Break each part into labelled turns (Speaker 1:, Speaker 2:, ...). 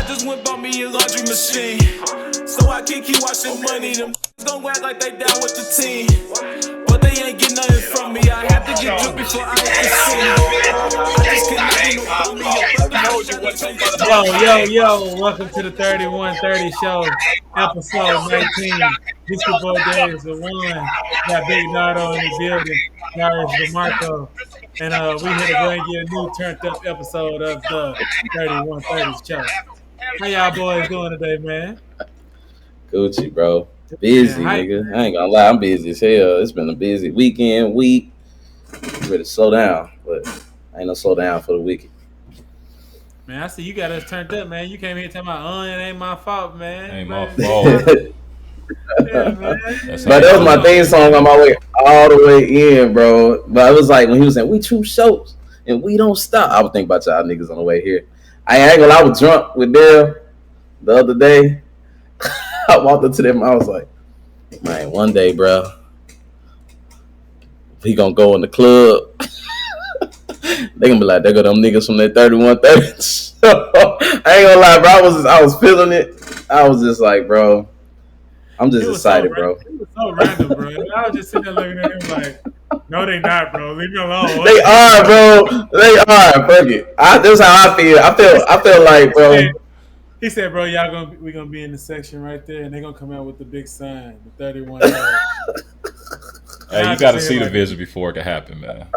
Speaker 1: just went bought me a laundry machine. So I can keep washing money. Them gon' act like they down with the team. But they ain't get nothing from me. I had to get drunk before I hit the scene.
Speaker 2: Yo, welcome to the 3130 show, episode 19. This your boy Darius and One. Got Big Nardo in the building, Darius DeMarco. And we here to bring you a new turned up episode of the 3130 show. How y'all boys doing today, man?
Speaker 3: Gucci, bro. Busy, nigga. I ain't gonna lie, I'm busy as hell. It's been a busy week. Ready to slow down, but ain't no slow down for the wicked.
Speaker 2: Man, I see you got us turned up, man. You came here talking about, it ain't my fault, man.
Speaker 4: Ain't my fault.
Speaker 2: Yeah, man.
Speaker 3: But that was my theme song on my way all the way in, bro. But it was like when he was saying, we true shows and we don't stop. I was thinking about y'all niggas on the way here. I ain't gonna lie, I was drunk with Dale the other day. I walked up to them, I was like, man, one day, bro, we gonna go in the club. They gonna be like, there go them niggas from that 3130. I ain't gonna lie, bro. I was feeling it. I was just like, bro, I'm just excited, bro.
Speaker 2: It was so random, bro. I was just sitting there looking at him like, no, they not, bro. Leave me alone.
Speaker 3: They are, bro. They are. Fuck it. That's how I feel. I feel like, bro.
Speaker 2: He said, bro, we gonna be in the section right there, and they gonna come out with the big sign, the 31.
Speaker 4: Hey, you got to see the vision before it can happen, man.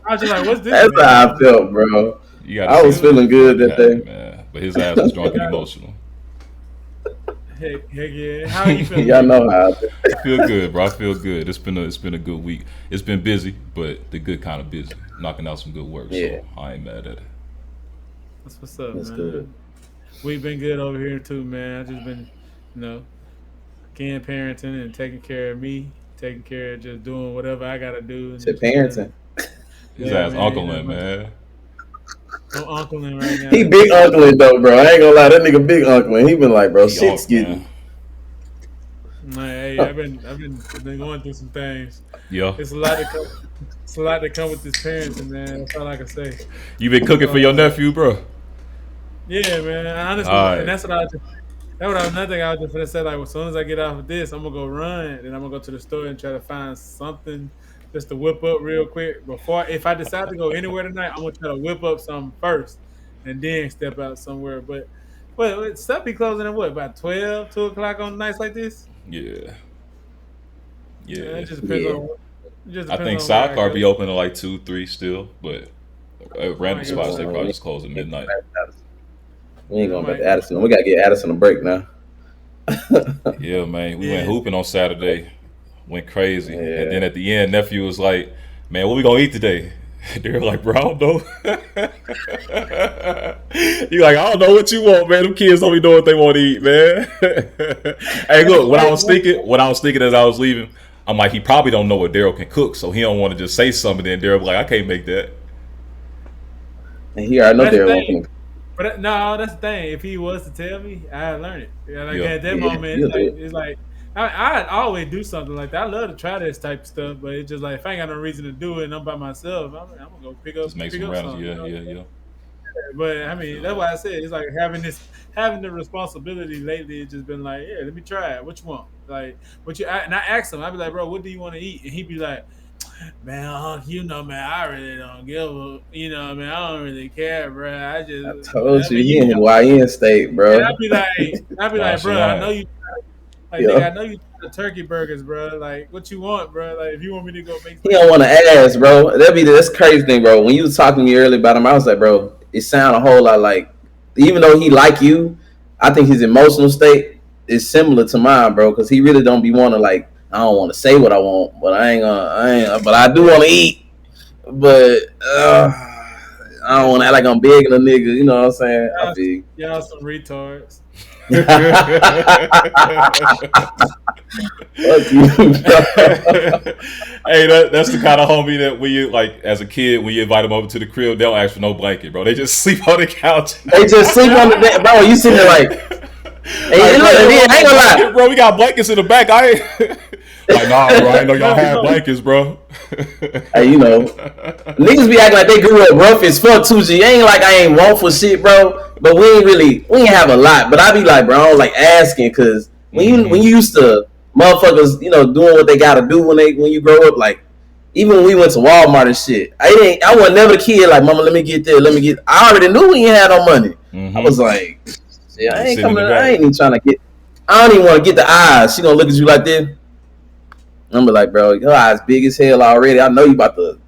Speaker 2: I was just like, what's this?
Speaker 3: That's
Speaker 2: man?
Speaker 3: how I felt, bro. I was feeling good that day,
Speaker 4: man. But his ass was drunk and emotional.
Speaker 2: Heck yeah. How are you feeling?
Speaker 3: Y'all know how I feel.
Speaker 4: I feel good, bro. I feel good. It's been a good week. It's been busy, but the good kind of busy. Knocking out some good work.
Speaker 3: Yeah.
Speaker 4: So I ain't mad at it.
Speaker 2: That's what's up,
Speaker 3: That's
Speaker 2: man.
Speaker 3: good.
Speaker 2: We've been good over here too, man. I've just been, again, parenting and taking care of me, taking care of just doing whatever I gotta do.
Speaker 3: Shit, parenting.
Speaker 4: His ass uncling, man.
Speaker 2: I'm uncling right now.
Speaker 3: He big uncling though, bro. I ain't gonna lie, that nigga big uncling. He been like, bro, shit's getting.
Speaker 2: Hey, I've been going through some things.
Speaker 4: Yeah.
Speaker 2: It's a lot to come with this parenting, man. That's all I can say.
Speaker 4: You been cooking for your nephew, bro?
Speaker 2: Yeah, man. Honestly, and that's what another thing I was just gonna say. Like, as soon as I get off of this, I'm gonna go run, and I'm gonna go to the store and try to find something just to whip up real quick. If I decide to go anywhere tonight, I'm gonna try to whip up something first, and then step out somewhere. But stuff be closing at what, about 12, 2 o'clock on nights like this?
Speaker 4: Yeah.
Speaker 2: It just depends on.
Speaker 4: I think Sidecar be open at like 2, 3 still, but at random spots they probably just close at midnight.
Speaker 3: We ain't going back to Addison. We gotta get Addison a break now.
Speaker 4: Yeah, man. We went hooping on Saturday. Went crazy. Yeah. And then at the end, nephew was like, man, what we gonna eat today? They're like, bro, I don't know. You like, I don't know what you want, man. Them kids don't be knowing what they want to eat, man. Hey, look, what I was thinking as I was leaving, I'm like, he probably don't know what Daryl can cook, so he don't want to just say something. Then Daryl be like, I can't make that.
Speaker 3: And here I know Daryl can.
Speaker 2: But no, that's the thing. If he was to tell me, I'd learn it. At that moment, it's like I'd always do something like that. I love to try this type of stuff, but it's just like if I ain't got no reason to do it and I'm by myself, I'm gonna go pick up something.
Speaker 4: Yeah.
Speaker 2: But I mean, that's why I said it's like having the responsibility lately. It's just been like, yeah, let me try it. What you want? Like, and I asked him, I'd be like, bro, what do you want to eat? And he'd be like, man, man, I really don't give a, man, I don't really care, bro. I
Speaker 3: told you, he in YN state, bro.
Speaker 2: And I'd be like, bro, I know you. Like, nigga, I know you the turkey burgers, bro. Like, what you want, bro? Like, if you want me to go make,
Speaker 3: he don't want to ask, bro. That's crazy thing, bro. When you was talking to me earlier about him, I was like, bro, it sound a whole lot like, even though he like you, I think his emotional state is similar to mine, bro. Because he really don't be wanting like, I don't want to say what I want, but but I do want to eat. But I don't want to act like I'm begging a nigga. You know what I'm saying?
Speaker 2: Y'all some retards.
Speaker 3: Fuck you,
Speaker 4: Hey, that's the kind of homie that when you like as a kid when you invite them over to the crib, they don't ask for no blanket, bro. They just sleep on the couch.
Speaker 3: They just sleep on the bed, bro. You sitting there like, hey, look, I ain't gonna lie,
Speaker 4: bro. We got blankets in the back. Like, nah, bro, I ain't know y'all had blankets, bro.
Speaker 3: Hey, you know, niggas be acting like they grew up rough as fuck, 2G. Ain't like I ain't want for shit, bro. But we ain't have a lot. But I be like, bro, I don't like asking, cause when you used to motherfuckers, you know, doing what they gotta do when you grow up, like even when we went to Walmart and shit, I was never the kid like, mama, let me get there, I already knew we ain't had no money. I was like, shit, I ain't even trying to get. I don't even want to get the eyes. She gonna look at you like this. I'm be like, bro, your eyes big as hell already. I know you about to.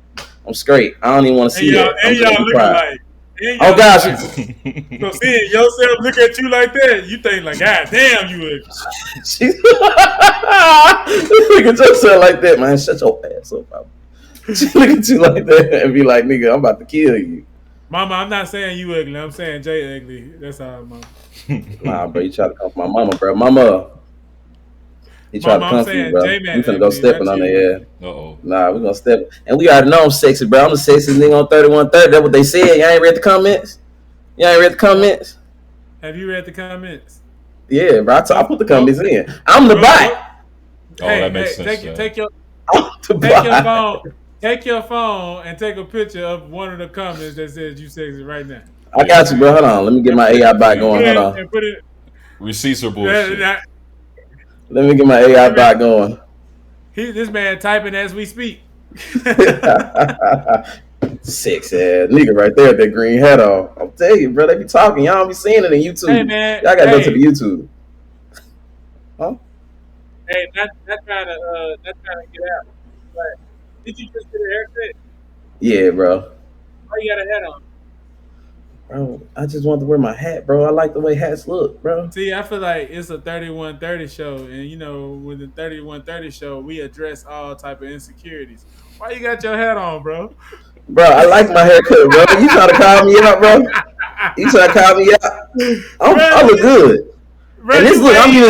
Speaker 3: I'm straight. I don't even want to see that.
Speaker 2: And y'all looking like.
Speaker 3: Oh gosh.
Speaker 2: So seeing yourself look at you like that, you think like, God damn, you would.
Speaker 3: Look at yourself like that, man. Shut your ass up, bro. She look at you like that and be like, nigga, I'm about to kill you.
Speaker 2: Mama, I'm not saying you ugly. I'm saying Jay ugly. That's all, mama.
Speaker 3: Nah, bro, you try to come for my mama, bro. Mama. He tried to come for you, bro. We finna go stepping on their ass. Nah, we gonna step. And we already know I'm sexy, bro. I'm the sexiest nigga on 3130. That's what they said. Y'all ain't read the comments?
Speaker 2: Have you read the comments?
Speaker 3: Yeah, bro. I put the comments in. I'm the bot.
Speaker 4: That makes sense.
Speaker 2: Take your phone and take a picture of one of the comments that says you sexy right now.
Speaker 3: I got you, bro. Hold on. Let me get my AI bot going. Hold on.
Speaker 4: Receipts are bullshit.
Speaker 3: Let me get my AI bot going.
Speaker 2: This man typing as we speak.
Speaker 3: Six ass nigga right there with that green hat on. I'm telling you, bro, they be talking. Y'all don't be seeing it in YouTube.
Speaker 2: Hey, man.
Speaker 3: Y'all gotta go to the YouTube. Huh?
Speaker 2: Hey, not trying to get out. But did you just get a haircut?
Speaker 3: Yeah, bro.
Speaker 2: Why you got a hat on?
Speaker 3: Bro, I just want to wear my hat, bro. I like the way hats look, bro.
Speaker 2: See, I feel like it's a 3130 show, and you know, with the 3130 show, we address all type of insecurities. Why you got your hat on, bro?
Speaker 3: Bro, I like my haircut, bro. You trying to call me out, bro? You trying to call me out? I look good. Bro, and this look, I'm even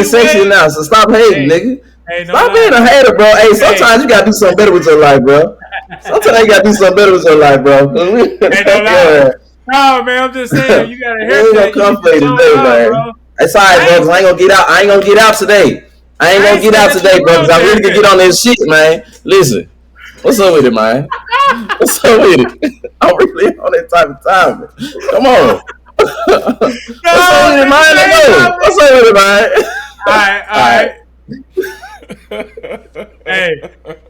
Speaker 3: sexier now. So stop hating, nigga.
Speaker 2: Hey,
Speaker 3: stop being a hater, bro. Hey, sometimes you gotta do something better with your life, bro. Sometimes you gotta do something better with your life, bro.
Speaker 2: No, man, I'm just saying you got a haircut.
Speaker 3: You ain't gonna come for you today, man. That's all right, bro. Cause I ain't gonna get out today. I ain't gonna get out today, bro. Cause I really could get on this shit, man. Listen, what's up with it, man? What's up with it? I'm really on that type of time, man. Come on. What's up with it, man? What's up with it, man?
Speaker 2: All right.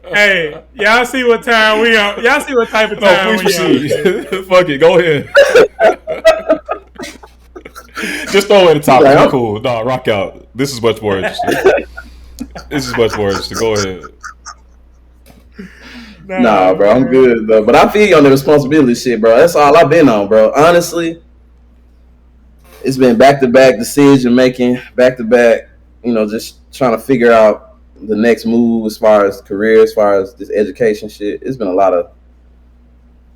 Speaker 2: Hey, y'all see what time we on? Y'all see what type of time we on?
Speaker 4: Fuck it, go ahead. Just throw it at the top. Like, cool. Nah, rock out. This is much more interesting. Go ahead.
Speaker 3: Nah, bro, I'm good though. But I feel you on the responsibility shit, bro. That's all I've been on, bro. Honestly, it's been back-to-back decision making, back-to-back. You know, just trying to figure out the next move as far as career, as far as this education shit. It's been a lot of.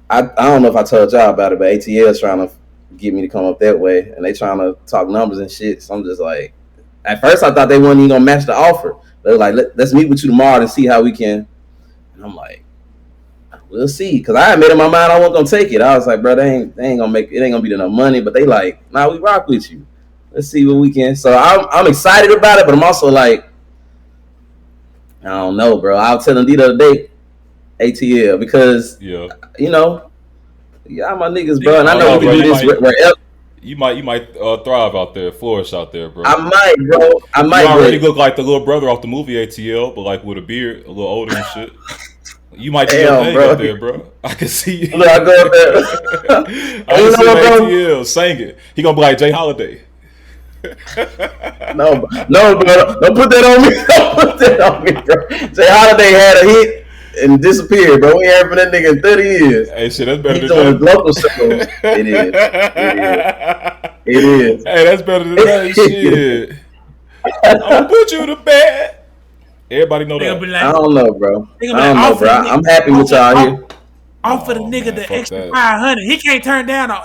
Speaker 3: I don't know if I told y'all about it, but ATL's trying to get me to come up that way, and they trying to talk numbers and shit. So I'm just like, at first I thought they wasn't even gonna match the offer. They were like, let's meet with you tomorrow and see how we can. And I'm like, we'll see, because I had made in my mind I wasn't gonna take it. I was like, bro, they ain't gonna make it. Ain't gonna be enough money. But they like, nah, we rock with you. Let's see what we can. So I'm excited about it, but I'm also like, I don't know, bro. I was telling D the other day, ATL, because you know, y'all my niggas, bro, and I know we can do this wherever.
Speaker 4: You might thrive out there, flourish out there, bro.
Speaker 3: I might, bro. You
Speaker 4: already look like the little brother off the movie ATL, but like with a beard, a little older and shit. You might be your thing out there, bro. I can see you.
Speaker 3: Look, I go up there.
Speaker 4: I can see ATL sang it. He gonna be like Jay Holiday.
Speaker 3: No, bro. Don't put that on me. Don't put that on me, bro. Jay Holiday had a hit and disappeared, bro. We ain't heard from that nigga in 30 years.
Speaker 4: Hey, shit, that's better
Speaker 3: than
Speaker 4: that.
Speaker 3: He's doing local shows. It is.
Speaker 4: Hey, that's better than that shit. I'm gonna put you to bed. Everybody know that.
Speaker 3: Like, I don't know, bro. I'm happy with y'all here.
Speaker 2: Offer the nigga the extra 500. He can't turn down an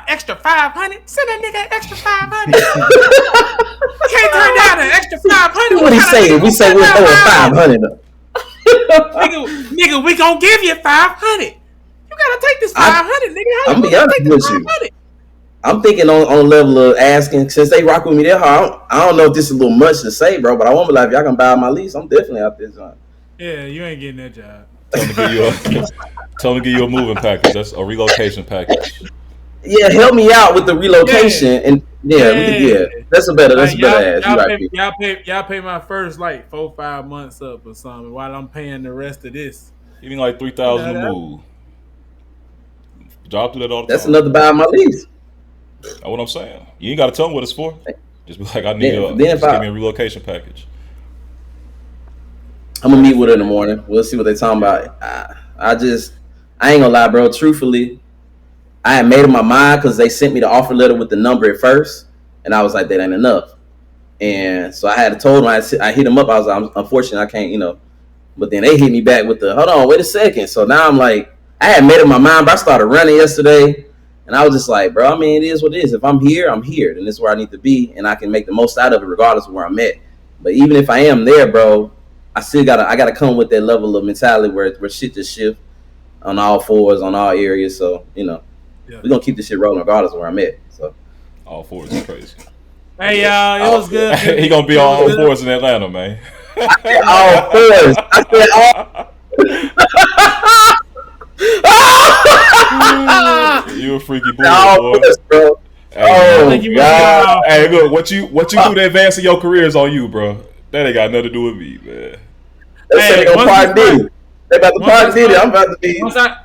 Speaker 2: extra 500. Send that nigga an extra 500. He can't turn down an extra 500.
Speaker 3: What he say? We say we're over 500.
Speaker 2: nigga, we gonna give you 500. You gotta take this 500, nigga.
Speaker 3: I'm be honest with you. I'm thinking on a level of asking, since they rock with me that hard, I don't know if this is a little much to say, bro, but I won't be like, if y'all can buy my lease, I'm definitely out there, John.
Speaker 2: Yeah, you ain't getting that job.
Speaker 4: Tell them to give you a moving package. That's a relocation package.
Speaker 3: Yeah, help me out with the relocation, and that's a better ass.
Speaker 2: Y'all pay my first like 4-5 months up or something while I'm paying the rest of this.
Speaker 4: You mean like $3,000 to move? Job do that all the time.
Speaker 3: That's another buy my lease.
Speaker 4: That's what I'm saying. You ain't got to tell them what it's for. Just be like, I need give me a relocation package.
Speaker 3: I'm gonna meet with her in the morning. We'll see what they talking about. I ain't gonna lie, bro. Truthfully, I had made up my mind because they sent me the offer letter with the number at first, and I was like, that ain't enough. And so I had told them, I hit them up. I was like, unfortunately, I can't, But then they hit me back with hold on, wait a second. So now I'm like, I had made up my mind, but I started running yesterday, and I was just like, bro, I mean, it is what it is. If I'm here, I'm here. Then this is where I need to be, and I can make the most out of it regardless of where I'm at. But even if I am there, bro, I gotta come with that level of mentality where shit just shift on all fours, on all areas. So, we're gonna keep this shit rolling regardless of where I'm at. So
Speaker 4: all fours is crazy.
Speaker 2: Hey y'all, it was good.
Speaker 4: He gonna be on all fours in Atlanta, man.
Speaker 3: I said all fours. I said all.
Speaker 4: You a freaky boy, boy.
Speaker 3: Fours, bro.
Speaker 4: Hey, God. Hey, look, what you do to advance in your career is on you, bro. That ain't got nothing to do with me, man.
Speaker 3: They gonna park Diddy. They about to park Diddy. I'm about to be.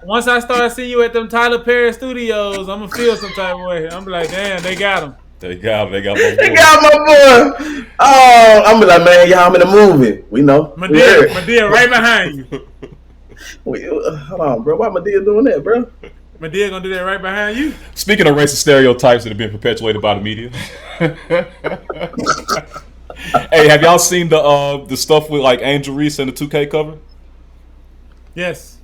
Speaker 2: Once I start seeing you at them Tyler Perry studios, I'm gonna feel some type of way. I'm like, damn, they got him.
Speaker 4: They got my boy.
Speaker 3: They got my boy. Oh, I'm like, man, y'all, I'm in the movie. We know.
Speaker 2: Madea right behind you.
Speaker 3: Wait, hold on, bro. Why Madea doing that, bro?
Speaker 2: Madea gonna do that right behind you.
Speaker 4: Speaking of racist stereotypes that have been perpetuated by the media. Hey, have y'all seen the stuff with like Angel Reese and the 2K cover?
Speaker 2: Yes.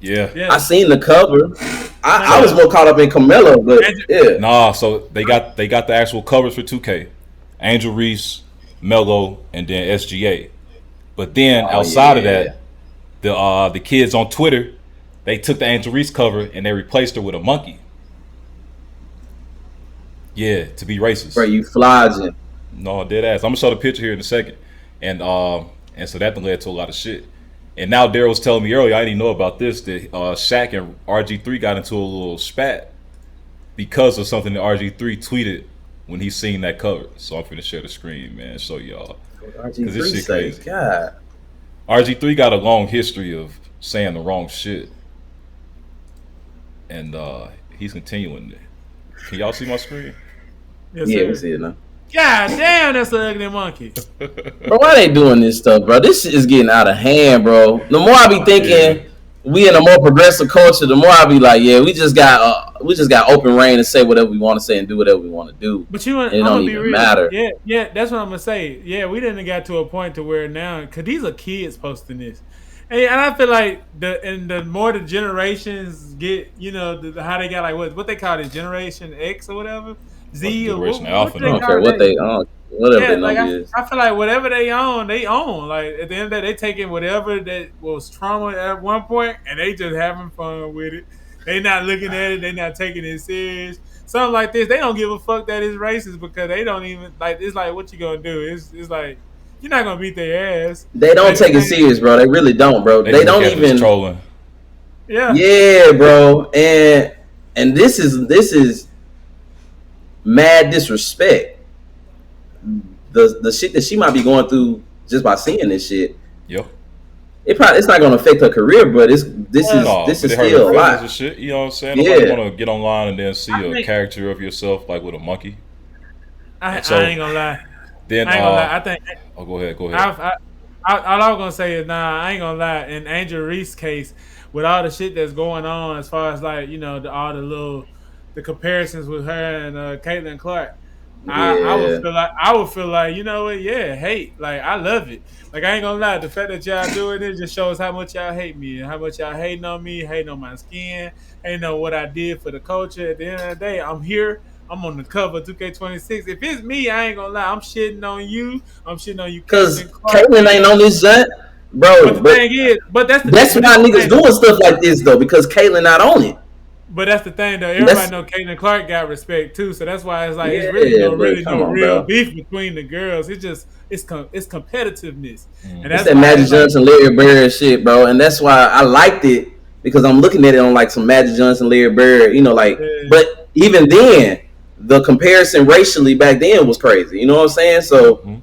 Speaker 4: Yeah.
Speaker 3: I seen the cover. I was more caught up in Camelo, but yeah.
Speaker 4: Nah, so they got the actual covers for 2K. Angel Reese, Melo, and then SGA. But then outside of that, the kids on Twitter, they took the Angel Reese cover and they replaced her with a monkey. Yeah, to be racist.
Speaker 3: Bro, you flogging.
Speaker 4: No, dead ass. I'm gonna show the picture here in a second, and so that led to a lot of shit. And now Daryl was telling me earlier, I didn't even know about this, that Shaq and RG3 got into a little spat because of something that RG3 tweeted when he seen that cover. So I'm finna share the screen, man, show y'all.
Speaker 3: RG3 this shit crazy. God.
Speaker 4: RG3 got a long history of saying the wrong shit, and he's continuing it. Can y'all see my screen?
Speaker 2: Yes,
Speaker 3: yeah,
Speaker 2: sir.
Speaker 3: we see it now.
Speaker 2: God damn, that's an ugly monkey.
Speaker 3: Bro, why they doing this stuff, bro? This shit is getting out of hand, bro. The more I be thinking we in a more progressive culture, the more I be like, yeah, we just got open reign to say whatever we want to say and do whatever we want to do.
Speaker 2: But it don't even matter. Yeah, that's what I'm gonna say. Yeah, we didn't get to a point to where now, because these are kids posting this. And I feel like the more the generations get, how they got like what they call it, Generation X or whatever. Z or
Speaker 4: Alpha.
Speaker 3: I don't care what they own. Whatever they is.
Speaker 2: I feel like whatever they own, they own. Like at the end of the day, they taking whatever that was trauma at one point and they just having fun with it. They not looking at it, they not taking it serious. Something like this, they don't give a fuck that it's racist because they don't even like it's like what you gonna do? It's like you're not gonna beat their ass.
Speaker 3: They don't take it serious, bro. They really don't, bro. They don't even
Speaker 4: trolling.
Speaker 2: Yeah.
Speaker 3: Yeah, bro. And this is mad disrespect. The shit that she might be going through just by seeing this shit.
Speaker 4: Yep.
Speaker 3: It's not gonna affect her career, but this is still a lot.
Speaker 4: Shit, you know what I'm saying? Nobody want to get online and then see a character of yourself like with a monkey.
Speaker 2: I ain't gonna lie.
Speaker 4: Then
Speaker 2: I ain't gonna lie. I think.
Speaker 4: Oh, go ahead.
Speaker 2: All I was gonna say is I ain't gonna lie. In Angel Reese case, with all the shit that's going on, as far as like all the comparisons with her and Caitlin Clark, I would feel like you know what? Yeah, hate. Like I love it. Like I ain't gonna lie. The fact that y'all doing it just shows how much y'all hate me and how much y'all hating on me, hating on my skin, hating on what I did for the culture. At the end of the day, I'm here. I'm on the cover of 2K26. If it's me, I ain't gonna lie. I'm shitting on you. I'm shitting on you.
Speaker 3: Because Caitlin ain't on this shit, bro.
Speaker 2: But the thing is, that's
Speaker 3: why niggas doing stuff like this though. Because Caitlin not on it.
Speaker 2: But that's the thing, though. Everybody know Caitlin Clark got respect too, so that's why it's like it's really no real beef between the girls. It's just it's competitiveness, and that's
Speaker 3: that Magic Johnson, Larry Bird shit, bro. And that's why I liked it because I'm looking at it on like some Magic Johnson, Larry Bird, you know, like. Yeah. But even then, the comparison racially back then was crazy. You know what I'm saying? So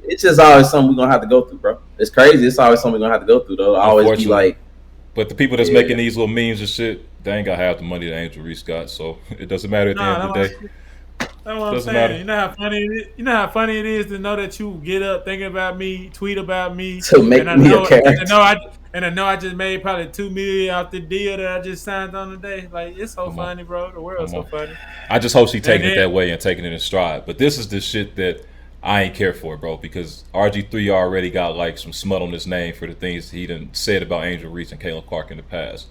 Speaker 3: it's just always something we're gonna have to go through, bro. It's crazy. It's always something we're gonna have to go through, though. I always be like.
Speaker 4: But the people that's making these little memes and shit, they ain't got half the money that Angel Reese got, so it doesn't matter at the end of the day.
Speaker 2: That's what I'm saying. Matter. You know how funny it is. You know how funny it is to know that you get up thinking about me, tweet about me,
Speaker 3: to make me a character.
Speaker 2: And I know I just made probably $2 million off the deal that I just signed on today. Like it's so funny, bro. The world's so funny.
Speaker 4: I just hope she's taking it that way and taking it in stride. But this is the shit that I ain't care for, bro, because RG3 already got like some smut on his name for the things he done said about Angel Reese and Caitlin Clark in the past.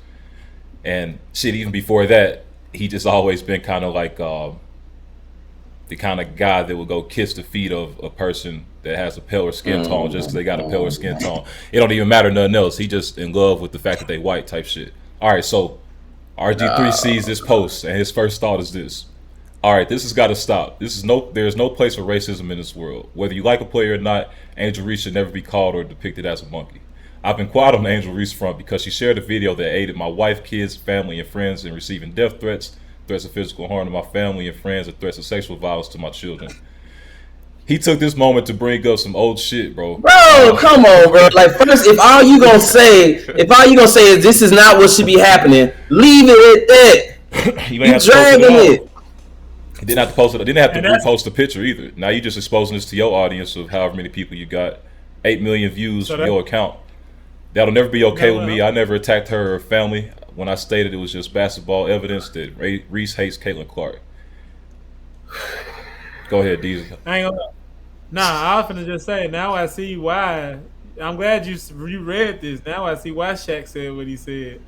Speaker 4: And shit, even before that, he just always been kind of like the kind of guy that would go kiss the feet of a person that has a paler skin tone just because they got a paler skin tone. It don't even matter nothing else. He just in love with the fact that they white type shit. All right, so RG3 sees this post and his first thought is this. All right, this has got to stop. There's no place for racism in this world. Whether you like a player or not, Angel Reese should never be called or depicted as a monkey. I've been quiet on the Angel Reese front because she shared a video that aided my wife, kids, family, and friends in receiving death threats, threats of physical harm to my family and friends, and threats of sexual violence to my children. He took this moment to bring up some old shit, bro.
Speaker 3: Bro, come on, bro. Like, first, if all you gonna say is this is not what should be happening, leave it at that. You dragging it.
Speaker 4: He didn't have to post it. I didn't have to repost the picture either. Now you just exposing this to your audience of however many people you got. 8 million views from your account. That'll never be okay with me. I never attacked her or her family when I stated it was just basketball evidence that Reese hates Caitlin Clark. Go ahead, Deezy.
Speaker 2: I was finna just say, now I see why. I'm glad you read this. Now I see why Shaq said what he said.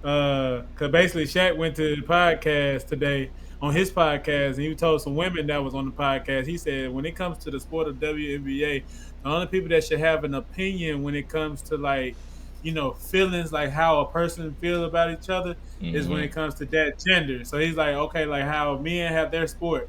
Speaker 2: Because basically Shaq went to the podcast today, on his podcast, and he told some women that was on the podcast, he said, when it comes to the sport of WNBA, the only people that should have an opinion when it comes to, like, you know, feelings, like how a person feels about each other, is when it comes to that gender. So he's like, okay, like how men have their sport.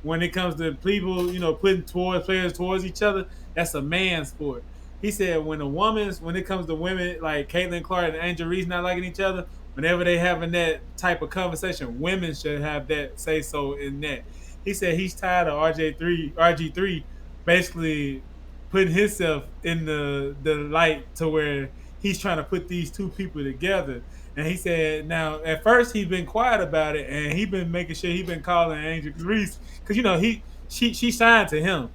Speaker 2: When it comes to people, you know, putting players towards each other, that's a man's sport. He said when it comes to women like Caitlin Clark and Angel Reese not liking each other, whenever they having that type of conversation, women should have that say so in that. He said he's tired of RG3 basically putting himself in the light to where he's trying to put these two people together. And he said now at first he's been quiet about it, and he been making sure he been calling Angel Reese because, you know, she signed to him.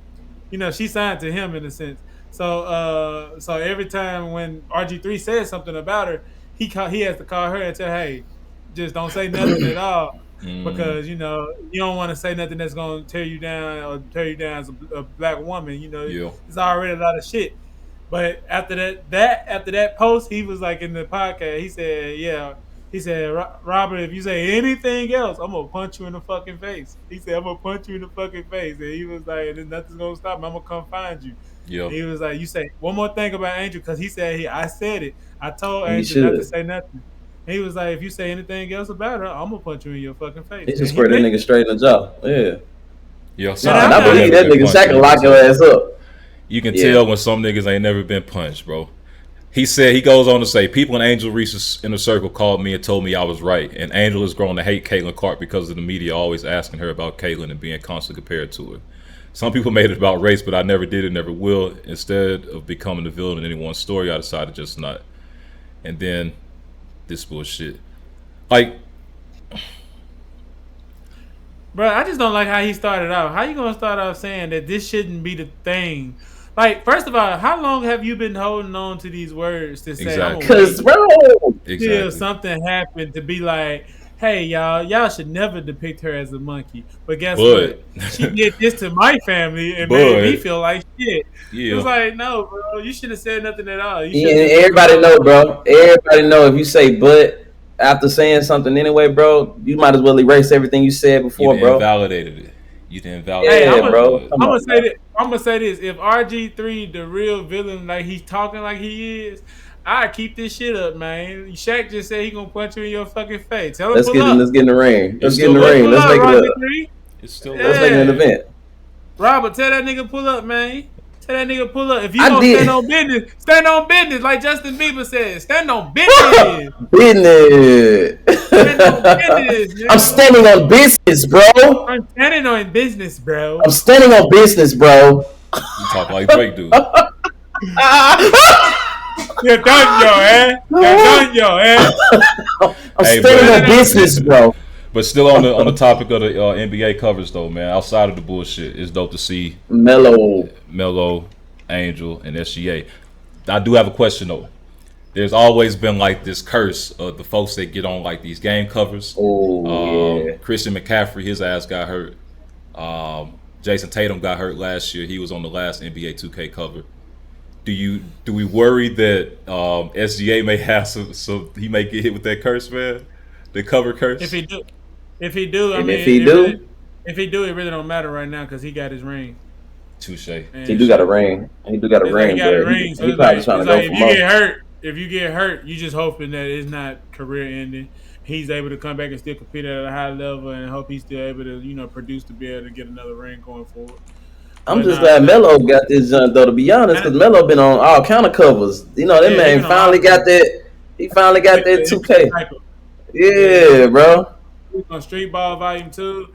Speaker 2: You know, she signed to him in a sense. So every time when RG3 says something about her, he has to call her and tell, hey, just don't say nothing at all, because, you know, you don't want to say nothing that's going to tear you down as a black woman. You know, It's already a lot of shit. But after that post, he was like in the podcast, he said, Robert, if you say anything else, I'm gonna punch you in the fucking face. He said, I'm gonna punch you in the fucking face, and he was like, nothing's gonna stop me. I'm gonna come find you. Yeah. He was like, you say one more thing about Angel, because he said I said it. I told Angel not to say nothing. And he was like, if you say anything else about her, I'm gonna punch you in your fucking face.
Speaker 3: He just squared that nigga straight in the jaw. Yeah.
Speaker 4: Yo,
Speaker 3: and I believe that nigga Shaq can lock your ass up.
Speaker 4: You can tell when some niggas ain't never been punched, bro. He goes on to say, people in Angel Reese's inner circle called me and told me I was right. And Angel has grown to hate Caitlin Clark because of the media always asking her about Caitlin and being constantly compared to her. Some people made it about race, but I never did and never will. Instead of becoming the villain in anyone's story, I decided just not. And then this bullshit. Like,
Speaker 2: bro, I just don't like how he started out. How you gonna start off saying that this shouldn't be the thing? Like, first of all, how long have you been holding on to these words to say?
Speaker 3: Exactly. Because, bro,
Speaker 2: till something happened to be like, hey, y'all should never depict her as a monkey. But guess what? She did this to my family and made me feel like shit. Yeah. It was like, no, bro, you should have said nothing at all.
Speaker 3: Everybody know, bro. Everybody know if you say but after saying something anyway, bro, you might as well erase everything you said before,
Speaker 4: you
Speaker 3: bro.
Speaker 4: Invalidated it. You didn't validate it.
Speaker 3: Yeah, bro.
Speaker 2: I'm gonna say this. If RG3 the real villain, like he's talking like he is, I keep this shit up, man. Shaq just said he gonna punch you in your fucking face. Tell him
Speaker 3: Let's
Speaker 2: pull up.
Speaker 3: Let's get in the ring. Let's get in the
Speaker 4: still
Speaker 3: ring. Let's make it up.
Speaker 4: It's still
Speaker 3: Let's make it an event.
Speaker 2: Robert, tell that nigga pull up, man. Tell that nigga pull up. If you gonna stand on business, like Justin Bieber said. Stand on business.
Speaker 3: Business.
Speaker 2: Stand on business.
Speaker 3: I'm standing on business, bro.
Speaker 2: I'm standing on business, bro.
Speaker 3: I'm standing on business, bro.
Speaker 4: You talk like Drake, dude.
Speaker 2: You're done, yo, eh? You're done, yo, eh?
Speaker 3: I'm standing on business, bro.
Speaker 4: But still on the topic of the NBA covers, though, man. Outside of the bullshit, it's dope to see Melo, Angel, and SGA. I do have a question though. There's always been like this curse of the folks that get on like these game covers. Christian McCaffrey, his ass got hurt. Jason Tatum got hurt last year. He was on the last NBA 2K cover. Do we worry that SGA may have so he may get hit with that curse, man? The cover curse.
Speaker 2: If he do, it really don't matter right now because he got his ring.
Speaker 4: Touche.
Speaker 3: He do got a ring. He got a ring.
Speaker 2: So he probably trying to go for more. If you get hurt, you just hoping that it's not career ending. He's able to come back and still compete at a high level, and hope he's still able to, produce to be able to get another ring going forward.
Speaker 3: I'm just glad Melo got this though. To be honest, because Melo been on all kind of covers. That man finally got that. He finally got that 2K. Yeah, bro.
Speaker 2: He was on Street Ball Volume 2.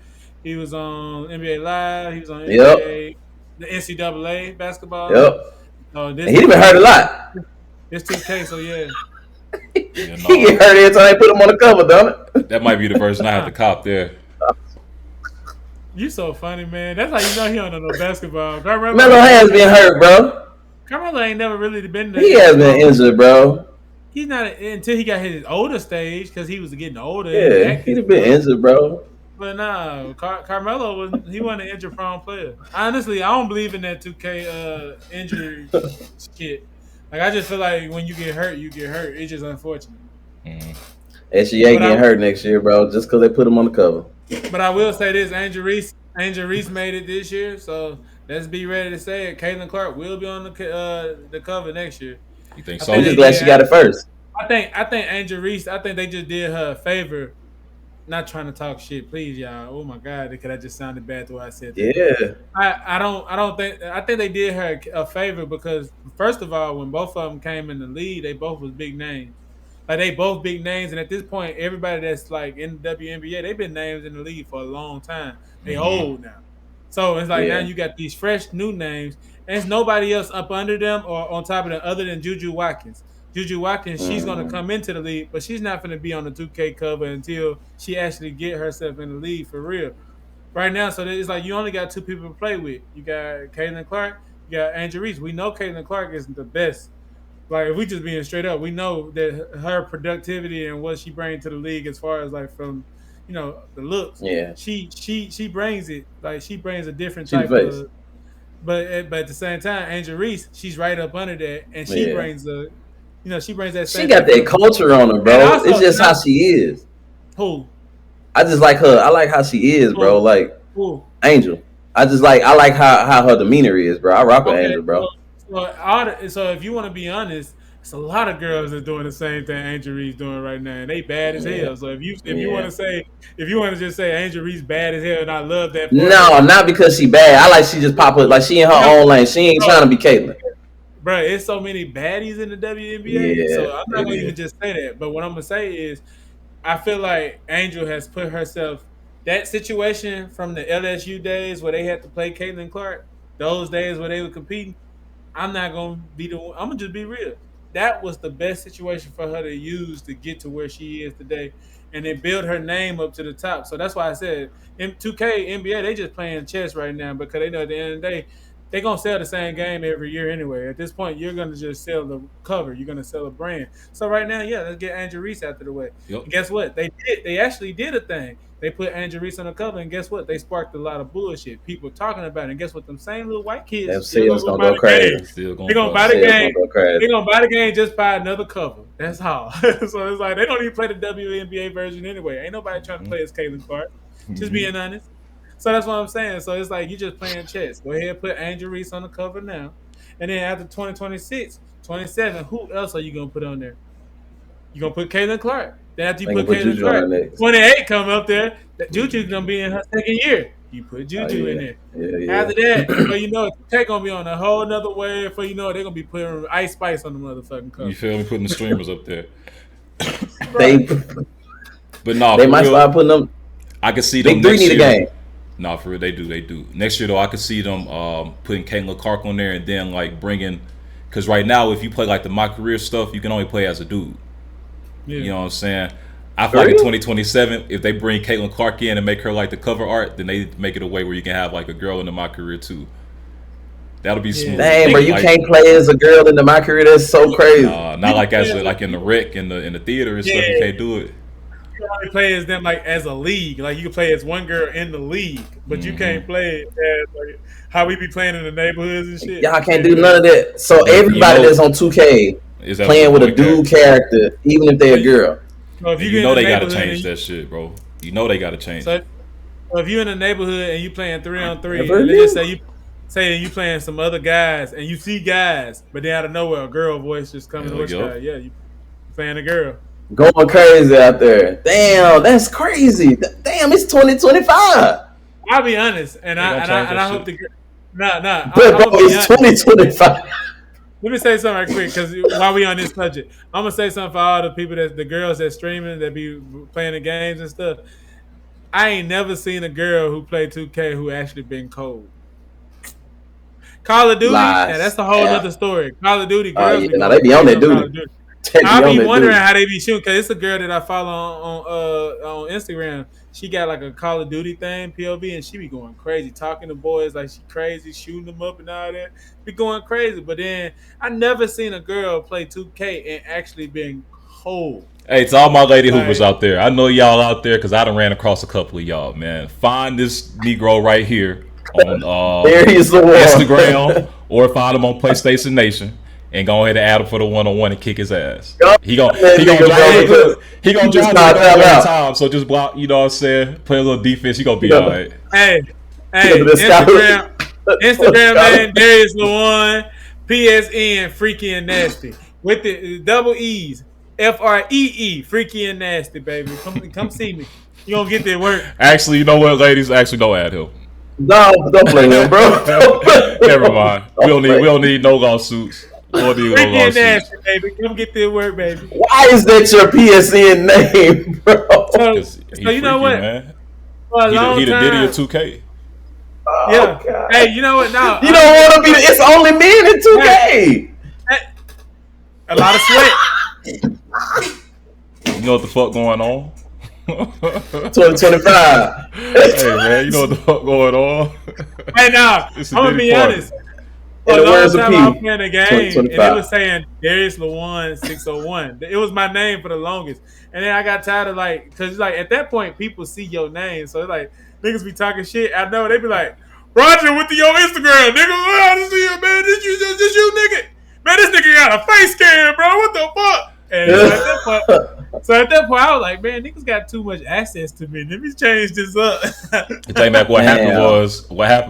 Speaker 2: He was on NBA Live. He was on NBA, the NCAA basketball.
Speaker 3: Yep.
Speaker 2: So
Speaker 3: he done been hurt a lot.
Speaker 2: It's 2K, so yeah.
Speaker 3: He get hurt every time they put him on the cover, don't it?
Speaker 4: That might be the version I have to cop there.
Speaker 2: You so funny, man. That's how you know he don't know no basketball.
Speaker 3: Melo has been hurt, bro.
Speaker 2: Carmelo ain't never really been there.
Speaker 3: He has been injured, bro.
Speaker 2: He's not until he got his older stage because he was getting older.
Speaker 3: Yeah, he's been injured, bro.
Speaker 2: But nah, Carmelo wasn't an injury-prone player. Honestly, I don't believe in that 2K injury shit. Like I just feel like when you get hurt, you get hurt. It's just unfortunate.
Speaker 3: SGA getting hurt next year, bro, just because they put him on the cover.
Speaker 2: But I will say this: Angel Reese made it this year, so let's be ready to say it. Caitlin Clark will be on the cover next year.
Speaker 4: You think so?
Speaker 3: I'm just glad she got it first.
Speaker 2: I think Angel Reese. I think they just did her a favor. Not trying to talk shit, please, y'all. Oh my God, because I just sounded bad the way I said that.
Speaker 3: Yeah.
Speaker 2: I think they did her a favor because first of all, when both of them came in the league, they both was big names. Like they both big names, and at this point, everybody that's like in the WNBA, they've been names in the league for a long time. They old now, so it's like now you got these fresh new names, and it's nobody else up under them or on top of them other than Juju Watkins. Juju Watkins, she's going to come into the league, but she's not going to be on the 2K cover until she actually get herself in the league for real. Right now, so it's like you only got two people to play with. You got Caitlin Clark, you got Angel Reese. We know Caitlin Clark isn't the best. Like, if we just being straight up, we know that her productivity and what she brings to the league as far as, like, from, the looks.
Speaker 3: Yeah.
Speaker 2: She brings it. Like, she brings a different type of – but at the same time, Angel Reese, she's right up under that, and she brings a – she brings that.
Speaker 3: She got that culture on her, bro. Also, it's just how she is.
Speaker 2: Who? I
Speaker 3: just like her. I like how she is, bro. Like Angel. I like how her demeanor is, bro. I rock with Angel, bro.
Speaker 2: So if you want to be honest, it's a lot of girls that are doing the same thing Angel Reese doing right now, and they bad as hell. So if you want to just say Angel Reese bad as hell, and I love that.
Speaker 3: No, not because she bad. I like she just pop up like she in her own lane. She ain't trying to be Caitlin.
Speaker 2: Bro, it's so many baddies in the WNBA, so I'm not going to even just say that. But what I'm going to say is I feel like Angel has put herself – that situation from the LSU days where they had to play Caitlin Clark, those days where they were competing, I'm not going to be the one – I'm going to just be real. That was the best situation for her to use to get to where she is today, and it built her name up to the top. So that's why I said in 2K, NBA, they just playing chess right now because they know at the end of the day – they're going to sell the same game every year anyway. At this point, you're going to just sell the cover. You're going to sell a brand. So right now, let's get Angel Reese out of the way. Yep. And guess what? They actually did a thing. They put Angel Reese on the cover, and guess what? They sparked a lot of bullshit. People talking about it. And guess what? Them same little white kids.
Speaker 3: Them sales going to go crazy.
Speaker 2: They're going to buy the game. They're going to buy the game just buy another cover. That's how. So it's like they don't even play the WNBA version anyway. Ain't nobody trying to play as Caitlin Clark. Just being honest. So that's what I'm saying. So it's like you just playing chess. Go ahead, put Angel Reese on the cover now. And then after 2026, 27, who else are you gonna put on there? You gonna put Caitlin Clark. Then after you put Caitlin Clark, 28 come up there. Juju's gonna be in her second year. You put Juju in there.
Speaker 3: Yeah.
Speaker 2: After that, before you know it, they're gonna be on a whole nother wave. Before you know it, they're gonna be putting Ice Spice on the motherfucking cover.
Speaker 4: You feel me? Putting the streamers up there.
Speaker 3: But no, they might start putting them.
Speaker 4: I can see them.
Speaker 3: Big Three need a game.
Speaker 4: No, for real, they do. Next year though, I could see them putting Caitlin Clark on there and then like bringing, because right now if you play like the My Career stuff, you can only play as a dude. Yeah. You know what I'm saying? I feel like in 2027, if they bring Caitlin Clark in and make her like the cover art, then they make it a way where you can have like a girl in the My Career too. That'll be smooth.
Speaker 3: Dang, bro, you can't play as a girl in the My Career. That's so crazy.
Speaker 4: Not like as like in the rec in the theater and stuff. You can't do it.
Speaker 2: You can only play as them like as a league. Like you can play as one girl in the league, but you can't play as like how we be playing in the neighborhoods and shit.
Speaker 3: Y'all can't do none of that. So everybody that's on 2K is playing with a dude character, even if they're a girl.
Speaker 2: So if
Speaker 4: you know they gotta change that shit, bro. You know they gotta change.
Speaker 2: So if you're in a neighborhood and you playing 3-on-3, and let's just say you playing some other guys and you see guys, but then out of nowhere a girl voice just coming to you playing a girl.
Speaker 3: Going crazy out there. Damn, that's crazy. Damn, it's 2025.
Speaker 2: I'll be honest, and I hope the
Speaker 3: But bro, it's 2025.
Speaker 2: Let me say something right quick, because while we on this subject, I'm gonna say something for all the people the girls that streaming that be playing the games and stuff. I ain't never seen a girl who played 2K who actually been cold. Call of Duty, that's a whole other story. Call of Duty girls,
Speaker 3: they be on that duty.
Speaker 2: I be wondering how they be shooting, because it's a girl that I follow on Instagram. She got like a Call of Duty thing, POV, and she be going crazy, talking to boys like she crazy, shooting them up and all that. Be going crazy. But then I never seen a girl play 2K and actually been cold.
Speaker 4: Hey, to all my lady hoopers out there, I know y'all out there because I done ran across a couple of y'all, man. Find this Negro right here on Instagram or find him on PlayStation Nation. And go ahead and add him for the 1-on-1 and kick his ass. He gonna drive every time. So just block, you know what I'm saying? Play a little defense. You gonna be all right.
Speaker 2: Hey, Instagram man, Darius LeWan, PSN, Freaky and Nasty with the double E's, FREE, Freaky and Nasty, baby. Come see me. You gonna get that work.
Speaker 4: Actually, you know what, ladies? Actually, don't add him.
Speaker 3: No, don't play him, bro.
Speaker 4: Never mind. We don't need no lawsuits.
Speaker 2: Freaky and Nasty, baby. Come get that work, baby.
Speaker 3: Why is that your PSN name, bro?
Speaker 2: So you know what?
Speaker 4: Man. He the Diddy of 2K.
Speaker 2: Yeah. God. Hey, you know what? Now
Speaker 3: you don't want to be. It's only men in 2K.
Speaker 2: A lot of sweat.
Speaker 4: You know what the fuck going on?
Speaker 3: 2025.
Speaker 4: Hey man, you know what the fuck going on?
Speaker 2: Hey, now I'm gonna be honest. For a long time I was playing a game and it was saying Darius LeWan 601. It was my name for the longest. And then I got tired of because like at that point people see your name. So it's like niggas be talking shit. I know they be like, Roger with your Instagram, nigga. I don't see you, man. This you, nigga. Man, this nigga got a face cam, bro. What the fuck? And so at that point, I was like, man, niggas got too much access to me. Let me change this up.
Speaker 4: The thing back, what happened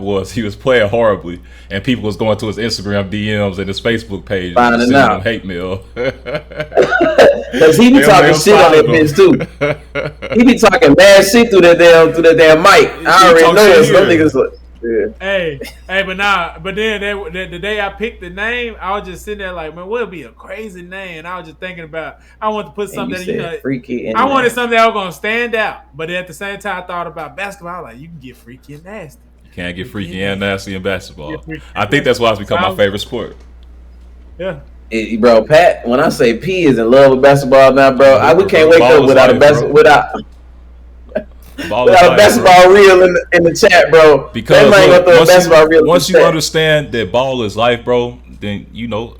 Speaker 4: was he was playing horribly, and people was going to his Instagram DMs and his Facebook page and sending him hate mail.
Speaker 3: Because he be talking shit on that bitch too. He be talking bad shit through that damn mic. I already know some niggas. Yeah.
Speaker 2: Hey, but then the day I picked the name, I was just sitting there like, man, what would be a crazy name? And I was just thinking about, I wanted to put something that,
Speaker 3: freaky.
Speaker 2: I wanted something that was gonna stand out. But at the same time, I thought about basketball. I was like, you can get freaky and nasty.
Speaker 4: You can't get freaky and nasty in basketball. I think that's why it's become my favorite sport.
Speaker 2: Yeah.
Speaker 3: Bro, Pat, when I say P is in love with basketball now, bro, we can't wake up without a basketball reel in the chat, bro.
Speaker 4: Because once you understand that ball is life, bro, then you know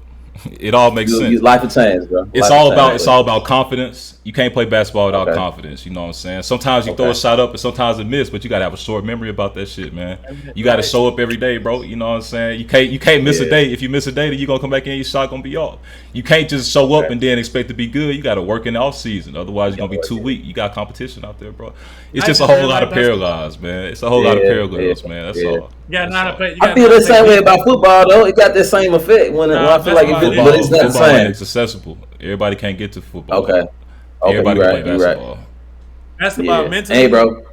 Speaker 4: It all makes sense.
Speaker 3: Life will change, bro.
Speaker 4: It's all about confidence. You can't play basketball without confidence. You know what I'm saying? Sometimes you throw a shot up and sometimes it miss, but you gotta have a short memory about that shit, man. You gotta show up every day, bro. You know what I'm saying? You can't miss a day. If you miss a day, then you gonna come back in, your shot gonna be off. You can't just show up and then expect to be good. You gotta work in the off season. Otherwise, you're gonna be too weak. You got competition out there, bro. It's just a whole lot of parallels, man. It's a whole lot of parallels, man. That's all.
Speaker 2: I
Speaker 3: feel the same way about football, though. It got the same effect when I feel like but it's not the same.
Speaker 4: It's accessible. Everybody can't get to football.
Speaker 3: Okay.
Speaker 4: Everybody can play basketball.
Speaker 2: Basketball mentally.
Speaker 3: Hey, bro.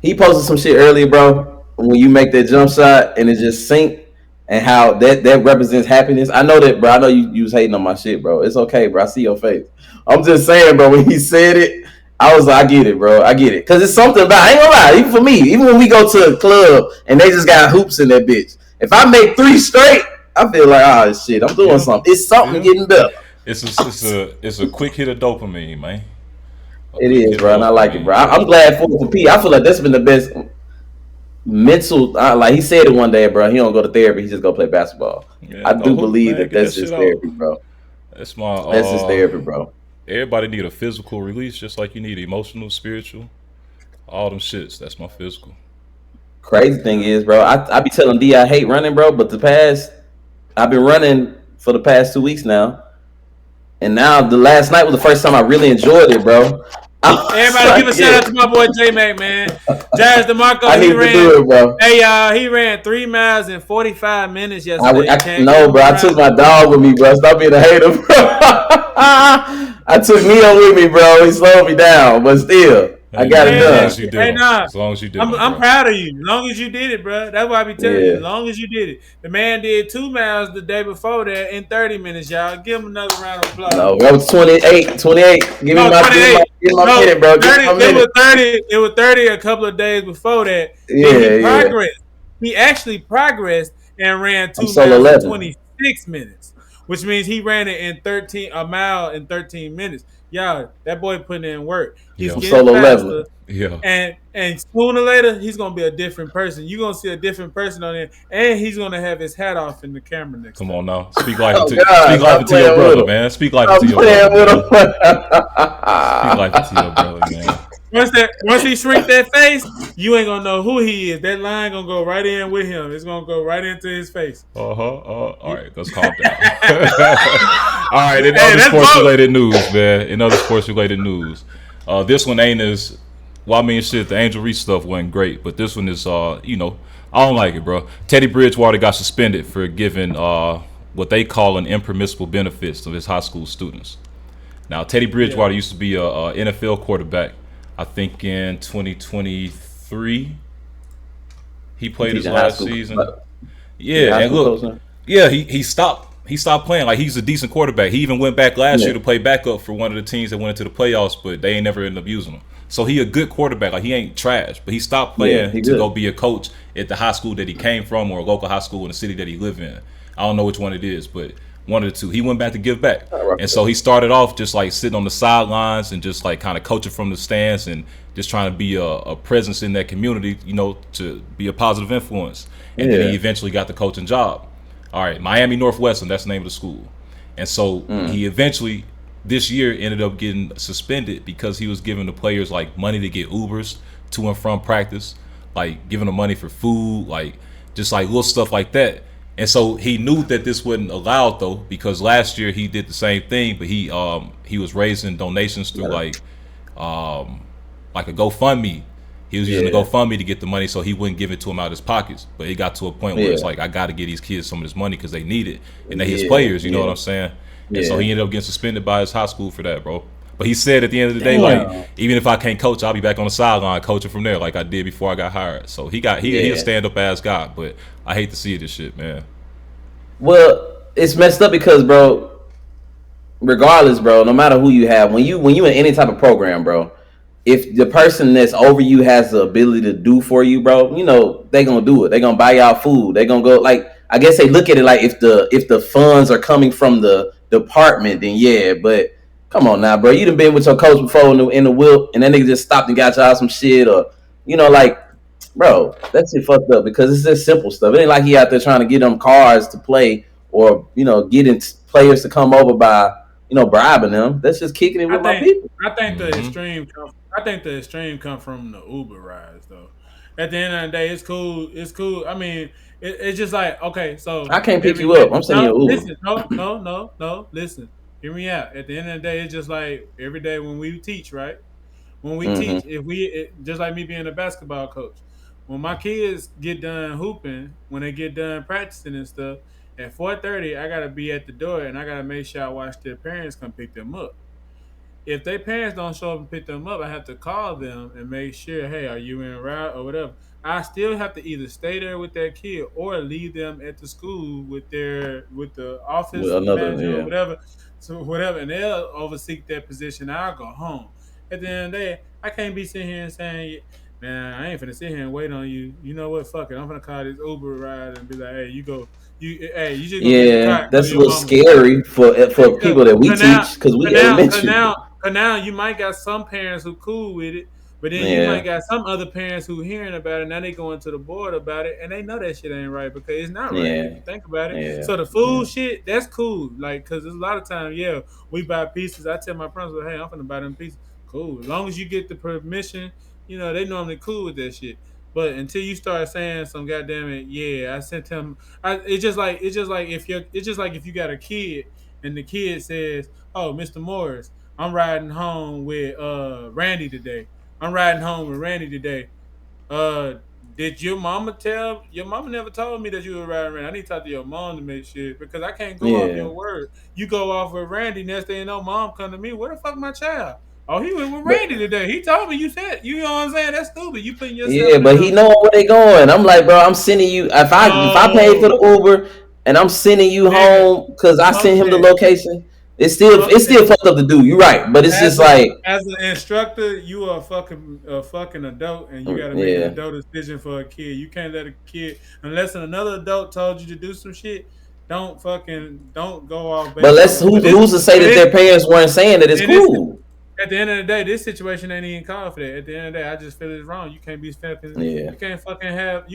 Speaker 3: He posted some shit earlier, bro. When you make that jump shot and it just sink, and how that represents happiness. I know that, bro. I know you was hating on my shit, bro. It's okay, bro. I see your face. I'm just saying, bro. When he said it, I was like, I get it, bro. I get it. Because it's something about, I ain't gonna lie, even for me, even when we go to a club and they just got hoops in that bitch, if I make 3 straight, I feel like, oh, shit, I'm doing something. It's something getting better.
Speaker 4: It's a quick hit of dopamine, man.
Speaker 3: It is, bro, and I like it, bro. I'm glad for P. I feel like that's been the best mental. Like he said it one day, bro. He don't go to therapy. He just go play basketball. Yeah, I do believe that's just therapy, bro.
Speaker 4: That's
Speaker 3: just therapy, bro.
Speaker 4: Everybody need a physical release, just like you need emotional, spiritual, all them shits. That's my physical.
Speaker 3: Crazy thing is, bro, I be telling D I hate running, bro, but I've been running for the past 2 weeks now. And now the last night was the first time I really enjoyed it, bro.
Speaker 2: Everybody give a shout out to my boy J-Mac, man. Jairus DeMarco,
Speaker 3: I need to do it, bro.
Speaker 2: Hey, y'all, he ran 3 miles in 45 minutes yesterday.
Speaker 3: No, bro, I took my dog with me, bro. Stop being a hater, bro. I took Neo with me, bro. He slowed me down, but still. I got it done.
Speaker 4: As long as you did it.
Speaker 2: I'm proud of you. As long as you did it, bro. That's why I be telling you. As long as you did it. The man did 2 miles the day before that in 30 minutes, y'all. Give him another round of applause.
Speaker 3: No, that was 28. Give me my minute, bro.
Speaker 2: 30, it was 30 a couple of days before that. He actually progressed and ran 2 miles in 26 minutes, which means he ran it in a mile in 13 minutes. Y'all, that boy putting in work. He's getting
Speaker 3: solo
Speaker 2: faster.
Speaker 3: level.
Speaker 4: Yeah.
Speaker 2: And sooner or later, he's gonna be a different person. You're gonna see a different person on there, and he's gonna have his hat off in the camera next time.
Speaker 4: Come on now. Speak life into your brother, man. Speak life into your brother. Speak life into your brother, man.
Speaker 2: Once he shrink that face, you ain't gonna know who he is. That line gonna go right in with him. It's gonna go right into his face.
Speaker 4: All right, let's calm down. All right, in other sports-related news, man. In other sports-related news, this one ain't as well. I mean, shit. The Angel Reese stuff wasn't great, but this one is, I don't like it, bro. Teddy Bridgewater got suspended for giving what they call an impermissible benefits to his high school students. Now, Teddy Bridgewater used to be a NFL quarterback. I think in 2023, he played his last season. Yeah, and look, he stopped playing. Like, he's a decent quarterback. He even went back last year to play backup for one of the teams that went into the playoffs, but they ain't never ended up using him. So he a good quarterback. Like, he ain't trash, but he stopped playing to go be a coach at the high school that he came from or a local high school in the city that he lived in. I don't know which one it is, but one of the two. He went back to give back. And so he started off just like sitting on the sidelines and just like kind of coaching from the stands and just trying to be a presence in that community, to be a positive influence. And then he eventually got the coaching job. All right, Miami Northwestern, that's the name of the school. And so he eventually, this year, ended up getting suspended because he was giving the players like money to get Ubers to and from practice, like giving them money for food, like just like little stuff like that. And so he knew that this wasn't allowed though, because last year he did the same thing, but he was raising donations through like a GoFundMe. He was using the GoFundMe to get the money so he wouldn't give it to him out of his pockets. But it got to a point where it's like, I got to get these kids some of this money because they need it. And they his players, you know what I'm saying? And so he ended up getting suspended by his high school for that, bro. But he said at the end of the day, like, even if I can't coach, I'll be back on the sideline coaching from there like I did before I got hired. So he'll a stand-up ass guy, but I hate to see this shit, man.
Speaker 3: Well, it's messed up because, bro, regardless, bro, no matter who you have, when you in any type of program, bro, if the person that's over you has the ability to do for you, bro, they gonna do it. They gonna buy y'all food. They gonna go, like, I guess they look at it like if the funds are coming from the department, then but come on now, bro. You done been with your coach before in the whip, and that nigga just stopped and got y'all some shit, or like, bro, that shit fucked up because it's just simple stuff. It ain't like he out there trying to get them cars to play or getting players to come over by bribing them. That's just kicking it with my people.
Speaker 2: I think the extreme come from the Uber rides though. At the end of the day, it's cool. It's cool. I mean, it's just like, okay, so
Speaker 3: I can't pick you up. I'm sending you an Uber.
Speaker 2: Listen, no. Listen, hear me out. At the end of the day, it's just like every day when we teach, right? When we teach, just like me being a basketball coach, when my kids get done hooping, when they get done practicing and stuff, at 4:30, I gotta be at the door and I gotta make sure I watch their parents come pick them up. If their parents don't show up and pick them up, I have to call them and make sure, hey, are you en route or whatever. I still have to either stay there with that kid or leave them at the school with the office manager or whatever. So whatever, and they'll oversee their position. I'll go home. At the end of the day, I can't be sitting here and saying, man, I ain't finna sit here and wait on you. You know what? Fuck it. I'm finna call this Uber ride and be like, hey, you go. You just go get the car,
Speaker 3: that's a little scary for people that we teach because we elementary.
Speaker 2: Now you might got some parents who cool with it, but then you might got some other parents who hearing about it. Now they going to the board about it, and they know that shit ain't right because it's not right. If you think about it. Yeah. So the food shit, that's cool. Like, because there's a lot of times, we buy pieces. I tell my principal, hey, I'm finna buy them pieces. Cool. As long as you get the permission, they normally cool with that shit. But until you start saying some goddamn it, I sent him. It's just like if you got a kid and the kid says, "Oh, Mr. Morris, I'm riding home with Randy today. Did your mama tell? Your mama never told me that you were riding Randy. I need to talk to your mom to make sure because I can't go off your word. You go off with Randy, next thing you know, mom come to me. Where the fuck my child? Oh, he went with Randy today. He told me you said, you know what I'm saying? That's stupid. You putting yourself.
Speaker 3: Yeah, but he know where they going. I'm like, bro, I'm sending you. If I paid for the Uber and I'm sending you home because I sent him the location, it's still fucked up to do. You're right, but it's just like
Speaker 2: as an instructor, you are a fucking adult, and you got to make an adult decision for a kid. You can't let a kid unless another adult told you to do some shit. Don't go off.
Speaker 3: But who's to say that their parents weren't saying that it's cool?
Speaker 2: At the end of the day, this situation ain't even called for that. At the end of the day, I just feel it's wrong. You can't be fucking. You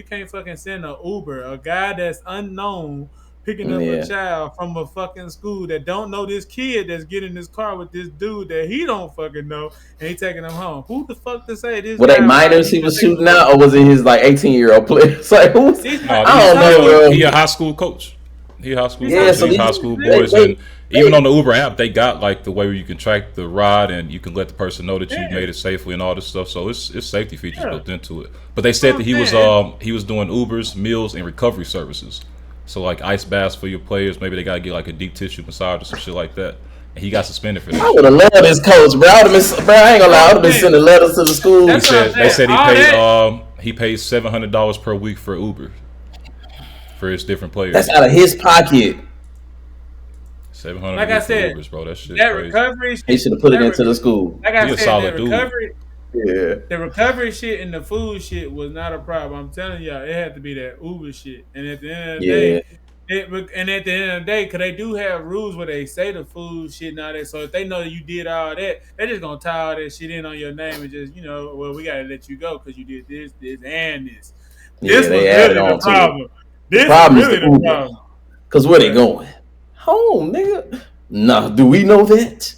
Speaker 2: can't fucking send an Uber, a guy that's unknown, picking up a child from a fucking school that don't know this kid that's getting in this car with this dude that he don't fucking know, and he taking them home. Who the fuck to say this?
Speaker 3: Were they minors he was shooting out, or was it his 18-year-old player? It's like who? I don't know, bro.
Speaker 4: He a high school coach. He a high school coach. So these high school boys, and even on the Uber app, they got like the way where you can track the ride and you can let the person know that you made it safely and all this stuff. So it's safety features built into it. But they said that he was doing Ubers, meals, and recovery services. So like ice baths for your players. Maybe they gotta get like a deep tissue massage or some shit like that. And he got suspended for that.
Speaker 3: I would have loved this coach, bro. I ain't gonna lie, I would have been sending letters to the school.
Speaker 4: They said he paid $700 per week for Uber for his different players.
Speaker 3: That's out of his pocket.
Speaker 4: $700.
Speaker 2: Like I said,
Speaker 4: Ubers, bro. That shit.
Speaker 2: That recovery.
Speaker 3: He should have put it into the school.
Speaker 2: Like I said, that recovery.
Speaker 3: Yeah.
Speaker 2: The recovery shit and the food shit was not a problem. I'm telling y'all, it had to be that Uber shit. And at the end of the day, because they do have rules where they say the food shit and all that. So if they know that you did all that, they just gonna tie all that shit in on your name and just, well, we gotta let you go because you did this, and this. This was really the problem. The problem is the Uber.
Speaker 3: Because where they going? Home, nigga. Nah, do we know that?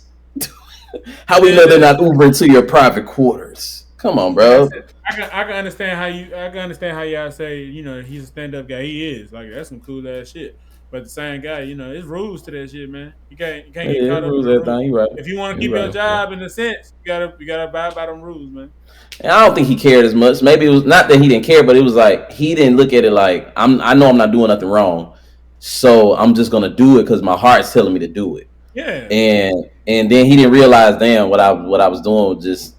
Speaker 3: How we know they're not Ubering to your private quarters? Come on, bro.
Speaker 2: I can understand how y'all say, he's a stand-up guy. He is. Like, that's some cool ass shit. But the same guy, there's rules to that shit, man. You can't get caught up in the rules.
Speaker 3: Right.
Speaker 2: If you want to keep your job in a sense, you gotta abide by them rules, man.
Speaker 3: And I don't think he cared as much. Maybe it was not that he didn't care, but it was like he didn't look at it like I know I'm not doing nothing wrong, so I'm just gonna do it because my heart's telling me to do it.
Speaker 2: Yeah.
Speaker 3: And then he didn't realize, damn, what I was doing was just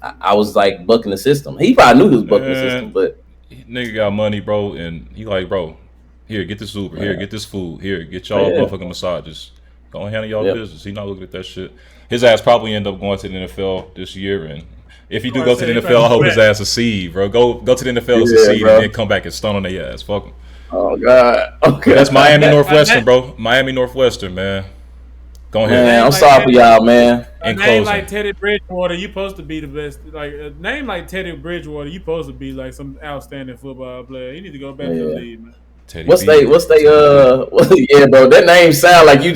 Speaker 3: I was like bucking the system. He probably knew he was bucking the system, but
Speaker 4: nigga got money, bro, and he like, bro, here, get this Uber, here, get this food, here, get y'all motherfucking massages. Go and handle y'all business. He not looking at that shit. His ass probably end up going to the NFL this year, and if he do go to the NFL, I hope his ass succeed, bro. Go to the NFL, succeed, and then come back and stun on their ass. Fuck him.
Speaker 3: Oh God. Okay.
Speaker 4: That's Miami Northwestern, bro. Miami Northwestern, man. Go ahead.
Speaker 3: Man, I'm sorry for y'all, man.
Speaker 2: A name like Teddy Bridgewater, you supposed to be the best. Like a name like Teddy Bridgewater, you supposed to be like some outstanding football player. You need to go back to the league, man.
Speaker 4: Teddy
Speaker 3: What's they? Yeah, bro. That name sound like you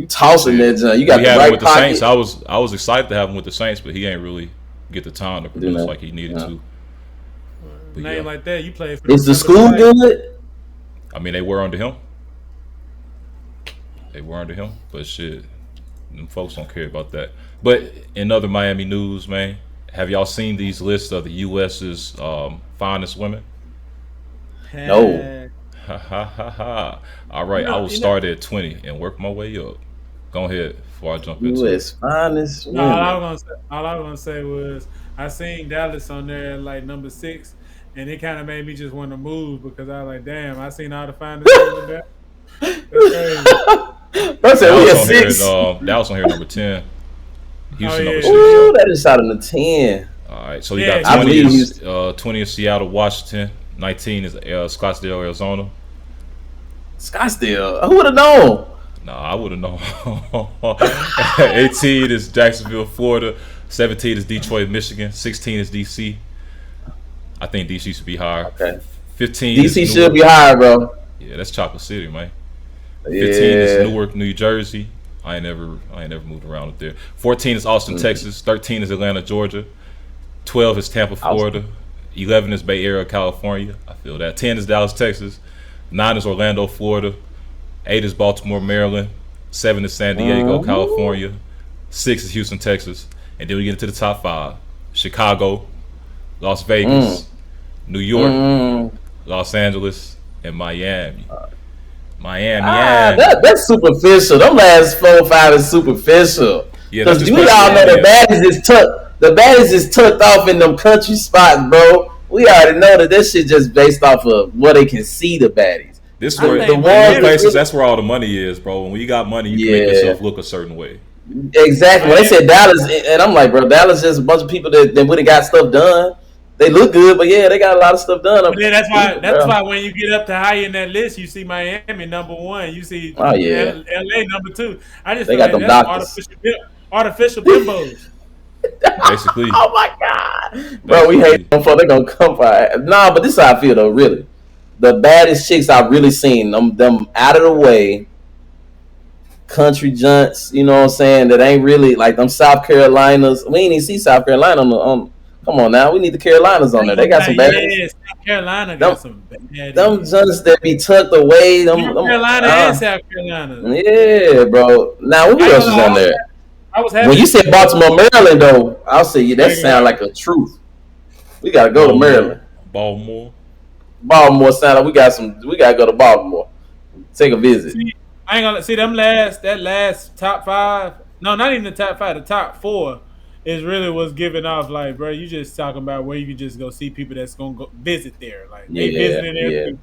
Speaker 3: tossing that junk. You got the right
Speaker 4: with
Speaker 3: pocket.
Speaker 4: the Saints. I was excited to have him with the Saints, but he ain't really get the time to produce like he needed to. But
Speaker 2: name like that, you play for.
Speaker 3: Is the school good?
Speaker 4: I mean, they were under him. But shit, them folks don't care about that. But in other Miami news, man, have y'all seen these lists of the U.S.'s finest women?
Speaker 3: No.
Speaker 4: Ha ha ha ha. All right, I will start at 20 and work my way up. Go ahead before I jump into
Speaker 3: U.S. finest women.
Speaker 2: All I was gonna say was I seen Dallas on there like number 6, and it kind of made me just want to move because I was like, damn, I seen all the finest women there. That's crazy.
Speaker 3: We at 6.
Speaker 4: Dallas on here number 10. Houston number 6.
Speaker 3: Ooh, that is out of the 10.
Speaker 4: All right, so you got 20 is Seattle, Washington. 19 is Scottsdale, Arizona.
Speaker 3: Scottsdale? Who would have known?
Speaker 4: Nah, I would have known. 18 is Jacksonville, Florida. 17 is Detroit, Michigan. 16 is DC. I think DC should be higher.
Speaker 3: Okay.
Speaker 4: 15
Speaker 3: DC should be higher, bro.
Speaker 4: Yeah, that's Chocolate City, man.
Speaker 3: Yeah.
Speaker 4: 15 is Newark, New Jersey. I ain't never moved around up there. 14 is Austin, Texas. 13 is Atlanta, Georgia. 12 is Tampa, Florida. 11 is Bay Area, California. I feel that. 10 is Dallas, Texas. 9 is Orlando, Florida. 8 is Baltimore, Maryland. 7 is San Diego, California. 6 is Houston, Texas. And then we get into the top 5. Chicago, Las Vegas, New York, Los Angeles, and Miami.
Speaker 3: That's superficial. Them last 4 or 5 is superficial.
Speaker 4: Yeah,
Speaker 3: because we all know the baddies is tucked off in them country spots, bro. We already know that shit just based off of where they can see the baddies.
Speaker 4: This where the one places that's where all the money is, bro. When you got money, you can make yourself look a certain way.
Speaker 3: Exactly. When they said Dallas, and I'm like, bro, Dallas is a bunch of people that would have got stuff done. They look good, but yeah, they got a lot of stuff done.
Speaker 2: Yeah, that's why when you get up to high in that list, you see Miami number 1, you see LA number 2. I just
Speaker 3: they
Speaker 2: feel
Speaker 3: got
Speaker 2: like
Speaker 3: them
Speaker 2: artificial bimbos.
Speaker 4: Basically.
Speaker 3: Oh my God, bro, we hate them for they gonna come for. Nah, but this is how I feel though. Really, the baddest chicks I've really seen them out of the way. Country junts, you know what I'm saying? That ain't really like them South Carolinas. We ain't even see South Carolina on. Come on now, we need the Carolinas on there. They got some bad.
Speaker 2: Yeah, South Carolina got some bad.
Speaker 3: Them junts that be tucked away. North
Speaker 2: Carolina and South Carolina.
Speaker 3: Yeah, bro. Now who else is on there? When you said Baltimore, Maryland, though, I'll say that sound like a truth. We gotta go to Maryland. Baltimore sound like we gotta go to Baltimore. Take a visit.
Speaker 2: I ain't gonna see them that last top 5. No, not even the top 5. The top 4 is really what's giving off. Like, bro, you just talking about where you can just go see people that's gonna go visit there. Like, they visiting there.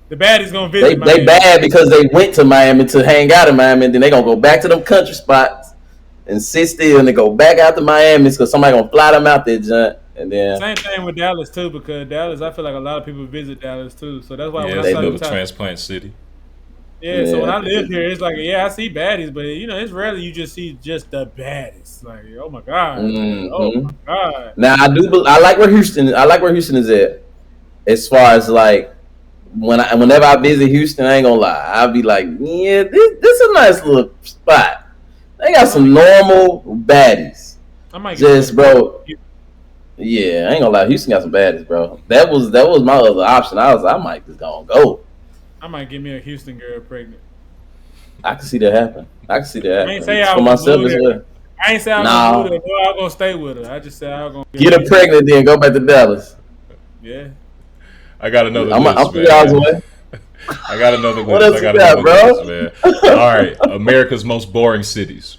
Speaker 2: The baddies gonna visit.
Speaker 3: They bad because they went to Miami to hang out in Miami, and then they gonna go back to them country spots and sit still, and they go back out to Miami because somebody gonna fly them out there, John. And then
Speaker 2: same thing with Dallas too, because Dallas, I feel like a lot of people visit Dallas too. So that's why when
Speaker 4: they live a transplant city.
Speaker 2: Yeah, so when I live here, it's like, I see baddies, but it's rarely you just see just the baddies. Like, oh my God, oh my God.
Speaker 3: Now I like where Houston is at. As far as like whenever I visit Houston, I ain't gonna lie, I'll be like, yeah, this a nice little spot. They got some normal baddies.
Speaker 2: I might
Speaker 3: just bro. Yeah, I ain't gonna lie, Houston got some baddies, bro. That was my other option. I might just gonna go.
Speaker 2: I might get me a Houston girl pregnant.
Speaker 3: I can see that happen. I
Speaker 2: ain't say I was
Speaker 3: myself as well.
Speaker 2: I ain't say I was gonna I was gonna stay with her. I just said I was gonna
Speaker 3: get her pregnant, then go back to Dallas.
Speaker 2: Yeah.
Speaker 4: I got another list,
Speaker 3: I'm 3 hours away.
Speaker 4: I got another list.
Speaker 3: What else you got, bro?
Speaker 4: List, man. All right, America's most boring cities.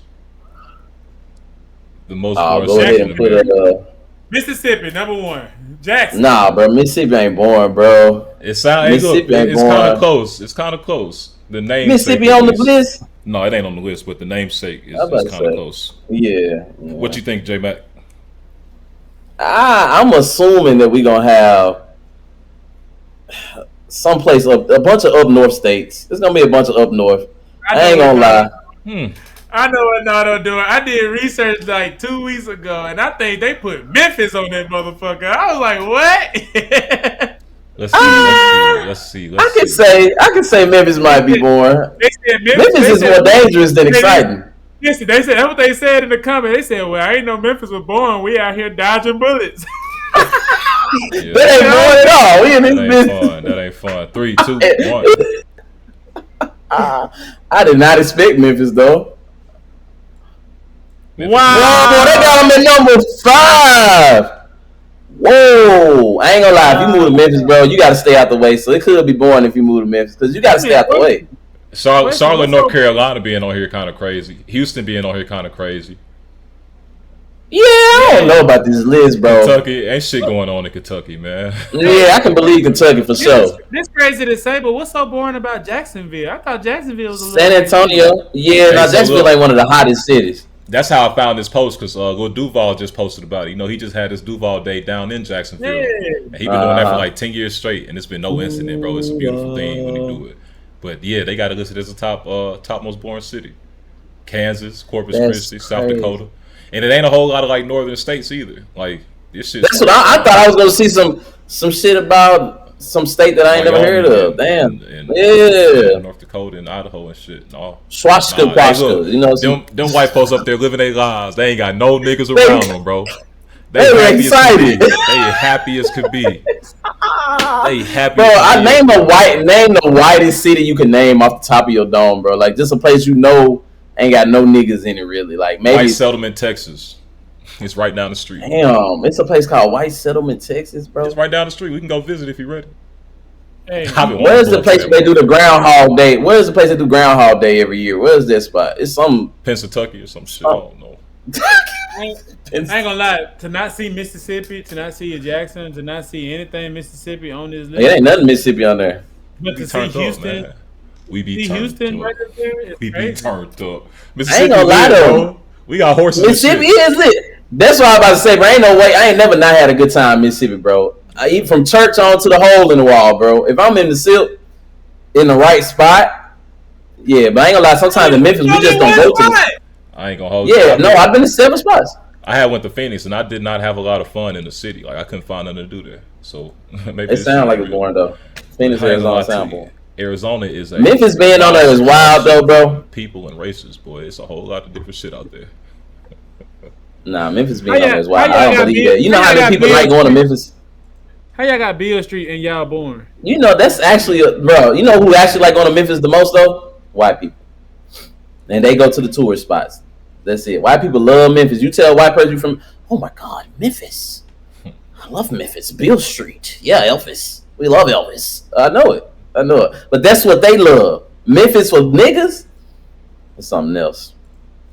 Speaker 4: The most boring cities in America.
Speaker 2: Mississippi, number 1. Jackson.
Speaker 3: Nah, bro, Mississippi ain't boring, bro.
Speaker 4: It's kind of close. It's kind of close. The name
Speaker 3: Mississippi on the list?
Speaker 4: No, it ain't on the list, but the namesake is kind of close.
Speaker 3: Yeah.
Speaker 4: What you think, J-Mac?
Speaker 3: I'm assuming that we're gonna have someplace a bunch of up north states. There's gonna be a bunch of up north. I ain't gonna lie.
Speaker 2: I know what Nardo doing. I did research like 2 weeks ago, and I think they put Memphis on that motherfucker. I was like, what?
Speaker 4: Let's let's see.
Speaker 3: I can say Memphis might be boring.
Speaker 2: They said
Speaker 3: Memphis is more dangerous than exciting.
Speaker 2: Listen, they said that's what they said in the comment. They said, "Well, I ain't know Memphis was born. We out here dodging bullets."
Speaker 4: Yeah.
Speaker 3: That ain't boring at all. We in this business.
Speaker 4: That ain't fun. 3, 2, 1.
Speaker 3: I did not expect Memphis though.
Speaker 2: Wow,
Speaker 3: Whoa, they got them at number 5. Whoa, I ain't gonna lie. If you move to Memphis, bro, you gotta stay out the way. So it could be boring if you move to Memphis because you gotta stay out the way.
Speaker 4: Charlotte, North Carolina being on here kind of crazy. Houston being on here kind of crazy.
Speaker 3: Yeah, I don't know about this list, bro.
Speaker 4: Kentucky, ain't shit going on in Kentucky, man.
Speaker 3: Yeah, I can believe Kentucky for sure.
Speaker 2: This crazy to say, but what's so boring about Jacksonville? I thought Jacksonville was a little
Speaker 3: San Antonio. Yeah, no, Jacksonville like one of the hottest cities.
Speaker 4: That's how I found this post because Lil Duval just posted about it. You know, he just had his Duval Day down in Jacksonville.
Speaker 2: Yeah.
Speaker 4: And he been doing that for like 10 years straight, and it's been no incident, bro. It's a beautiful thing when they do it. But yeah, they got it listed as the top most boring city. Kansas, Corpus Christi, South Dakota. And it ain't a whole lot of like northern states either. Like this shit.
Speaker 3: That's what I thought I was gonna see some shit about some state that I ain't never heard of. Damn. Yeah.
Speaker 4: North Dakota and Idaho and shit. No.
Speaker 3: Swashka, you know.
Speaker 4: Them white folks up there living their lives. They ain't got no niggas around them, bro.
Speaker 3: They were excited.
Speaker 4: They happy as could be. They happy.
Speaker 3: Bro, I name the whitest city you can name off the top of your dome, bro. Like just a place you know ain't got no niggas in it really. Like maybe
Speaker 4: White Settlement, Texas. It's right down the street.
Speaker 3: Damn, it's a place called White Settlement, Texas, bro.
Speaker 4: It's right down the street. We can go visit if you're ready.
Speaker 2: Hey,
Speaker 3: where's the place they do the Groundhog Day? Where's the place they do Groundhog Day every year? Where's that spot? It's some
Speaker 4: Pennsylvania or some shit. I don't know.
Speaker 2: I ain't gonna lie. To not see Mississippi, to not see Jackson, to not see anything Mississippi on this list.
Speaker 3: It ain't nothing Mississippi on there.
Speaker 2: But to see Houston,
Speaker 4: we be
Speaker 2: Houston right there.
Speaker 4: We be turned up.
Speaker 3: I ain't gonna lie though.
Speaker 4: We got horses.
Speaker 3: Mississippi is it? That's what I was about to say, bro. Ain't no way. I ain't never not had a good time in Mississippi, bro. I eat from church on to the hole in the wall, bro. If I'm in the silk in the right spot, yeah. But I ain't gonna lie. Sometimes in Memphis, we just don't go to.
Speaker 4: I ain't gonna hold you.
Speaker 3: Yeah, no, I've been to 7 spots.
Speaker 4: I went to Phoenix and I did not have a lot of fun in the city. Like I couldn't find nothing to do there. So maybe
Speaker 3: it sounds like it's boring though. Phoenix, Arizona sound boring.
Speaker 4: Arizona is a
Speaker 3: Memphis being on there is wild though, bro.
Speaker 4: People and races, boy. It's a whole lot of different shit out there.
Speaker 3: Nah, Memphis being on there is wild. I don't believe that. You know how many people like going to Memphis?
Speaker 2: How y'all got Beale Street and y'all born?
Speaker 3: You know that's actually bro. You know who actually like going to Memphis the most though? White people. And they go to the tourist spots. That's it. White people love Memphis. You tell a white person from, oh my God, Memphis. I love Memphis. Beale Street. Yeah, Elvis. We love Elvis. I know it. But that's what they love. Memphis for niggas is something else.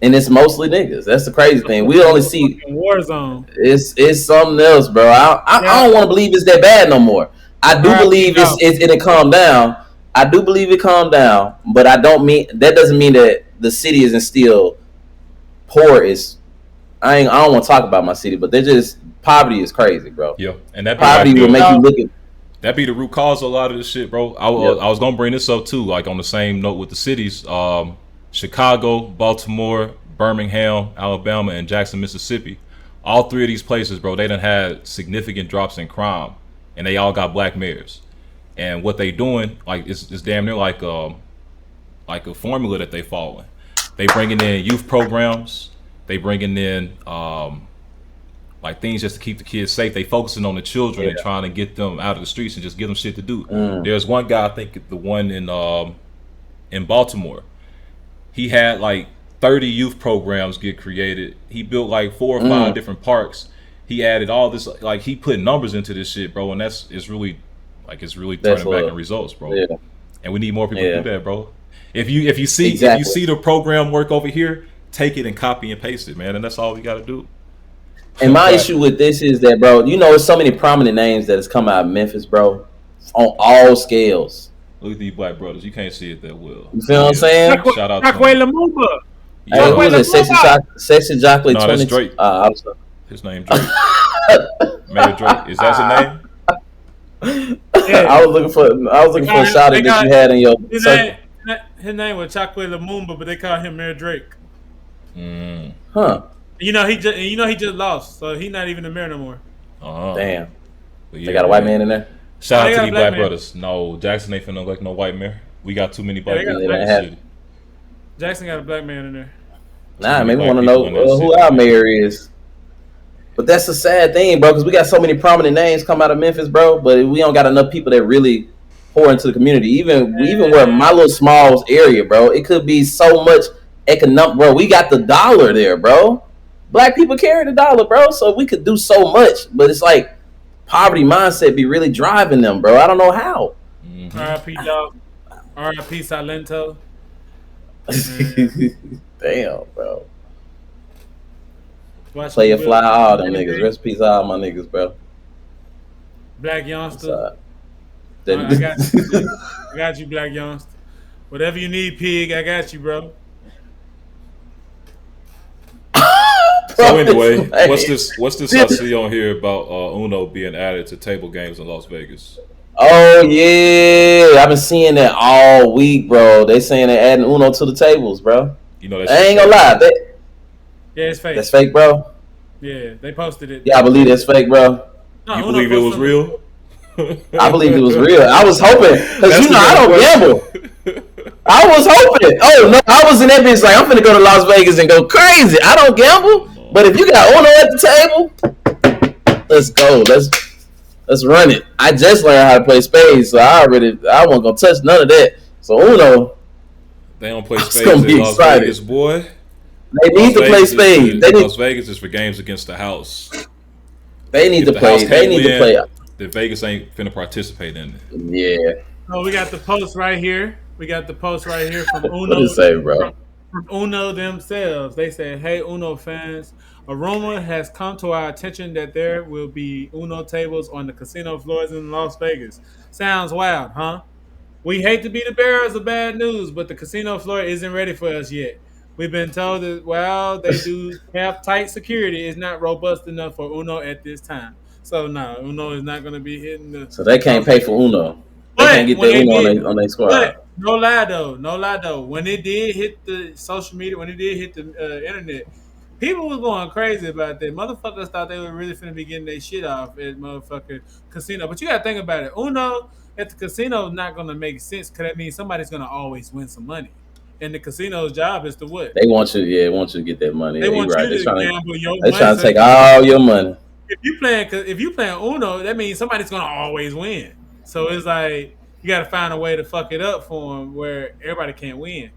Speaker 3: And it's mostly niggas. That's the crazy thing. We only see
Speaker 2: war zone.
Speaker 3: It's something else, bro. I don't want to believe it's that bad no more. I do believe it calmed down. I do believe it calmed down, but that doesn't mean that the city isn't still poor. I don't want to talk about my city, but they're just poverty is crazy, bro.
Speaker 4: Yeah, and that
Speaker 3: poverty will make you look at.
Speaker 4: That be the root cause of a lot of this shit, bro. I was gonna bring this up too, like on the same note with the cities. Chicago, Baltimore, Birmingham, Alabama, and Jackson, Mississippi. All 3 of these places, bro, they done had significant drops in crime, and they all got black mayors. And what they doing, like, it's damn near like a formula that they following. They bringing in youth programs. They bringing in like things just to keep the kids safe. They focusing on the children and trying to get them out of the streets and just give them shit to do. There's one guy, I think the one in Baltimore. He had like 30 youth programs get created. He built like 4 or 5 different parks. He added all this, like he put numbers into this shit, bro, and it's really turning back in results, bro. Yeah. And we need more people to do that, bro. If you see the program work over here, take it and copy and paste it, man, and that's all we got to do.
Speaker 3: And my issue with this is that, bro, you know, there's so many prominent names that has come out of Memphis, bro, on all scales.
Speaker 4: Look at these black brothers. You can't see it that well.
Speaker 3: You feel what I'm saying?
Speaker 4: Shout out
Speaker 2: Chakwe Lumumba.
Speaker 3: Hey, who's that? Sexy Chocolate?
Speaker 4: No, that's Drake. His name Drake. Mayor Drake. Is that his name?
Speaker 3: Yeah. I was looking for a shout out that you had in your.
Speaker 2: His name was Chakwe Lumumba, but they call him Mayor Drake.
Speaker 3: Huh.
Speaker 2: You know he just lost, so he's not even the mayor no more.
Speaker 3: Damn. They got a white man in there.
Speaker 4: Shout out to the black brothers. No, Jackson ain't finna look like no white man. We got too many black people in the city.
Speaker 2: Jackson got a black man in there.
Speaker 3: Nah, maybe want to know who our mayor is. But that's a sad thing, bro, because we got so many prominent names come out of Memphis, bro. But we don't got enough people that really pour into the community. Even where my little small area, bro, it could be so much economic, bro. We got the dollar there, bro. Black people carry the dollar, bro. So we could do so much, but it's like poverty mindset be really driving them, bro. I don't know how.
Speaker 2: Mm-hmm. R.I.P. dog. R.I.P. Silento.
Speaker 3: Damn, bro. Play a fly all them niggas. Rest in peace all my niggas, bro.
Speaker 2: Black youngster. I got you, black youngster. Whatever you need, pig, I got you, bro.
Speaker 4: So anyway, what's this I see on here about Uno being added to table games in Las Vegas?
Speaker 3: Oh yeah, I've been seeing that all week, bro. They saying they're adding Uno to the tables, bro.
Speaker 4: You know that
Speaker 3: I ain't gonna lie.
Speaker 2: Yeah, it's fake.
Speaker 3: That's fake, bro.
Speaker 2: Yeah, they posted it.
Speaker 3: Yeah, I believe that's fake, bro.
Speaker 4: No, you believe it was real?
Speaker 3: I believe it was real. I was hoping because I don't gamble. I was hoping. Oh no, I was in that bitch like I'm finna go to Las Vegas and go crazy. I don't gamble, but if you got Uno at the table, let's go. Let's run it. I just learned how to play spades, so I wasn't gonna touch none of that. So Uno,
Speaker 4: they don't play spades in Las Vegas, boy.
Speaker 3: They need to play spades.
Speaker 4: Las Vegas is for games against the house.
Speaker 3: They need to play. They need to play.
Speaker 4: The Vegas ain't finna participate in it.
Speaker 3: Yeah.
Speaker 2: Oh, we got the post right here. From Uno.
Speaker 3: What does it say, bro?
Speaker 2: From Uno themselves. They said, "Hey, Uno fans, a rumor has come to our attention that there will be Uno tables on the casino floors in Las Vegas. Sounds wild, huh? We hate to be the bearers of bad news, but the casino floor isn't ready for us yet. We've been told that while they do have tight security, it's not robust enough for Uno at this time. So, no, Uno is not going to be hitting the...
Speaker 3: So they can't pay for Uno. They can't get the Uno on their squad.
Speaker 2: But no lie, though. When it did hit the social media, when it did hit the internet, people was going crazy about that. Motherfuckers thought they were really finna be getting their shit off at motherfucking casino. But you got to think about it. Uno at the casino is not going to make sense because that means somebody's going to always win some money. And the casino's job is to what?
Speaker 3: They want you to get that money.
Speaker 2: They want you to gamble your money.
Speaker 3: They're trying to take all your money.
Speaker 2: If you playing Uno, that means somebody's gonna always win. So it's like you got to find a way to fuck it up for them where everybody can't win.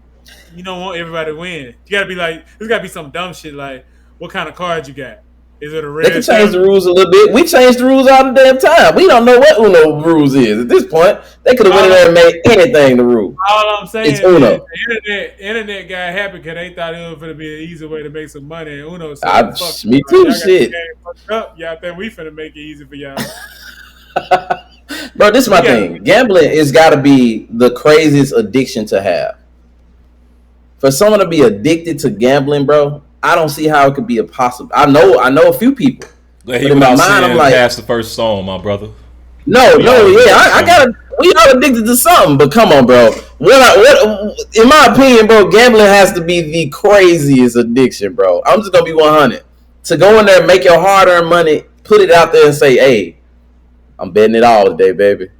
Speaker 2: You don't want everybody to win. You got to be like, there's got to be some dumb shit like, what kind of card you got? Is it a red?
Speaker 3: They can change the rules a little bit. We changed the rules all the damn time. We don't know what Uno rules is at this point. They could have went in there and made anything the rule.
Speaker 2: All I'm saying
Speaker 3: is Uno.
Speaker 2: The internet got happy because they thought it was going to be an easy way to make some money. And Uno said,
Speaker 3: me too, shit.
Speaker 2: Y'all think we finna make it easy for y'all.
Speaker 3: Bro, this is my thing. Gambling has got to be the craziest addiction to have. For someone to be addicted to gambling, bro, I don't see how it could be a possible. I know a few people.
Speaker 4: But in my mind, I'm like, past the first song, my brother.
Speaker 3: I gotta. We all addicted to something, but come on, bro. What? In my opinion, bro, gambling has to be the craziest addiction, bro. I'm just gonna be 100. To go in there, make your hard-earned money, put it out there, and say, "Hey, I'm betting it all today, baby.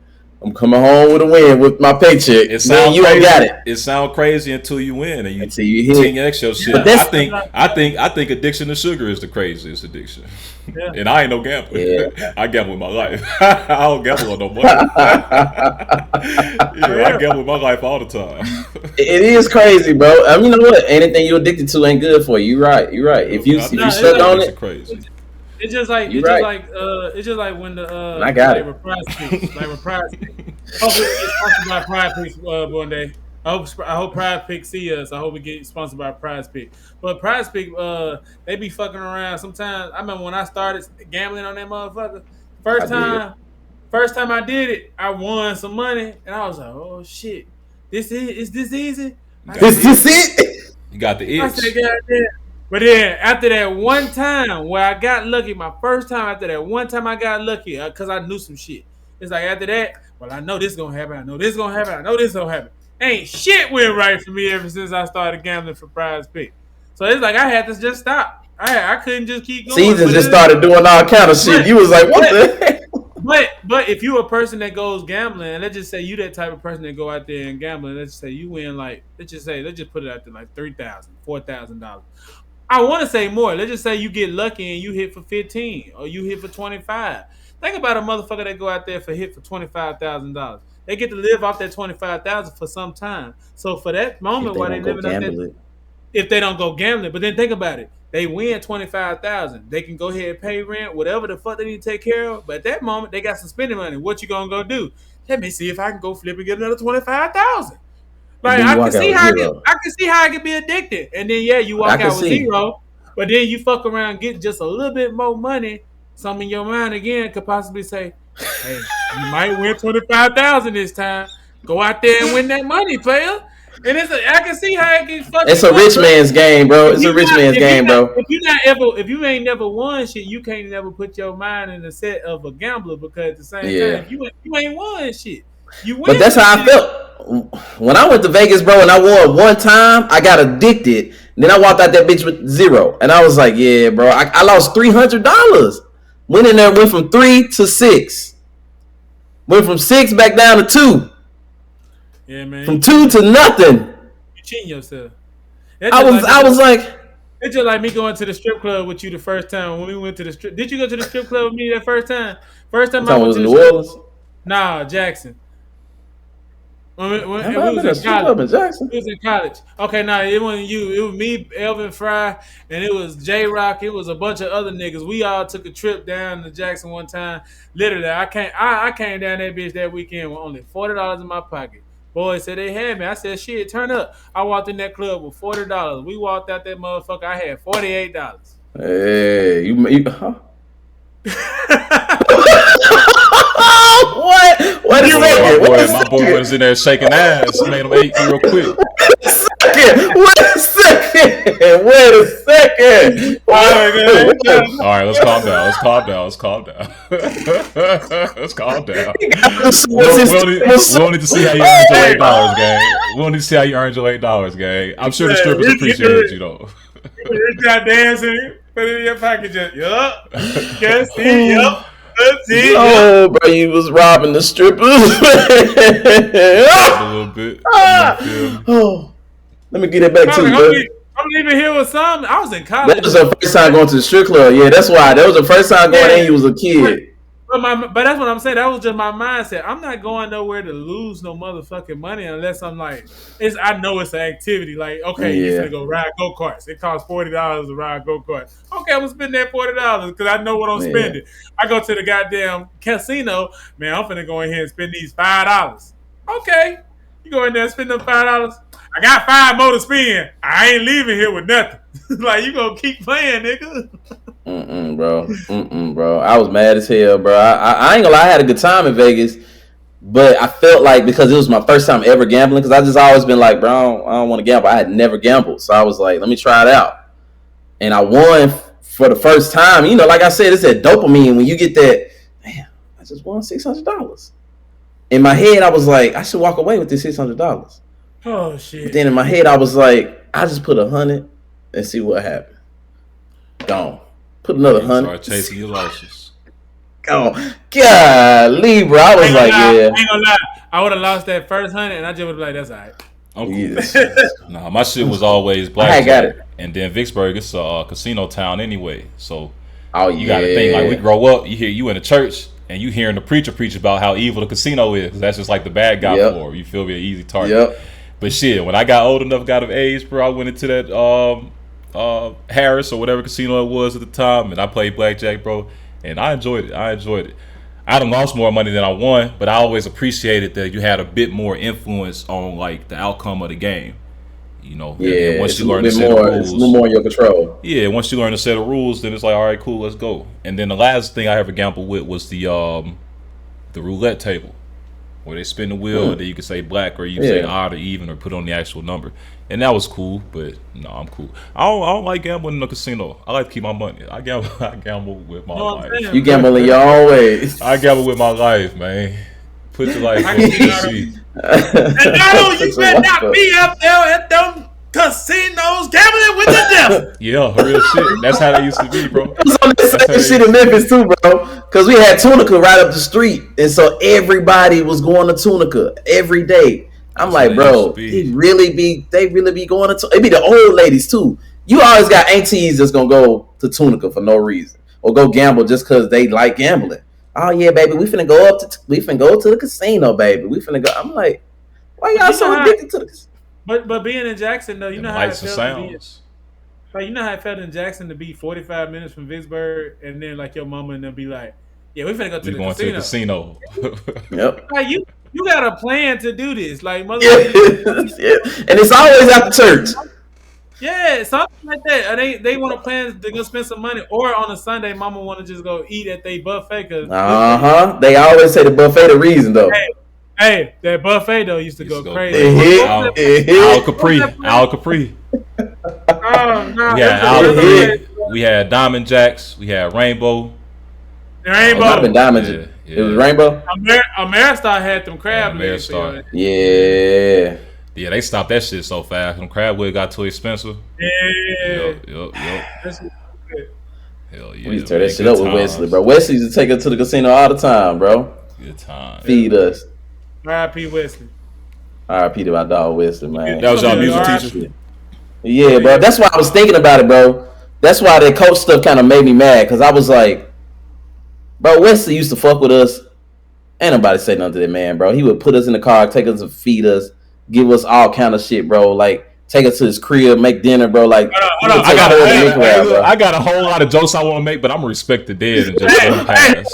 Speaker 3: I'm coming home with a win with my paycheck." You ain't got it.
Speaker 4: It sounds crazy until you win and
Speaker 3: until you hit
Speaker 4: 10x your shit. I think addiction to sugar is the craziest addiction. Yeah. And I ain't no gambler. Yeah. I gamble with my life. I don't gamble on no money. I gamble with my life all the time.
Speaker 3: It is crazy, bro. I mean, you know what? Anything you're addicted to ain't good for you. You're right. If you stuck on it,
Speaker 4: crazy.
Speaker 2: It's just like when the
Speaker 3: I got it.
Speaker 2: Reprise Picks, like Reprise Picks. Hopefully we get sponsored by Pride Picks one day. I hope Pride Picks see us. I hope we get sponsored by Prize Pick. But Prize Pick, they be fucking around sometimes. I remember when I started gambling on that motherfucker. First time I did it, I won some money, and I was like, "Oh shit, is this easy?
Speaker 3: Is this it?"
Speaker 4: You got the itch.
Speaker 2: I said, "Goddamn." But then after that one time where I got lucky, my first time after that one time I got lucky because I knew some shit. It's like after that, well, I know this is gonna happen. I know this is gonna happen. I know this is gonna happen. Ain't shit went right for me ever since I started gambling for Prize Pick. So it's like I had to just stop. I couldn't just keep going.
Speaker 3: Seasons just started doing all kind of shit. You was like, what the heck?
Speaker 2: But if you a person that goes gambling, and let's just say you that type of person that go out there and gambling, let's just say you win like let's just put it out there like $3,000, $4,000. I want to say more. Let's just say you get lucky and you hit for 15 or you hit for 25. Think about a motherfucker that go out there for $25,000. They get to live off that $25,000 for some time. So for that moment while they living off that, if they don't go gambling, but then think about it. They win $25,000. They can go ahead and pay rent, whatever the fuck they need to take care of. But at that moment, they got some spending money. What you gonna go do? Let me see if I can go flip and get another $25,000. Like I can see how I can be addicted. And then you walk out with zero, but then you fuck around and get just a little bit more money. Something in your mind again could possibly say, "Hey, you might win $25,000 this time. Go out there and win that money, player." And I can see how it gets fucking.
Speaker 3: It's a rich man's game, bro. It's a rich man's game, bro.
Speaker 2: If you ain't never won shit, you can't never put your mind in the set of a gambler because at the same time, you ain't won shit. You win.
Speaker 3: But that's how I felt when I went to Vegas, bro. And I won one time, I got addicted. Then I walked out that bitch with zero, and I was like, "Yeah, bro, I lost $300. Went in there, went from 3 to 6, went from 6 back down to 2."
Speaker 2: Yeah, man.
Speaker 3: From 2 to nothing.
Speaker 2: You cheating yourself.
Speaker 3: I was like,
Speaker 2: it's just like me going to the strip club with you the first time when we went to the strip. Did you go to the strip club with me that first time? First time I went to the strip club. Nah, Jackson. When we was in college. We was in college. Okay, it wasn't you. It was me, Elvin Fry, and it was J-Rock. It was a bunch of other niggas. We all took a trip down to Jackson one time. Literally, I came down that bitch that weekend with only $40 in my pocket. Boys said they had me. I said, shit, turn up. I walked in that club with $40. We walked out that motherfucker. I had $48.
Speaker 3: Hey, you huh? What is that?
Speaker 4: My boy was in there shaking ass. Made him eat real quick.
Speaker 3: Wait a second.
Speaker 4: All right, let's calm down. We don't need to see how you earned your $8, gang. We don't need to see how you earned your $8, gang. I'm sure the strippers appreciate you, though.
Speaker 2: You got dancing, put it in your pocket, yup. Can't see, yup.
Speaker 3: Oh, bro, you was robbing the strippers.
Speaker 4: A little bit.
Speaker 3: Oh, let me get it back to you, bro.
Speaker 2: I'm leaving here with some. I was in college.
Speaker 3: That was the first time going to the strip club. Yeah, that's why. That was the first time going in. You was a kid.
Speaker 2: But that's what I'm saying. That was just my mindset. I'm not going nowhere to lose no motherfucking money unless I'm like, I know it's an activity. Like, okay, you're gonna go ride go-karts. It costs $40 to ride go-karts. Okay, I'm gonna spend that $40 because I know what I'm spending. I go to the goddamn casino, man, I'm finna go in here and spend these $5. Okay. You go in there and spend them $5. I got 5 more to spend. I ain't leaving here with nothing. Like, you gonna keep playing, nigga.
Speaker 3: Bro. I was mad as hell, bro. I ain't gonna lie, I had a good time in Vegas, but I felt like because it was my first time ever gambling, because I just always been like, bro, I don't want to gamble. I had never gambled, so I was like, let me try it out, and I won for the first time. You know, like I said, it's that dopamine when you get that. Man, I just won $600. In my head, I was like, I should walk away with this $600.
Speaker 2: Oh shit!
Speaker 3: But then in my head, I was like, I just put 100 and see what happened. Gone. Put another 100.
Speaker 4: Start chasing your losses.
Speaker 3: Oh, golly, bro. I was like,
Speaker 2: I ain't gonna lie. I would have lost that first 100, and I just would be like, that's all right.
Speaker 4: I'm cool. Yes. Nah, my shit was always blackjack. I got it. And then Vicksburg, it's a casino town anyway. So you got to think, like, we grow up, you hear you in the church, and you hearing the preacher preach about how evil the casino is. That's just like the bad guy floor. You feel me? An easy target.
Speaker 3: Yep.
Speaker 4: But shit, when I got old enough, got of age, bro, I went into that Harris or whatever casino it was at the time, and I played blackjack, bro, and I enjoyed it. I done lost more money than I won, but I always appreciated that you had a bit more influence on like the outcome of the game. You know, and once you learn to set the rules,
Speaker 3: it's a little more in your control.
Speaker 4: Yeah, once you learn to set the rules, then it's like, all right, cool, let's go. And then the last thing I ever gambled with was the roulette table, where they spin the wheel, and then you can say black or you can say odd or even or put on the actual number. And that was cool, but no, I'm cool. I don't like gambling in a casino. I like to keep my money. I gamble with my life.
Speaker 3: You gamble in your own ways.
Speaker 4: I gamble with my life, man. Put your life on the seat.
Speaker 2: And Nardo, you better not be up there at them Casinos, gambling with the devil.
Speaker 4: Yeah, real shit. That's how they used to be, bro.
Speaker 3: It was on that same shit in Memphis too, bro. Because we had Tunica right up the street, and so everybody was going to Tunica every day. I'm like, bro, they really be going to. It be the old ladies too. You always got aunties that's gonna go to Tunica for no reason, or go gamble just because they like gambling. Oh yeah, baby, we finna go to the casino, baby. We finna go. I'm like, why y'all so addicted to the casino?
Speaker 2: But being in Jackson though, you know how it felt
Speaker 4: sounds.
Speaker 2: You know how it felt in Jackson to be 45 minutes from Vicksburg, and then like your mama and them be like, "Yeah, we finna go to the casino."
Speaker 3: Yep.
Speaker 2: Like you got a plan to do this, like mother.
Speaker 3: Yeah. And it's always after church.
Speaker 2: Yeah, something like that. They want to plan. They're gonna spend some money, or on a Sunday, mama want to just go eat at they buffet. Cause
Speaker 3: they always say the buffet the reason though.
Speaker 2: Hey, that buffet though used to go crazy.
Speaker 4: Al Capri.
Speaker 2: Oh no!
Speaker 4: We had Diamond Jacks. We had Rainbow.
Speaker 3: Diamond. Yeah. It was Rainbow.
Speaker 2: Ameristar had them crab legs.
Speaker 3: Yeah.
Speaker 4: Yeah, they stopped that shit so fast. Them crab legs got too expensive.
Speaker 2: Yeah.
Speaker 4: Yep. Hell yeah.
Speaker 3: We used to turn that shit up with Wesley, bro. Wesley used to take us to the casino all the time, bro.
Speaker 4: Good time.
Speaker 3: Feed us.
Speaker 2: R.I.P. Wesley.
Speaker 3: R.I.P. to my dog Wesley, man.
Speaker 4: That was your music teacher?
Speaker 3: Yeah, bro. That's why I was thinking about it, bro. That's why that coach stuff kind of made me mad, because I was like, bro, Wesley used to fuck with us. Ain't nobody say nothing to that man, bro. He would put us in the car, take us and feed us, give us all kind of shit, bro. Like, take us to his crib, make dinner, bro. Like,
Speaker 4: hold on. I got a whole lot of jokes I want to make, but I'm gonna respect the dead and just let him pass.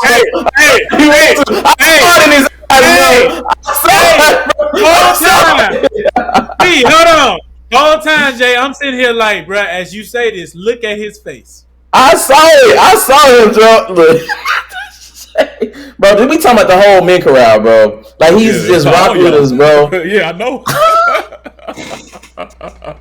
Speaker 2: Whole time, Jay, I'm sitting here like, bro, as you say this, look at his face.
Speaker 3: I saw him, bro. Look. Bro, did we talking about the whole men corral, bro? Like, he's just rocking with us, bro.
Speaker 4: Yeah, I know.
Speaker 2: All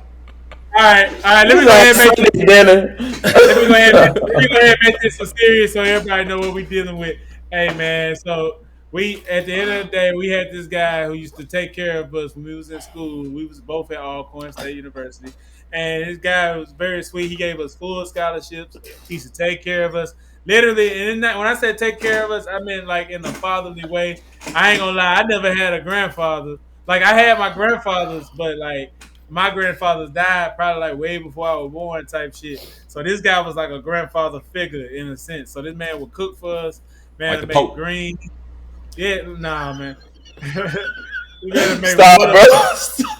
Speaker 2: right. Let me go ahead and make this dinner. Let me go ahead and make this so serious so everybody know what we dealing with. Hey, man, so we, at the end of the day, we had this guy who used to take care of us when we was in school. We was both at Alcorn State University. And this guy was very sweet. He gave us full scholarships. He used to take care of us. Literally, and when I said take care of us, I meant like in a fatherly way. I ain't gonna lie, I never had a grandfather. Like, I had my grandfathers, but like my grandfathers died probably like way before I was born type shit. So this guy was like a grandfather figure in a sense. So this man would cook for us. Man, like make green. Yeah, nah, man. We gotta make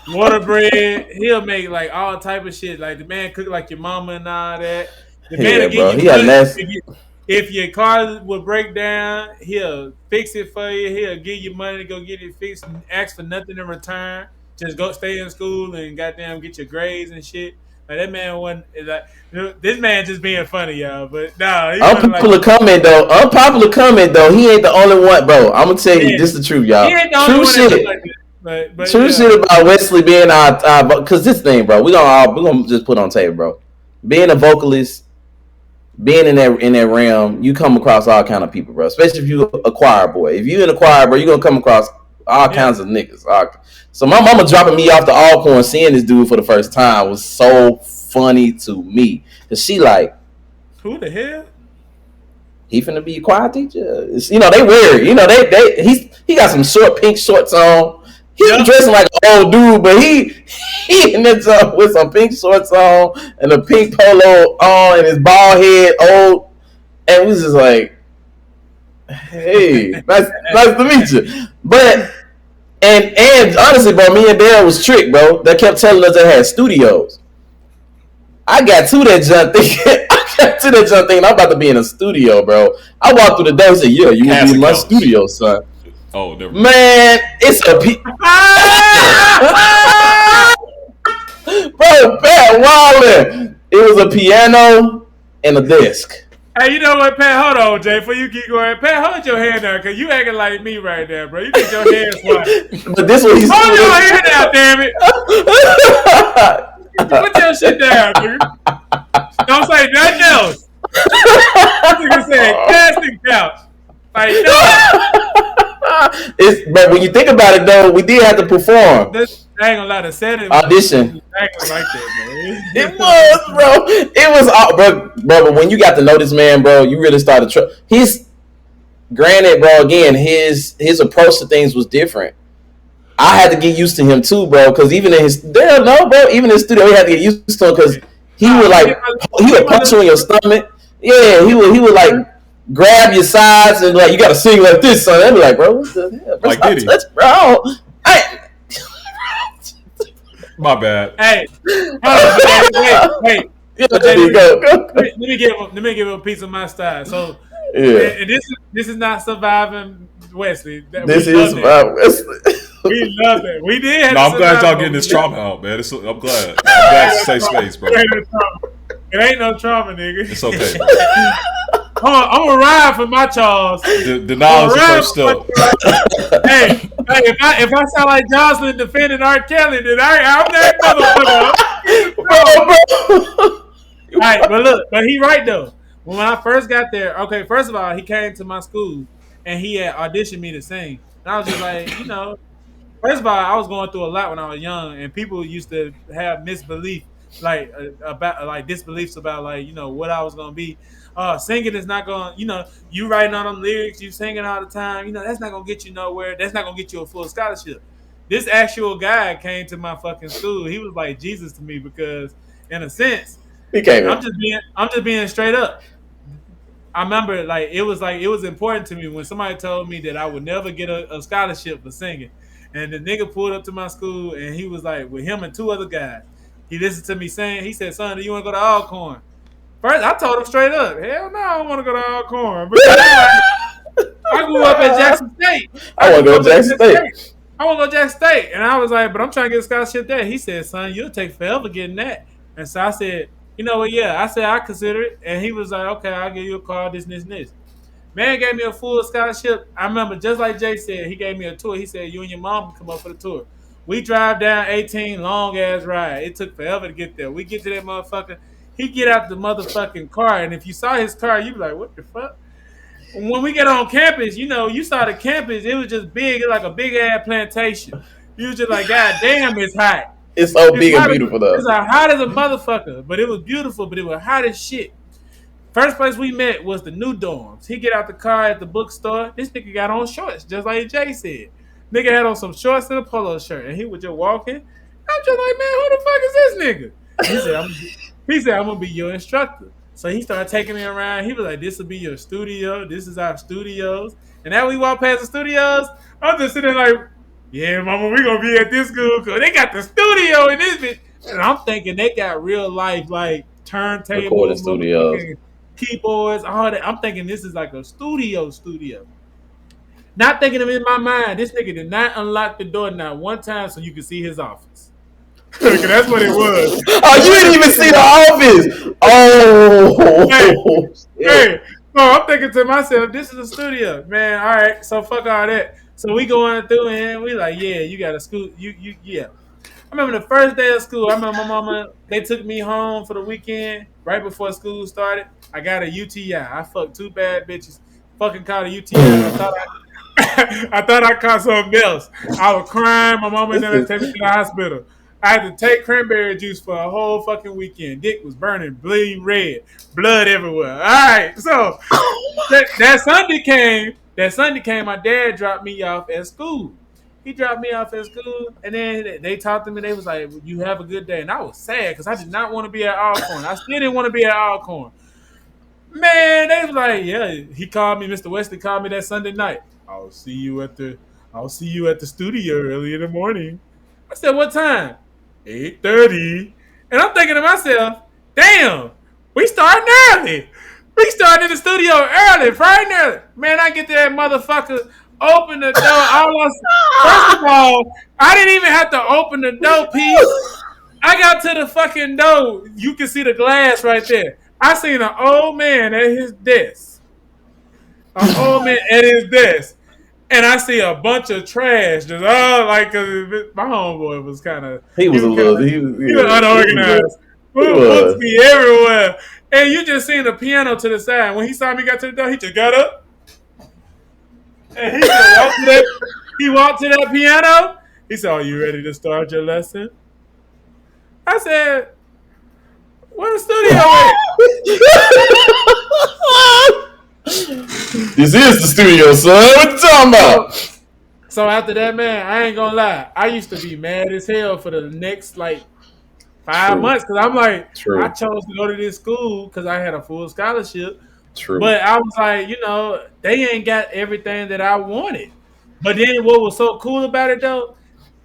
Speaker 2: water bread. He'll make like all type of shit. Like the man cook like your mama and all that. The man
Speaker 3: bro. He got nasty.
Speaker 2: If your car would break down, he'll fix it for you. He'll give you money to go get it fixed and ask for nothing in return. Just go stay in school and goddamn get your grades and shit. Like, that man wasn't like, this man just being funny, y'all. But nah,
Speaker 3: unpopular comment though. He ain't the only one, bro. I'm gonna tell you, this is the truth, y'all. He ain't the only one shit. Like but true shit about Wesley being our because this thing, bro. We gonna just put on tape, bro. Being a vocalist. Being in that realm, you come across all kind of people, bro. Especially if you a choir boy. If you in a choir, bro, you gonna come across all kinds of niggas. So my mama dropping me off the Alcorn, seeing this dude for the first time was so funny to me. Cause she like,
Speaker 2: who the hell?
Speaker 3: He finna be a choir teacher. You know they wear it. You know he got some short pink shorts on. He dressing like an old dude, but he in it with some pink shorts on and a pink polo on and his bald head old. And we was just like, hey, nice to meet you. But and honestly, bro, me and Darryl was tricked, bro. They kept telling us they had studios. I got to that junk thinking I'm about to be in a studio, bro. I walked through the door and said, yeah, you will be in my studio, son.
Speaker 4: Oh,
Speaker 3: man, it's a bro, Pat Waller. It was a piano and a desk.
Speaker 2: Hey, you know what, Pat? Hold on, Jay. Before you keep going, Pat, hold your hand down, cause you acting like me right now, bro. You get your hands wide.
Speaker 3: But this one, he's
Speaker 2: hold your hand down, damn it. Put your shit down, dude. Don't say nothing else. This nigga said casting couch. Like, no.
Speaker 3: But when you think about it, though, we did have to perform.
Speaker 2: I ain't gonna lie, the setting
Speaker 3: audition.
Speaker 2: Exactly like that, man.
Speaker 3: It was, bro. It was, bro. But when you got to know this man, bro, you really started. Granted, bro. Again, his approach to things was different. I had to get used to him too, bro. Because even in his even in the studio, we had to get used to him because he would punch you in your stomach. Yeah, he would like grab your sides and like you got to sing like this, son. I'd be like, bro, what the hell? Bro,
Speaker 4: like Diddy,
Speaker 3: bro.
Speaker 4: My bad.
Speaker 2: Hey, wait. Let me give him a piece of my style. So, and this is not surviving Wesley.
Speaker 3: This is surviving Wesley.
Speaker 2: We love that. We did.
Speaker 4: No, I'm glad y'all getting this trauma out, man. I'm glad. I'm glad it's a safe space, bro.
Speaker 2: It ain't no trauma, nigga.
Speaker 4: It's okay.
Speaker 2: I'm gonna ride for my Charles.
Speaker 4: Denial is the first step.
Speaker 2: Hey, if I sound like Jocelyn defending R. Kelly, then I'm that motherfucker. All right, but he right though. When I first got there, okay, first of all, he came to my school and he had auditioned me to sing. And I was just like, first of all, I was going through a lot when I was young, and people used to have misbelief, about disbeliefs about what I was gonna be. Singing is not gonna, you writing on them lyrics, you singing all the time, that's not gonna get you nowhere. That's not gonna get you a full scholarship. This actual guy came to my fucking school. He was like Jesus to me because, in a sense,
Speaker 3: he came.
Speaker 2: I'm just being straight up. I remember it was important to me when somebody told me that I would never get a scholarship for singing. And the nigga pulled up to my school and he was like with him and two other guys. He listened to me sing. He said, "Son, do you want to go to Alcorn?" First, I told him straight up, "Hell no, I don't want to go to Alcorn." But I grew up at Jackson State.
Speaker 3: I want to go to Jackson State.
Speaker 2: I want to go to Jackson State. And I was like, "But I'm trying to get a scholarship there." He said, "Son, you'll take forever getting that." And so I said, "You know what? Yeah." I said, "I consider it." And he was like, "Okay, I'll give you a call, this. Man gave me a full scholarship. I remember just like Jay said, he gave me a tour. He said, "You and your mom can come up for the tour." We drive down 18, long ass ride. It took forever to get there. We get to that motherfucker. He get out the motherfucking car, and if you saw his car, you be like, "What the fuck?" When we get on campus, you saw the campus. It was just big, like a big ass plantation. You was just like, "God damn, it's hot."
Speaker 3: It's so big and beautiful though.
Speaker 2: It's like hot as a motherfucker, but it was beautiful. But it was hot as shit. First place we met was the new dorms. He get out the car at the bookstore. This nigga got on shorts, just like Jay said. Nigga had on some shorts and a polo shirt, and he was just walking. I'm just like, "Man, who the fuck is this nigga?" He said, "I'm gonna be your instructor." So he started taking me around. He was like, "This will be your studio. This is our studios." And now we walk past the studios. I'm just sitting there like, "Yeah, mama, we gonna be at this school because they got the studio in this bitch." And I'm thinking they got real life like turntables,
Speaker 3: studios,
Speaker 2: keyboards, all that. I'm thinking this is like a studio. Not thinking of in my mind, this nigga did not unlock the door not one time so you could see his office. That's what it was.
Speaker 3: Oh, you didn't even see the office. Oh.
Speaker 2: Hey. So I'm thinking to myself, this is a studio. Man, all right, so fuck all that. So we going through and we like, yeah, you got a school. Yeah. I remember the first day of school, I remember my mama, they took me home for the weekend right before school started. I got a UTI. I fucked two bad bitches. Fucking caught a UTI. I thought I caught something else. I was crying. My mama never take me to the hospital. I had to take cranberry juice for a whole fucking weekend. Dick was burning, bleeding red, blood everywhere. All right, so that Sunday came. My dad dropped me off at school. He dropped me off at school, and then they talked to me. They was like, "You have a good day," and I was sad because I did not want to be at Alcorn. I still didn't want to be at Alcorn. Man, they was like, "Yeah." He called me. Mr. Wesley called me that Sunday night. I'll see you at the studio early in the morning. I said, "What time?" 8:30. And I'm thinking to myself, "Damn, we starting early. We started in the studio early, Friday early." Man, I get to that motherfucker, open the door. First of all, I didn't even have to open the door, P. I got to the fucking door. You can see the glass right there. I seen an old man at his desk. And I see a bunch of trash. Just my homeboy was kind of.
Speaker 3: He was
Speaker 2: unorganized. Books be everywhere. And you just seen the piano to the side. When he saw me got to the door, he just got up. And he walked to that piano. He said, "Are you ready to start your lesson?" I said, "What the studio at?"
Speaker 3: This is the studio, son. What you talking about?
Speaker 2: So after that, man, I ain't gonna lie. I used to be mad as hell for the next like 5 months because I'm like, I chose to go to this school because I had a full scholarship.
Speaker 3: True.
Speaker 2: But I was like, they ain't got everything that I wanted. But then what was so cool about it though,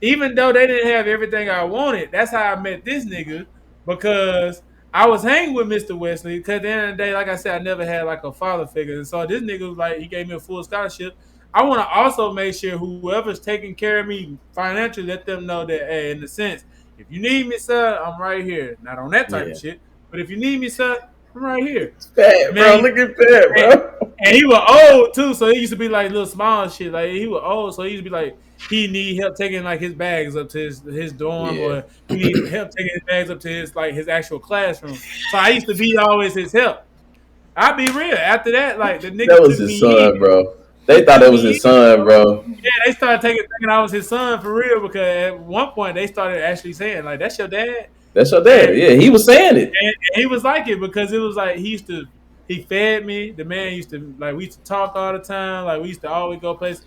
Speaker 2: even though they didn't have everything I wanted, that's how I met this nigga because I was hanging with Mr. Wesley because at the end of the day, like I said, I never had like a father figure. And so this nigga was like, he gave me a full scholarship. I want to also make sure whoever's taking care of me financially, let them know that, hey, in the sense, if you need me, sir, I'm right here. Not on that type of shit, but if you need me, sir, I'm right here.
Speaker 3: Fat, bro. Look at that, bro.
Speaker 2: And he was old, too, so he used to be like little small shit. Like, he was old, so he used to be like, he need help taking like his bags up to his dorm or he need help taking his bags up to his actual classroom. So I used to be always his help. I'll be real. After that, like, the nigga
Speaker 3: that was his son, bro. They thought that was his son, bro.
Speaker 2: Yeah, they started thinking I was his son for real because at one point they started actually saying, like, that's your dad?
Speaker 3: That's your dad. And, yeah, he was saying it.
Speaker 2: And he was like it because it was like he fed me. The man used to, like, we used to talk all the time. Like, we used to always go places.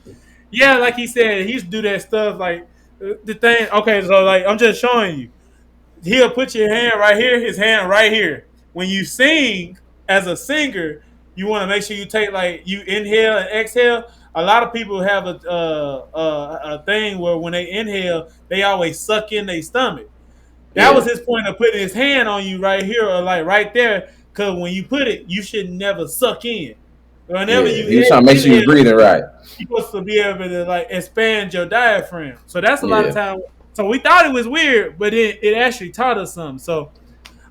Speaker 2: Yeah, like he said, he used to do that stuff. Like, the thing, okay, so, like, I'm just showing you. He'll put your hand right here, his hand right here. When you sing as a singer, you want to make sure you take, like, you inhale and exhale. A lot of people have a thing where when they inhale, they always suck in their stomach. That was his point of putting his hand on you right here or like right there, because when you put it, you should never suck in. Whenever
Speaker 3: you're trying to make sure you're breathing right.
Speaker 2: You're supposed to be able to like expand your diaphragm. So that's a lot of time. So we thought it was weird, but it actually taught us something. So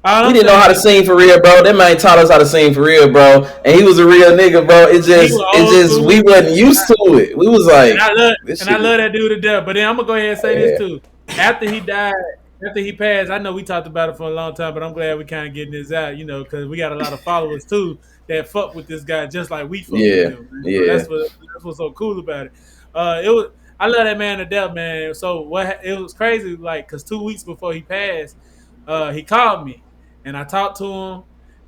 Speaker 3: we didn't know how to sing for real, bro. That man taught us how to sing for real, bro. And he was a real nigga, bro. It just we wasn't used to it. We was like,
Speaker 2: I love that dude to death. But then I'm gonna go ahead and say this too. After he died, after he passed, I know we talked about it for a long time, but I'm glad we kind of getting this out, because we got a lot of followers too that fuck with this guy just like we fuck with him. Man. So that's what's so cool about it. I love that man to death, man. So it was crazy, like, cause 2 weeks before he passed, he called me. And I talked to him,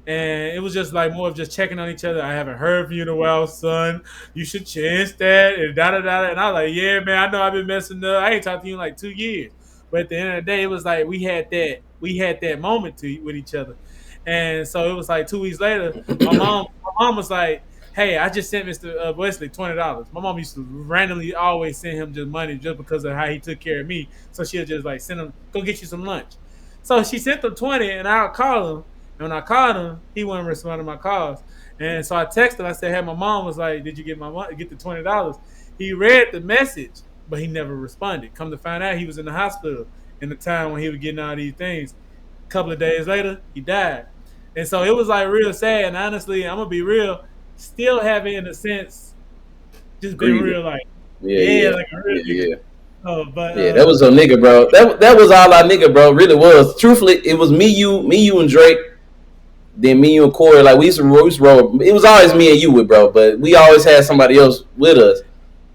Speaker 2: and it was just like more of just checking on each other. I haven't heard from you in a while, son. You should change that, and da-da-da. And I was like, yeah, man, I know I've been messing up. I ain't talked to you in like 2 years. But at the end of the day, it was like we had that moment with each other. And so it was like 2 weeks later, my mom was like, hey, I just sent Mr. Wesley $20. My mom used to randomly always send him just money just because of how he took care of me. So she'll just like send him, go get you some lunch. So she sent him 20, and I'll call him. And when I called him, he wouldn't respond to my calls. And so I texted him. I said, hey, my mom was like, did you get my money? Get the $20? He read the message, but he never responded. Come to find out, he was in the hospital in the time when he was getting all these things. A couple of days later, he died. And so it was like real sad. And honestly, I'm going to be real, still having, in a sense, just been real like, like a real nigga.
Speaker 3: That was a nigga, bro. That was all our nigga, bro. Really was. Truthfully, it was me, you, and Drake. Then me, you, and Corey. Like we used to roll. It was always me and you with, bro. But we always had somebody else with us.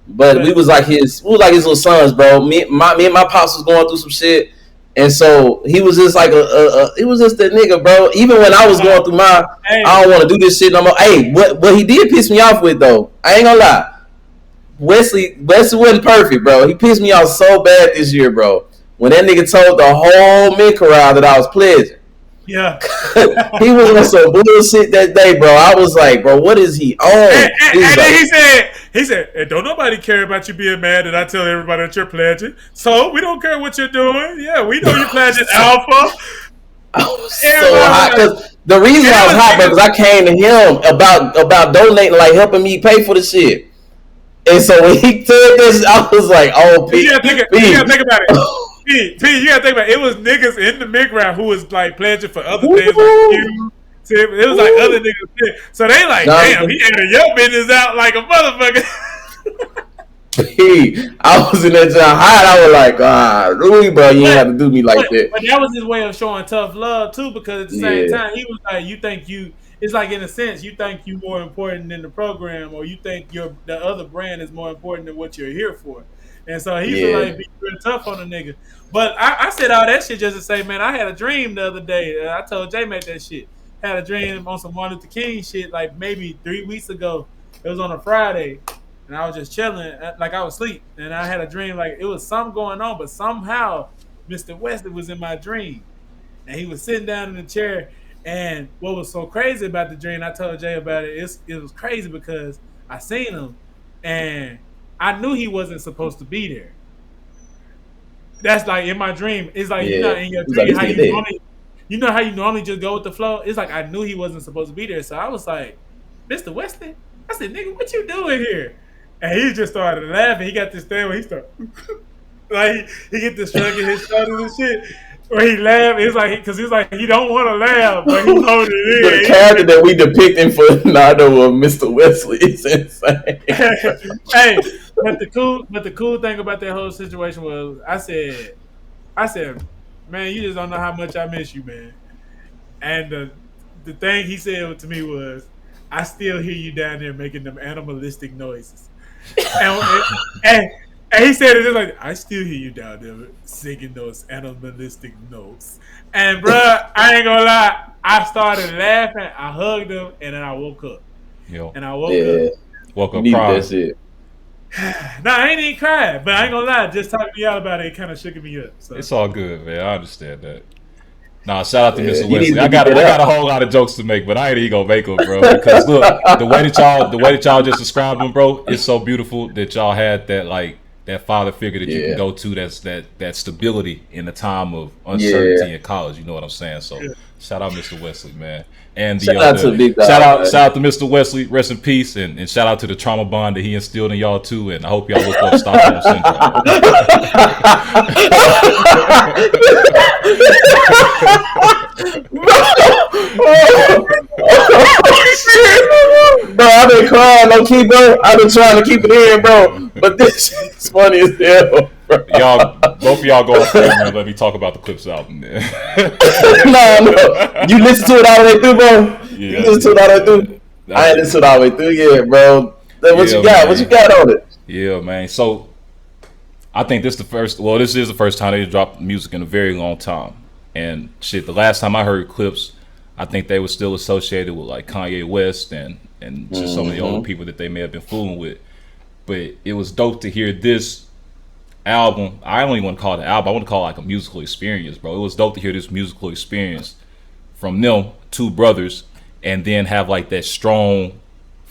Speaker 3: But we was like his little sons, bro. Me and my pops was going through some shit, and so he was just like it was just that nigga, bro. Even when I was going through I don't want to do this shit no more. Hey, what he did piss me off with though, I ain't gonna lie. Wesley wasn't perfect, bro. He pissed me off so bad this year, bro. When that nigga told the whole mid corral that I was pledging.
Speaker 2: Yeah.
Speaker 3: He was on some bullshit that day, bro. I was like, bro, what is he on?
Speaker 2: And then he said, hey, don't nobody care about you being mad that I tell everybody that you're pledging. So we don't care what you're doing. Yeah, we know you're pledging alpha.
Speaker 3: I was so hot because the reason I was hot, bro, because I came to him about donating, like helping me pay for the shit. And so when he said this, I was like, "Oh, P,
Speaker 2: you gotta think about it. P, you gotta think about it. It was niggas in the mid-round who was like pledging for other things, like you. It was like other niggas. So they like, damn, he had your business out like a motherfucker.
Speaker 3: I was in that job hot. I was like, really, bro, you ain't have to do me like that.
Speaker 2: But that was his way of showing tough love too, because at the same time, he was like, you think you. it's like in a sense you think you're more important than the program, or you think the other brand is more important than what you're here for. And so he used to like be real tough on the nigga. But I said all that shit just to say, man, I had a dream the other day. I told J-Mate that shit. Had a dream on some Martin Luther King shit like maybe 3 weeks ago. It was on a Friday. And I was just chilling, like I was asleep. And I had a dream like it was something going on, but somehow Mr. Wesley was in my dream. And he was sitting down in the chair. And what was so crazy about the dream, I told Jay about it, it was crazy because I seen him and I knew he wasn't supposed to be there. That's like in my dream. It's like you know in your dream how you normally just go with the flow. It's like I knew he wasn't supposed to be there. So I was like, Mr. Wesley? I said, nigga, what you doing here? And he just started laughing. He got this thing where he started like he get this shrugging his shoulders and shit. Where he laughed, it's like because he's like he don't want to laugh, but he's holding it in.
Speaker 3: The character that we depicting for Nardo of Mr. Wesley is insane.
Speaker 2: Hey, but the cool thing about that whole situation was I said, man, you just don't know how much I miss you, man. And the thing he said to me was, I still hear you down there making them animalistic noises. And he said it just like, I still hear you down there singing those animalistic notes. And bruh, I ain't gonna lie, I started laughing, I hugged him, and then I woke up.
Speaker 4: Yo.
Speaker 2: And I woke up.
Speaker 4: Woke up crying.
Speaker 3: That's it.
Speaker 2: Nah, I ain't even cried, but I ain't gonna lie, just talking to y'all about it kind of shook me up. So.
Speaker 4: It's all good, man. I understand that. Nah, shout out to Mr. Wesley. I got a whole lot of jokes to make, but I ain't even gonna make them, bro. Because look, the way that y'all just described them, bro, it's so beautiful that y'all had that father figure that you can go to. That's that stability in the time of uncertainty in college. You know what I'm saying? So shout out Mr. Wesley, man. And shout out to Mr. Wesley, rest in peace, and shout out to the trauma bond that he instilled in y'all too. And I hope y'all look up Stockholm Syndrome.
Speaker 3: Bro, I've been crying, low key, bro. I've been trying to keep it in, bro. But this is funny as hell, bro.
Speaker 4: Both of y'all go off camera and let me talk about the Clipse album.
Speaker 3: No. You listen to it all the way through, bro?
Speaker 4: Yeah,
Speaker 3: you listen to it all the way through? I ain't listened to it all the way through yet, bro. What you got? Man. What you got on it?
Speaker 4: Yeah, man. So, I think this is the first time they dropped music in a very long time. And shit, the last time I heard Clipse, I think they were still associated with like Kanye West and just some of the older people that they may have been fooling with. But it was dope to hear this album. I don't even want to call it an album. I want to call it like a musical experience, bro. It was dope to hear this musical experience from them two brothers, and then have like that strong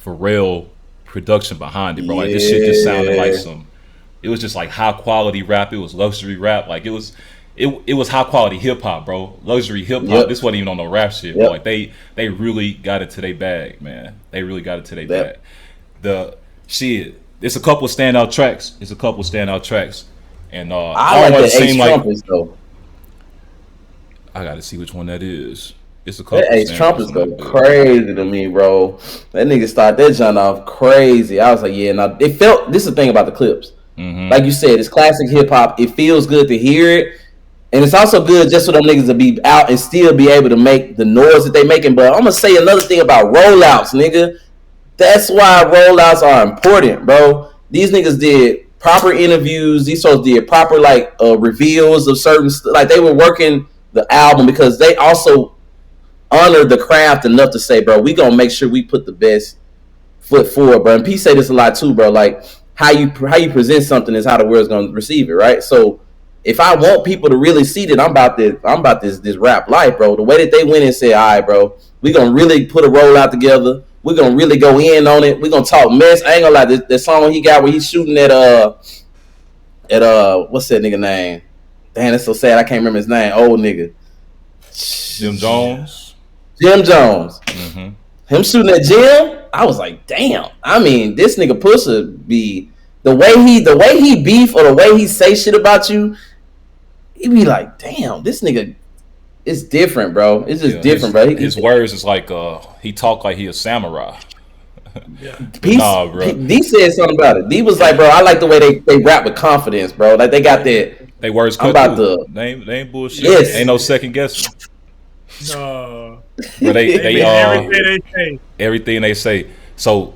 Speaker 4: Pharrell production behind it, bro. Like this shit just sounded like it was just like high quality rap. It was luxury rap. Like it was high quality hip hop, bro. Luxury hip hop. This wasn't even on no rap shit, bro. Like they really got it to their bag, man. They really got it to their bag. The shit. It's a couple of standout tracks. And
Speaker 3: I like the Ace Trumpets though.
Speaker 4: I gotta see which one that is. It's a couple.
Speaker 3: That Ace Trumpets go crazy to me, bro. That nigga started that joint off crazy. I was like, yeah. Now this is the thing about the Clipse. Like you said, it's classic hip hop. It feels good to hear it. And it's also good just for them niggas to be out and still be able to make the noise that they making. But I'm going to say another thing about rollouts, nigga. That's why rollouts are important, bro. These niggas did proper interviews. These folks did proper, like, reveals of certain like, they were working the album because they also honored the craft enough to say, bro, we going to make sure we put the best foot forward, bro. And P say this a lot, too, bro. Like, how you present something is how the world's going to receive it, right? So, if I want people to really see that I'm about this rap life, bro. The way that they went and said, all right, bro, we're going to really put a rollout together. We're going to really go in on it. We're going to talk mess. I ain't going to lie. That song he got where he's shooting at what's that nigga name? Damn, that's so sad. I can't remember his name. Old nigga.
Speaker 4: Jim Jones.
Speaker 3: Him shooting at Jim, I was like, damn. I mean, this nigga Pusha be the way he beef or the way he say shit about you, he be like, damn, this nigga is different, bro. It's just different, bro.
Speaker 4: His words is like he talk like he a samurai.
Speaker 3: Bro. D said something about it. D was like, bro, I like the way they rap with confidence, bro. Like they got that.
Speaker 4: They words cut. They ain't bullshit. Yes. Ain't no second guessing.
Speaker 2: No.
Speaker 4: But they
Speaker 2: everything they say.
Speaker 4: Everything they say. So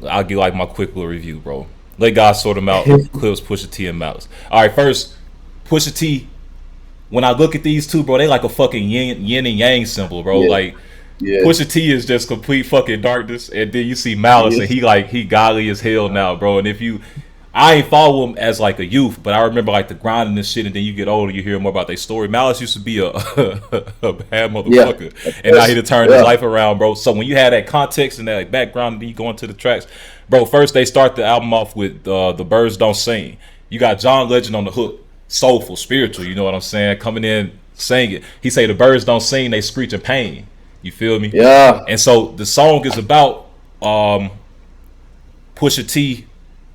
Speaker 4: I'll give like my quick little review, bro. Let God sort them out. Clipse, Pusha T, and Malice. All right, first, Pusha T. When I look at these two, bro, they like a fucking yin and yang symbol, bro. Like Pusha T is just complete fucking darkness, and then you see Malice, and he godly as hell now, bro. And I ain't follow him as like a youth, but I remember like the grinding and shit, and then you get older, you hear more about their story. Malice used to be a bad motherfucker, and now he to turn his life around, bro. So when you have that context and that like, background, and then you go into the tracks, bro. First they start the album off with the Birds Don't Sing. You got John Legend on the hook, soulful, spiritual. You know what I'm saying? Coming in, singing. He say the birds don't sing, they screech in pain. You feel me?
Speaker 3: Yeah.
Speaker 4: And so the song is about Pusha T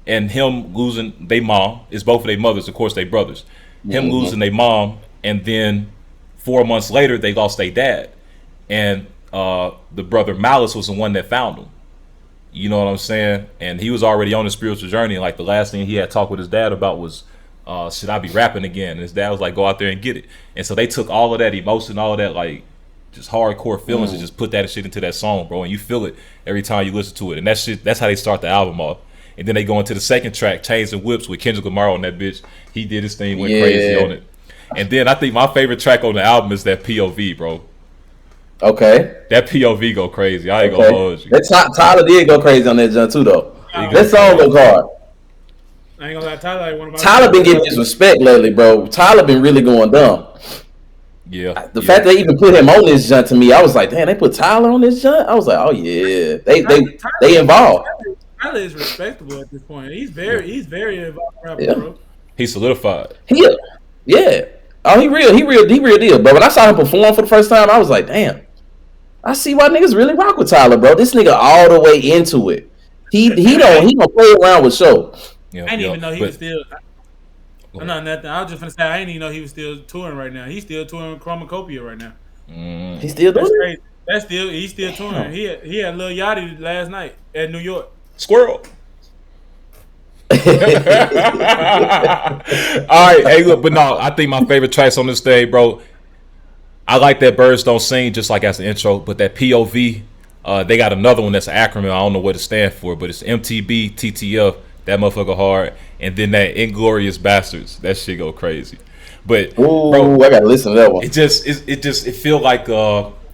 Speaker 4: and him losing their mom. It's both of their mothers, of course, they brothers. Him losing their mom, and then 4 months later, they lost their dad. And the brother Malice was the one that found him. You know what I'm saying? And he was already on a spiritual journey. And like the last thing he had talked with his dad about was, should I be rapping again? And his dad was like, go out there and get it. And so they took all of that emotion, all of that like just hardcore feelings, and just put that shit into that song, bro. And you feel it every time you listen to it. And that's how they start the album off. And then they go into the second track, Chains and Whips, with Kendrick Lamar on that bitch. He did his thing, went crazy on it. And then I think my favorite track on the album is that POV, bro.
Speaker 3: Okay.
Speaker 4: That POV go crazy. I ain't gonna hold you.
Speaker 3: Tyler did go crazy on that jump too, though. That song go hard.
Speaker 2: I ain't gonna lie,
Speaker 3: Tyler been getting disrespect lately, bro. Tyler been really going dumb.
Speaker 4: Yeah.
Speaker 3: The fact they even put him on this jump to me, I was like, damn, they put Tyler on this jump? I was like, oh yeah. They involved.
Speaker 2: Tyler is respectable at this point. He's very involved rapper, bro.
Speaker 4: He's solidified.
Speaker 3: Yeah. Oh, he real deal. But when I saw him perform for the first time, I was like, damn. I see why niggas really rock with Tyler, bro. This nigga all the way into it. He don't play around with show.
Speaker 2: I didn't even know he was still. I'm not nothing. I was just gonna say I didn't even know he was still touring right now. He's still touring Chromacopia right now.
Speaker 3: He's still doing it.
Speaker 2: He's still touring. He had Lil Yachty last night at New York.
Speaker 4: Squirrel. All right, hey, look, but no, I think my favorite tracks on this day, bro. I like that Birds Don't Sing, just like as the intro, but that POV, they got another one that's an acronym. I don't know what it stands for, but it's MTB TTF. That motherfucker hard, and then that Inglorious Bastards. That shit go crazy. But bro,
Speaker 3: I gotta listen to that one.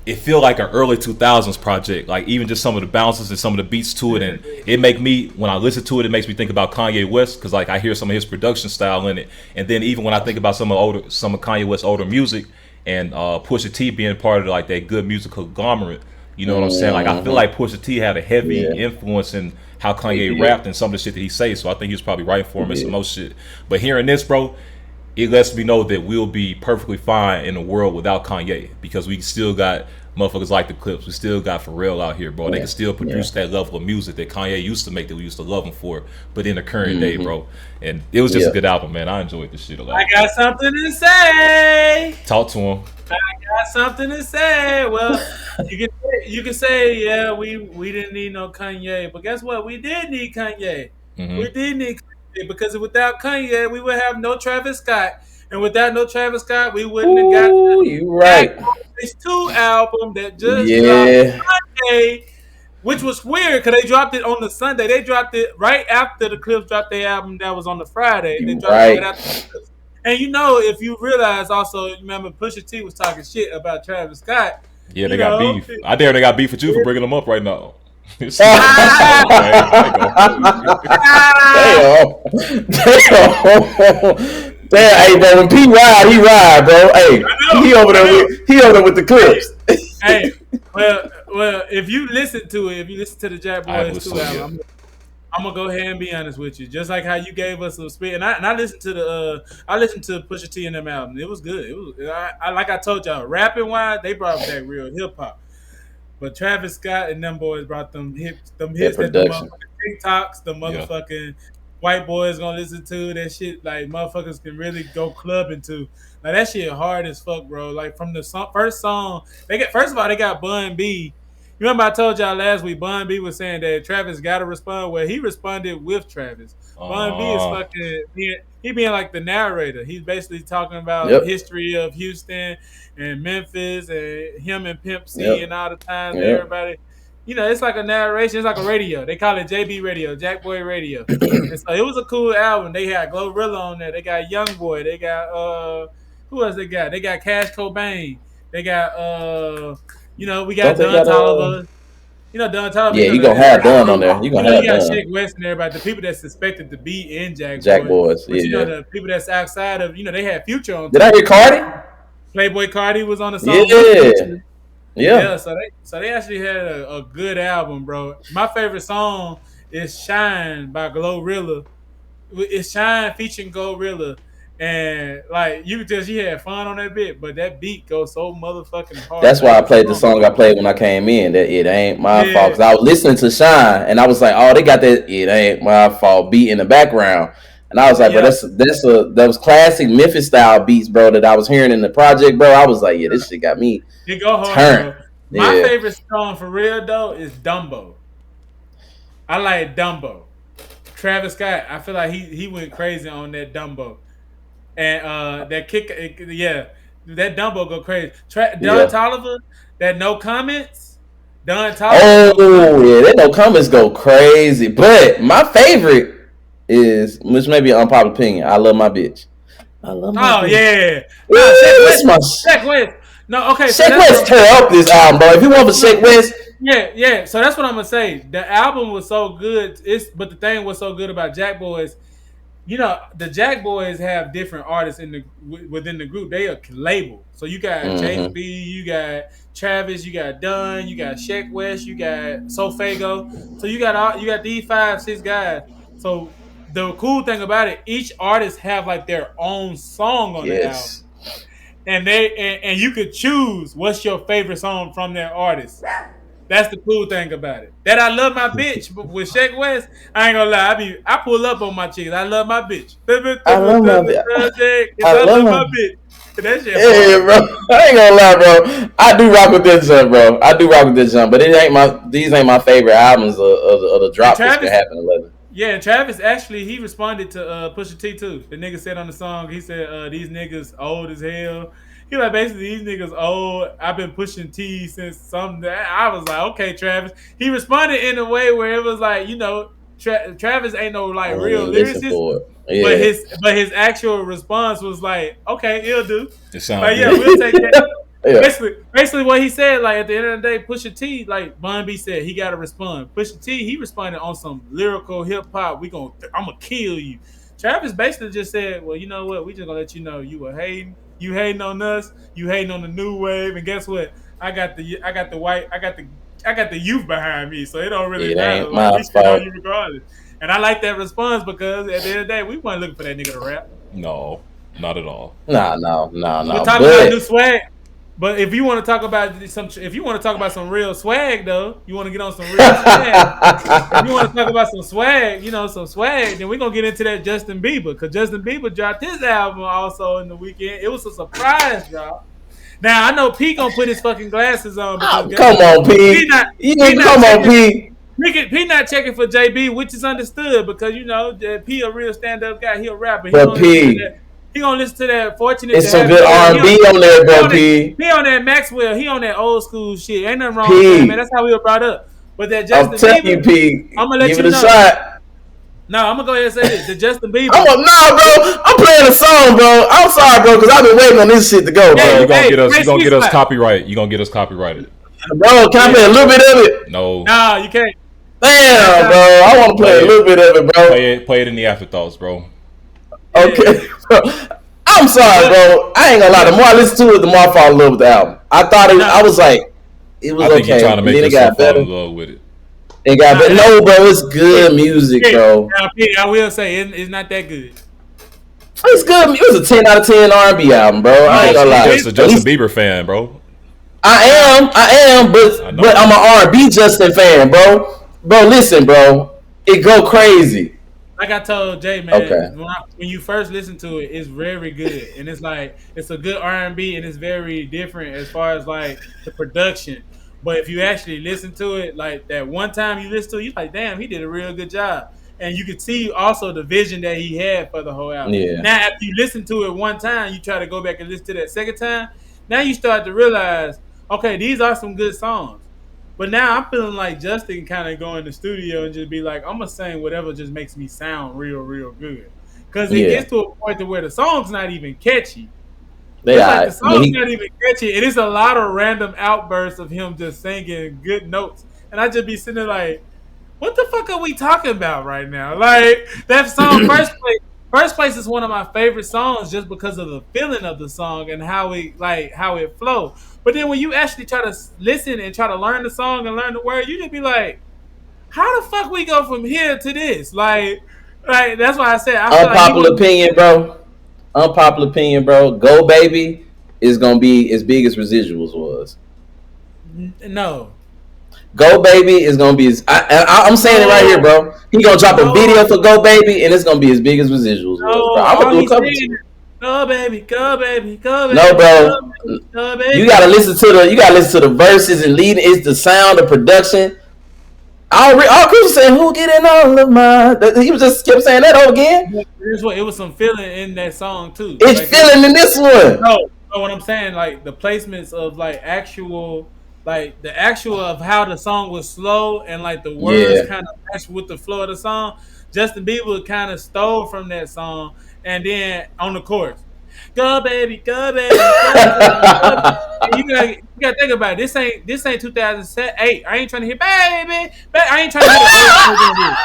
Speaker 4: It feel like an early 2000s project. Like even just some of the bounces and some of the beats to it, and it make me, when I listen to it, it makes me think about Kanye West, because like I hear some of his production style in it, and then even when I think about some of Kanye West's older music and Pusha T being part of like that good musical conglomerate. You know what I'm saying? Like I feel like Pusha T had a heavy influence in how Kanye rapped and some of the shit that he says. So I think he was probably writing for him and some more shit. But hearing this, bro, it lets me know that we'll be perfectly fine in a world without Kanye, because we still got motherfuckers like the Clipse. We still got Pharrell out here, bro. They can still produce that level of music that Kanye used to make, that we used to love him for, but in the current day, bro. And it was just a good album, man. I enjoyed this shit a lot.
Speaker 2: I got something to say.
Speaker 4: Talk to him.
Speaker 2: I got something to say. Well, you can say, yeah, we didn't need no Kanye, but guess what? We did need Kanye. We did need Kanye, because without Kanye, we would have no Travis Scott, and without no Travis Scott, we wouldn't have got
Speaker 3: you right.
Speaker 2: This 2 album that just dropped Sunday, which was weird because they dropped it on the Sunday. They dropped it right after the Clipse dropped their album that was on the Friday. They dropped it right after the Clipse. And you know, if you realize also, remember Pusha T was talking shit about Travis Scott.
Speaker 4: Yeah, they got beef. I dare they got beef with you for bringing them up right now.
Speaker 3: Damn. Hey, bro, when P ride, he ride, bro. Hey, he over there with the Clipse.
Speaker 2: Hey, well, if you listen to the JackBoys 2 album, I'm gonna go ahead and be honest with you. Just like how you gave us a spit, and I listened to Pusha T and them album. It was good. It was like I told y'all, rapping wise, they brought back real hip hop. But Travis Scott and them boys brought them hits that the motherfucking TikToks, the motherfucking white boys gonna listen to. That shit like motherfuckers can really go clubbing to. Like that shit hard as fuck, bro. Like from the first song, they got Bun B. You remember I told y'all last week, Bun B was saying that Travis got to respond. Well, he responded with Travis. Bun B is fucking being like the narrator. He's basically talking about
Speaker 3: Yep.
Speaker 2: history of Houston and Memphis and him and Pimp C
Speaker 3: Yep.
Speaker 2: and all the times
Speaker 3: Yep.
Speaker 2: everybody. You know, it's like a narration. It's like a radio. They call it JB Radio, Jack Boy Radio. And so it was a cool album. They had Glorilla on there. They got Young Boy. They got who else they got? They got Cash Cobain. They got you know, we got Don Toliver. You know, Don Toliver.
Speaker 3: Yeah, you gonna have Don on there. You gonna have
Speaker 2: Don.
Speaker 3: Don.
Speaker 2: Shake West and everybody. The people that's suspected to be in
Speaker 3: JackBoys.
Speaker 2: But you know, the people that's outside of, you know, they had Future on.
Speaker 3: Did I hear Cardi?
Speaker 2: Playboy Cardi was on the song. Yeah. So they actually had a good album, bro. My favorite song is Shine by Glorilla. It's Shine featuring Glorilla. And like you could tell she had fun on that bit, but that beat goes so motherfucking hard.
Speaker 3: That's why I played the song I played when I came in. That It Ain't My Fault. Because I was listening to Shine and I was like, oh, they got that It Ain't My Fault beat in the background. And I was like, bro, that was classic Memphis style beats, bro, that I was hearing in the project, bro. I was like, yeah, this shit got me turned.
Speaker 2: My favorite song for real though is Dumbo. I like Dumbo. Travis Scott, I feel like he went crazy on that Dumbo. And that kick, that Dumbo go crazy. Don Toliver, that No Comments. Don Toliver.
Speaker 3: Oh yeah, that No Comments go crazy. But my favorite is, which may be an unpopular opinion, I Love My Bitch. I love my bitch.
Speaker 2: Yeah.
Speaker 3: No,
Speaker 2: Shake West. No, okay.
Speaker 3: Shake West tear up this album, bro. If you want for Shake West.
Speaker 2: Yeah. So that's what I'm gonna say. The album was so good. But the thing was so good about JackBoys. You know, the JackBoys have different artists within the group. They are label. So you got JB, you got Travis, you got Dunn, you got Shake West, you got Sofago. So you got these 5-6 guys. So the cool thing about it, each artist have like their own song on the album. And and you could choose what's your favorite song from their artist. That's the cool thing about it. That I Love My Bitch, but with Shake West, I ain't gonna lie. I pull up on my chicks. I love my bitch.
Speaker 3: I love my bitch.
Speaker 2: I love my bitch. That shit.
Speaker 3: Yeah, bro. I ain't gonna lie, bro. I do rock with this jump, bro. But these ain't my favorite albums of the drop that's gonna happen in 11.
Speaker 2: Yeah, and Travis actually he responded to Pusha T too. The nigga said on the song, he said these niggas old as hell. He like basically these niggas old. I've been pushing T since something. I was like, okay, Travis. He responded in a way where it was like, you know, Travis ain't no like real lyricist, but his actual response was like, okay, it'll do.
Speaker 4: It sounds
Speaker 2: like,
Speaker 4: good.
Speaker 2: We'll take that. Basically what he said, like at the end of the day, Pusha T, like Bun B said, he got to respond. Pusha T, he responded on some lyrical hip hop. I'm gonna kill you. Travis basically just said, well, you know what? We just gonna let you know you were hating. You hating on us. You hating on the new wave. And guess what? I got the youth behind me, so it don't really matter. Like, we still on you regardless. And I like that response because at the end of the day, we weren't looking for that nigga to rap.
Speaker 4: No, not at all.
Speaker 3: No.
Speaker 2: We're talking about new swag. But if you want to talk about some real swag though, you want to get on some real swag. If you want to talk about some swag, then we're gonna get into that Justin Bieber, because Justin Bieber dropped his album also in the weekend. It was a surprise drop. Now I know P gonna put his fucking glasses on.
Speaker 3: Come on, P. Come on, P.
Speaker 2: P not checking for JB, which is understood because you know P a real stand up guy. He a rapper.
Speaker 3: But P.
Speaker 2: He gonna listen to that Fortunate.
Speaker 3: It's some good R&B on there, bro. P.
Speaker 2: He on that Maxwell. He on that old school shit. Ain't nothing wrong with that, man. That's how we were brought up. But that Justin Bieber,
Speaker 3: I'm telling you, P.
Speaker 2: I'm gonna let
Speaker 3: give
Speaker 2: you
Speaker 3: it a
Speaker 2: know.
Speaker 3: shot.
Speaker 2: No, I'm gonna go ahead and say this. The Justin Bieber.
Speaker 3: Bro. I'm playing a song, bro. I'm sorry, bro, because I've been waiting on this shit to go, bro.
Speaker 4: You gonna get us copyright. You gonna get us copyrighted.
Speaker 3: Bro, can I play a little bit of it?
Speaker 4: No.
Speaker 2: Nah, you can't.
Speaker 3: Damn, bro. I want to play a little bit of it, bro.
Speaker 4: Play it in the afterthoughts, bro.
Speaker 3: Okay. I'm sorry, bro. I ain't gonna lie. The more I listen to it, the more I fall in love with the album. I was like, it was okay. I think
Speaker 4: you're trying to make yourself fall in love with it.
Speaker 3: It got better. No, bro, it's good music, bro.
Speaker 2: I will say it's not that good.
Speaker 3: It's good. It was a 10 out of 10 R&B album, bro. I ain't gonna lie.
Speaker 4: Just a Justin Bieber fan, bro.
Speaker 3: I am, but I'm an R&B Justin fan, bro. Bro, listen, bro. It go crazy.
Speaker 2: Like I told Jay, man, when you first listen to it, it's very good, and it's like it's a good R&B, and it's very different as far as like the production. But if you actually listen to it, like that one time you listen to it, you're like, damn, he did a real good job. and you could see also the vision that he had for the whole album.
Speaker 3: Yeah.
Speaker 2: Now, after you listen to it one time, you try to go back and listen to that second time. Now you start to realize, okay, these are some good songs. But now I'm feeling like Justin kind of go in the studio and just be like, I'm gonna sing whatever just makes me sound real good. Because it gets to a point to where the song's not even catchy. The song's not even catchy. It is a lot of random outbursts of him just singing good notes. And I just be sitting there like, what the fuck are we talking about right now? Like, that song, First Place is one of my favorite songs just because of the feeling of the song and how it flows. But then when you actually try to listen and try to learn the song and learn the word, you just be like, how the fuck we go from here to this? Like that's why I said
Speaker 3: unpopular opinion, bro. Unpopular opinion, bro. Go Baby is gonna be as big as Residuals was.
Speaker 2: No.
Speaker 3: Go Baby is gonna be as I'm saying it right here, bro. He gonna drop a video for Go Baby and it's gonna be as big as Residuals was, bro. I'm gonna do a couple.
Speaker 2: Go baby, go baby, go baby.
Speaker 3: No, bro.
Speaker 2: Go baby.
Speaker 3: You gotta listen to the verses and lead. It's the sound, the production. All Chris was saying, "Who getting all of my?" He was just kept saying that over again.
Speaker 2: It was some feeling in that song too.
Speaker 3: It's like, feeling in this one.
Speaker 2: No, what I'm saying, like the placements of like actual of how the song was slow and like the words kind of matched with the flow of the song. Justin Bieber kind of stole from that song. And then on the chorus, go baby, go baby, go baby. You gotta think about it. This ain't 2008. I ain't trying to hear baby. I ain't trying to hear the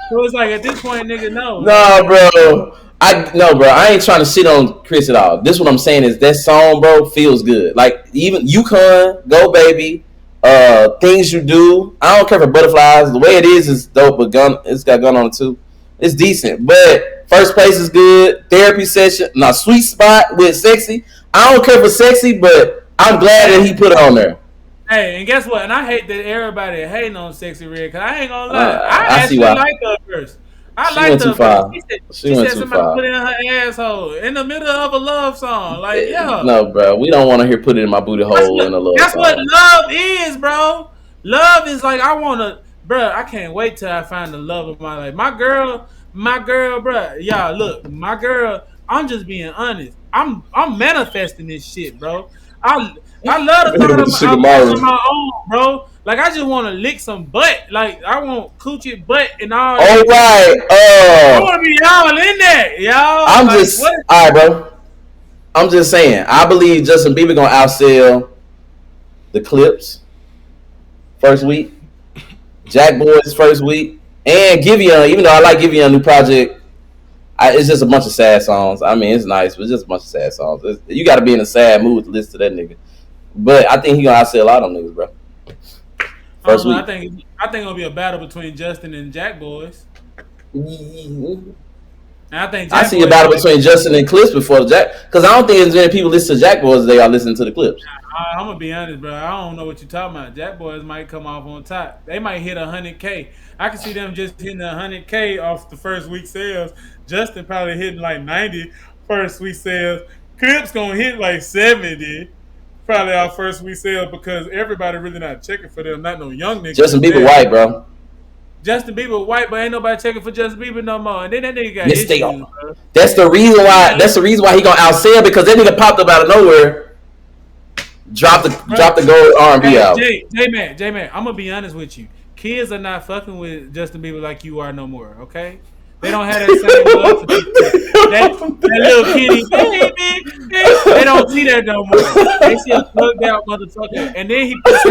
Speaker 2: So it's like at this point, nigga, no.
Speaker 3: No, bro. I ain't trying to shit on Chris at all. This what I'm saying is that song, bro, feels good. Like even Yukon, Go Baby, Things You Do. I don't care for Butterflies. The way it is dope, but it's got gun on it too. It's decent, but First Place is good. Therapy Session, Sweet Spot with Sexy. I don't care for Sexy, but I'm glad that he put it on there.
Speaker 2: Hey, and guess what? And I hate that everybody hating on Sexy Red because I ain't gonna lie. I actually like her verse. I like her verse. She said somebody put it in her asshole in the middle of a love song. Like, yeah.
Speaker 3: No, bro. We don't want to hear put it in my booty hole in a love song.
Speaker 2: That's what love is, bro. Love is like, bro, I can't wait till I find the love of my life. My girl, bro. Y'all, look, my girl, I'm just being honest. I'm manifesting this shit, bro. I love the thought of my own, bro. Like, I just want to lick some butt. Like, I want coochie butt and all.
Speaker 3: All right.
Speaker 2: I want to be all in there, y'all.
Speaker 3: All right, bro. I'm just saying, I believe Justin Bieber going to outsell the Clipse first week, JackBoys first week, and Giveon. Even though I like Giveon new project, it's just a bunch of sad songs. I mean, it's nice, but it's just a bunch of sad songs. You got to be in a sad mood to listen to that nigga. But I think he gonna outsell a lot of them niggas, bro. First week.
Speaker 2: I think it'll be a battle between Justin and JackBoys. And
Speaker 3: I see a battle between Justin and Clipse before the Jack, because I don't think as many people listen to JackBoys as they are listening to the Clipse.
Speaker 2: I'm gonna be honest, bro. I don't know what you're talking about. JackBoys might come off on top. They might hit 100K. I can see them just hitting 100K off the first week sales. Justin probably hitting like 90 first week sales. Clipse gonna hit like 70. Probably our first week sales because everybody really not checking for them. Not no young niggas.
Speaker 3: Justin Bieber white, bro.
Speaker 2: Justin Bieber white, but ain't nobody checking for Justin Bieber no more. And then that nigga got issues, bro.
Speaker 3: That's the reason why. That's the reason why he gonna outsell, because that nigga popped up out of nowhere. Drop the gold R&B out.
Speaker 2: J-Man, I'm gonna be honest with you. Kids are not fucking with Justin Bieber like you are no more. Okay. They don't have that same love for that little kitty baby. They don't see that no more. They see a plugged out motherfucker. And then he puts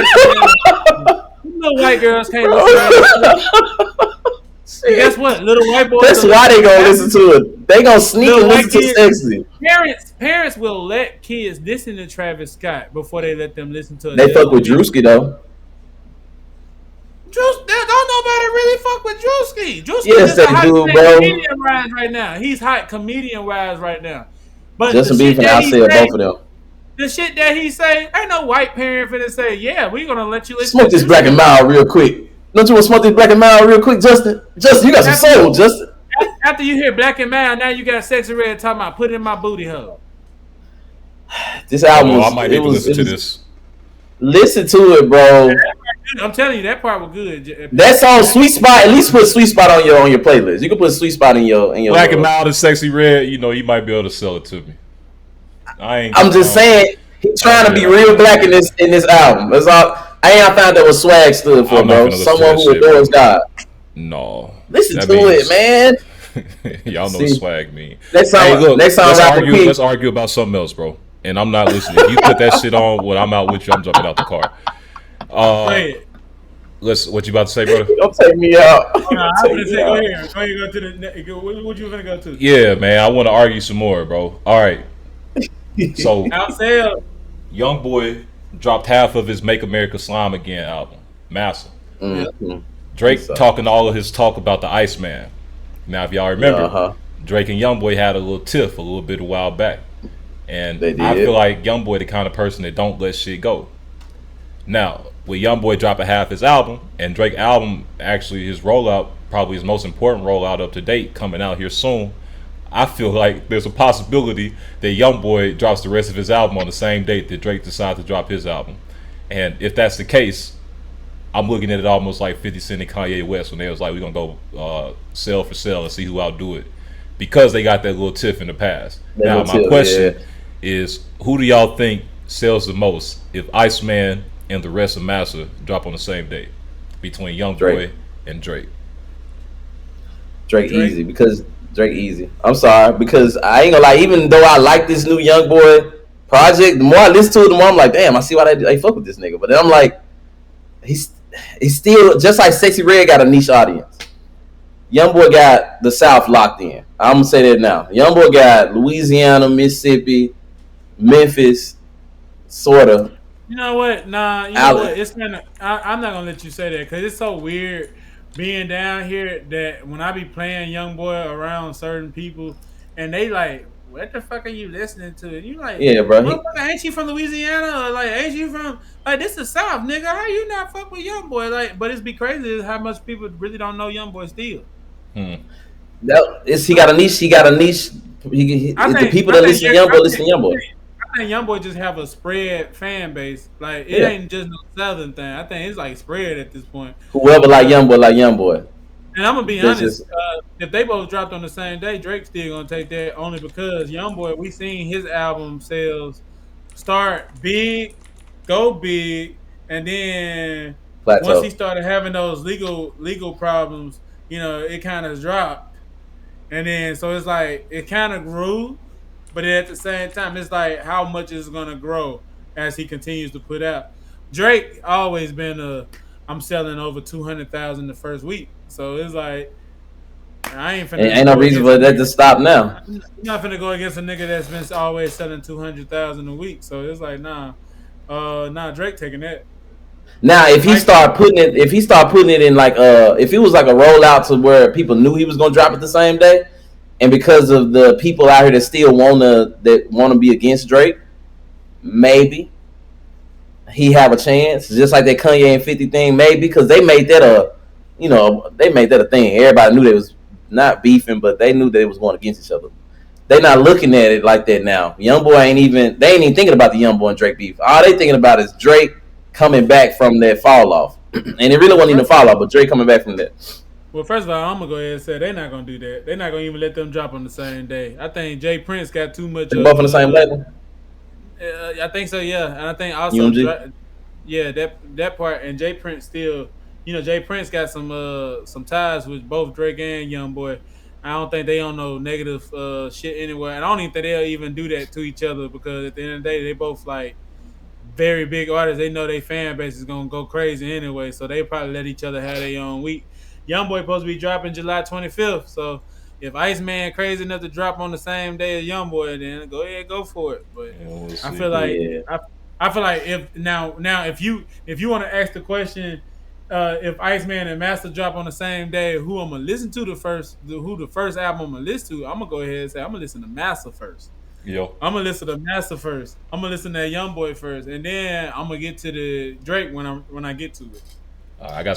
Speaker 2: little white girls can't listen to that. Guess what? Little white boys.
Speaker 3: That's why they gonna listen to it. They gonna sneak and listen to Sexy.
Speaker 2: Parents will let kids listen to Travis Scott before they let them listen to it.
Speaker 3: They fuck with Drewski though.
Speaker 2: Don't nobody really fuck with Drewski.
Speaker 3: Yes, they do, bro.
Speaker 2: Comedian wise right now. He's hot comedian wise right now. But
Speaker 3: Justin Bieber can outsell both of them.
Speaker 2: The shit that he say, ain't no white parent finna say, yeah, we gonna let you listen.
Speaker 3: Smoke this Black and Mild real quick. Don't you want to smoke this Black and Mild real quick, Justin? Justin, you got some soul, Justin.
Speaker 2: After you hear Black and Mild, now you got Sexy Red talking about put it in my booty hole.
Speaker 3: This album
Speaker 4: I might need to listen to this.
Speaker 3: Listen to it, bro.
Speaker 2: I'm telling you, that part was good.
Speaker 3: That song, Sweet Spot. At least put Sweet Spot on your playlist. You can put Sweet Spot in your
Speaker 4: Black and Mild and Sexy Red. You know, you might be able to sell it to me.
Speaker 3: I'm just saying, he's trying to be real black in this album. That's all. I ain't found that what swag stood for, bro. Someone who adores God.
Speaker 4: No,
Speaker 3: listen to it, man.
Speaker 4: Y'all know what swag mean.
Speaker 3: Next time, let's
Speaker 4: argue about something else, bro. And I'm not listening. If you put that shit on when I'm out with you, I'm jumping out the car. What you about to say, brother?
Speaker 3: Don't take me out.
Speaker 2: I'm gonna say, go here. Go to the. What you gonna go to?
Speaker 4: Yeah, man. I want to argue some more, bro. All right. So, YoungBoy dropped half of his "Make America Slime Again" album, Massa.
Speaker 3: Mm-hmm.
Speaker 4: Drake talking all of his talk about the Iceman. Now, if y'all remember, Drake and YoungBoy had a little tiff a little bit a while back, and I feel like YoungBoy the kind of person that don't let shit go. Now, with YoungBoy dropping half his album, and Drake album actually his rollout, probably his most important rollout up to date, coming out here soon. I feel like there's a possibility that YoungBoy drops the rest of his album on the same date that Drake decides to drop his album. And if that's the case, I'm looking at it almost like 50 Cent and Kanye West when they was like, we're going to go sell for sale and see who outdo it. Because they got that little tiff in the past. Now, my question is, who do y'all think sells the most if Iceman and the rest of Massa drop on the same day between YoungBoy and Drake?
Speaker 3: Drake easy, because Drake easy. I'm sorry, because I ain't gonna lie. Even though I like this new YoungBoy project, the more I listen to it, the more I'm like, damn, I see why they fuck with this nigga. But then I'm like, he's still just like Sexy Red got a niche audience. YoungBoy got the South locked in. I'm gonna say that now. YoungBoy got Louisiana, Mississippi, Memphis, sorta.
Speaker 2: You know what? Nah, you know what? It's kind of. I'm not gonna let you say that because it's so weird being down here that when I be playing YoungBoy around certain people and they like, what the fuck are you listening to? And you like,
Speaker 3: yeah, bro.
Speaker 2: Ain't you from Louisiana? Or like, ain't you from this the South, nigga? How you not fuck with YoungBoy? Like, but it's be crazy how much people really don't know YoungBoy still.
Speaker 3: He got a niche. He got a niche. The people that listen to YoungBoy listen to YoungBoy.
Speaker 2: I think YoungBoy just have a spread fan base. Like it ain't just no Southern thing. I think it's like spread at this point.
Speaker 3: Whoever like YoungBoy.
Speaker 2: And I'm gonna be honest. If they both dropped on the same day, Drake's still gonna take that only because YoungBoy, we seen his album sales start big, go big, and then once he started having those legal problems, you know, it kind of dropped. And then so it's like it kind of grew. But at the same time, it's like how much is going to grow as he continues to put out. Drake always been I'm selling over 200,000 the first week. So it's like I ain't finna.
Speaker 3: Ain't no reason for that to stop now.
Speaker 2: I'm not finna go against a nigga that's been always selling 200,000 a week. So it's like nah, Drake taking that.
Speaker 3: Now if he start putting it in like if it was like a rollout to where people knew he was gonna drop it the same day. And because of the people out here that still wanna be against Drake, maybe he have a chance. Just like that Kanye and 50 thing, maybe because they made that a thing. Everybody knew they was not beefing, but they knew they was going against each other. They're not looking at it like that now. YoungBoy ain't even thinking about the YoungBoy and Drake beef. All they thinking about is Drake coming back from that fall off, and it really wasn't even a fall off, but Drake coming back from that.
Speaker 2: Well, first of all, I'm gonna go ahead and say they're not gonna do that. They're not gonna even let them drop on the same day. I think Jay Prince got too much.
Speaker 3: Both on the same label.
Speaker 2: I think so, yeah, and I think also, that part. And Jay Prince still, Jay Prince got some ties with both Drake and YoungBoy. I don't think they on no negative shit anywhere, and I don't even think they'll even do that to each other because at the end of the day, they both like very big artists. They know their fan base is gonna go crazy anyway, so they probably let each other have their own week. YoungBoy supposed to be dropping July 25th, so if Iceman crazy enough to drop on the same day as YoungBoy, then go ahead, go for it. But I feel like if you want to ask the question, if Iceman and Master drop on the same day, who I'm gonna listen to the first album I'm gonna listen to, I'm gonna go ahead and say I'm gonna listen to Master first.
Speaker 4: Yo,
Speaker 2: I'm gonna listen to Master first. I'm gonna listen to YoungBoy first, and then I'm gonna get to the Drake when I get to it.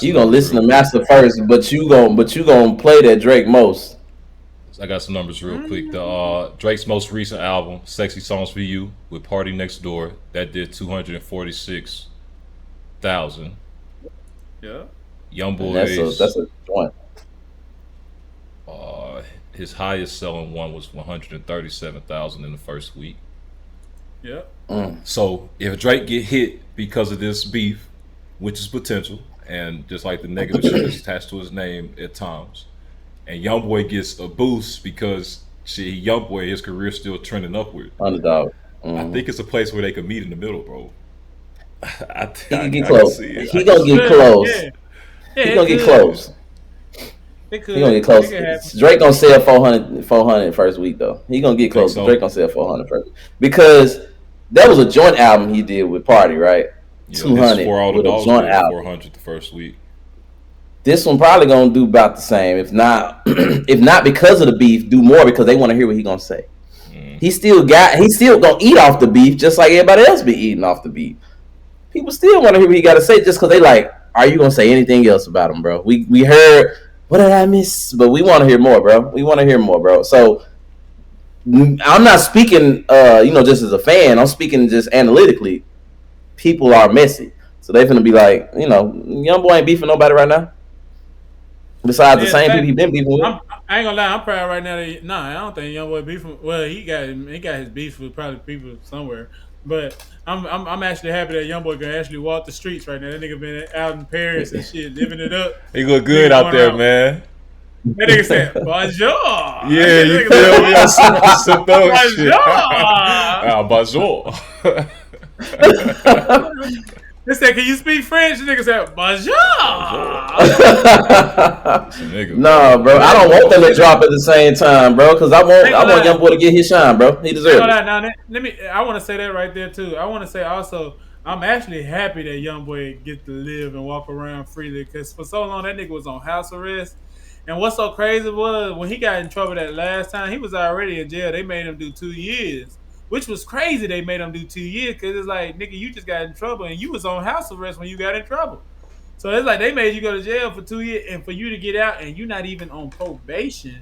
Speaker 3: You gonna listen to Master first, but you gonna play that Drake most.
Speaker 4: I got some numbers real quick. The Drake's most recent album, "Sexy Songs for You" with Party Next Door, that did 246,000.
Speaker 2: Yeah.
Speaker 4: Youngboy.
Speaker 3: That's a joint.
Speaker 4: His highest selling one was 137,000 in the first week.
Speaker 2: Yeah.
Speaker 4: So if Drake get hit because of this beef, which is potential, and just like the negative shit that's attached to his name at times, and Youngboy gets a boost because Youngboy, his career still trending upward.
Speaker 3: Underdog.
Speaker 4: I think it's a place where they could meet in the middle, bro.
Speaker 3: He can get close. He gonna get close. He gonna get close. He gonna get close. Drake gonna sell 400 first week though. He gonna get close. So? Drake gonna sell 400 first week. Because that was a joint album he did with Party, right?
Speaker 4: Yeah,
Speaker 3: 200 with a joint album.
Speaker 4: 400 the first week.
Speaker 3: This one probably gonna do about the same. If not because of the beef, do more because they want to hear what he gonna say. He still gonna eat off the beef just like everybody else be eating off the beef. People still want to hear what he got to say just because they like, are you gonna say anything else about him, bro? We heard, what did I miss? But we want to hear more, bro. We want to hear more, bro. So I'm not speaking, just as a fan. I'm speaking just analytically. People are messy, so they're gonna be like, Youngboy ain't beefing nobody right now. Besides the same people he been beefing with.
Speaker 2: I ain't gonna lie, I'm proud right now that I don't think Youngboy beefing. Well, he got his beef with probably people somewhere. But I'm actually happy that Youngboy can actually walk the streets right now. That nigga been out in Paris and shit, living it up.
Speaker 4: He look good out there, man.
Speaker 2: That nigga said, bonjour.
Speaker 4: Yeah, you feel me? Bonjour.
Speaker 2: Bonjour. They said, can you speak French? The nigga said, bonjour.
Speaker 3: No, bro. I don't want them to drop at the same time, bro, because I want Youngboy to get his shine, bro. He deserves it.
Speaker 2: I want to say that right there, too. I want to say also, I'm actually happy that Youngboy get to live and walk around freely because for so long, that nigga was on house arrest. And what's so crazy was when he got in trouble that last time, he was already in jail. They made him do 2 years. Which was crazy they made him do 2 years because it's like, nigga, you just got in trouble and you was on house arrest when you got in trouble. So it's like they made you go to jail for 2 years and for you to get out and you're not even on probation.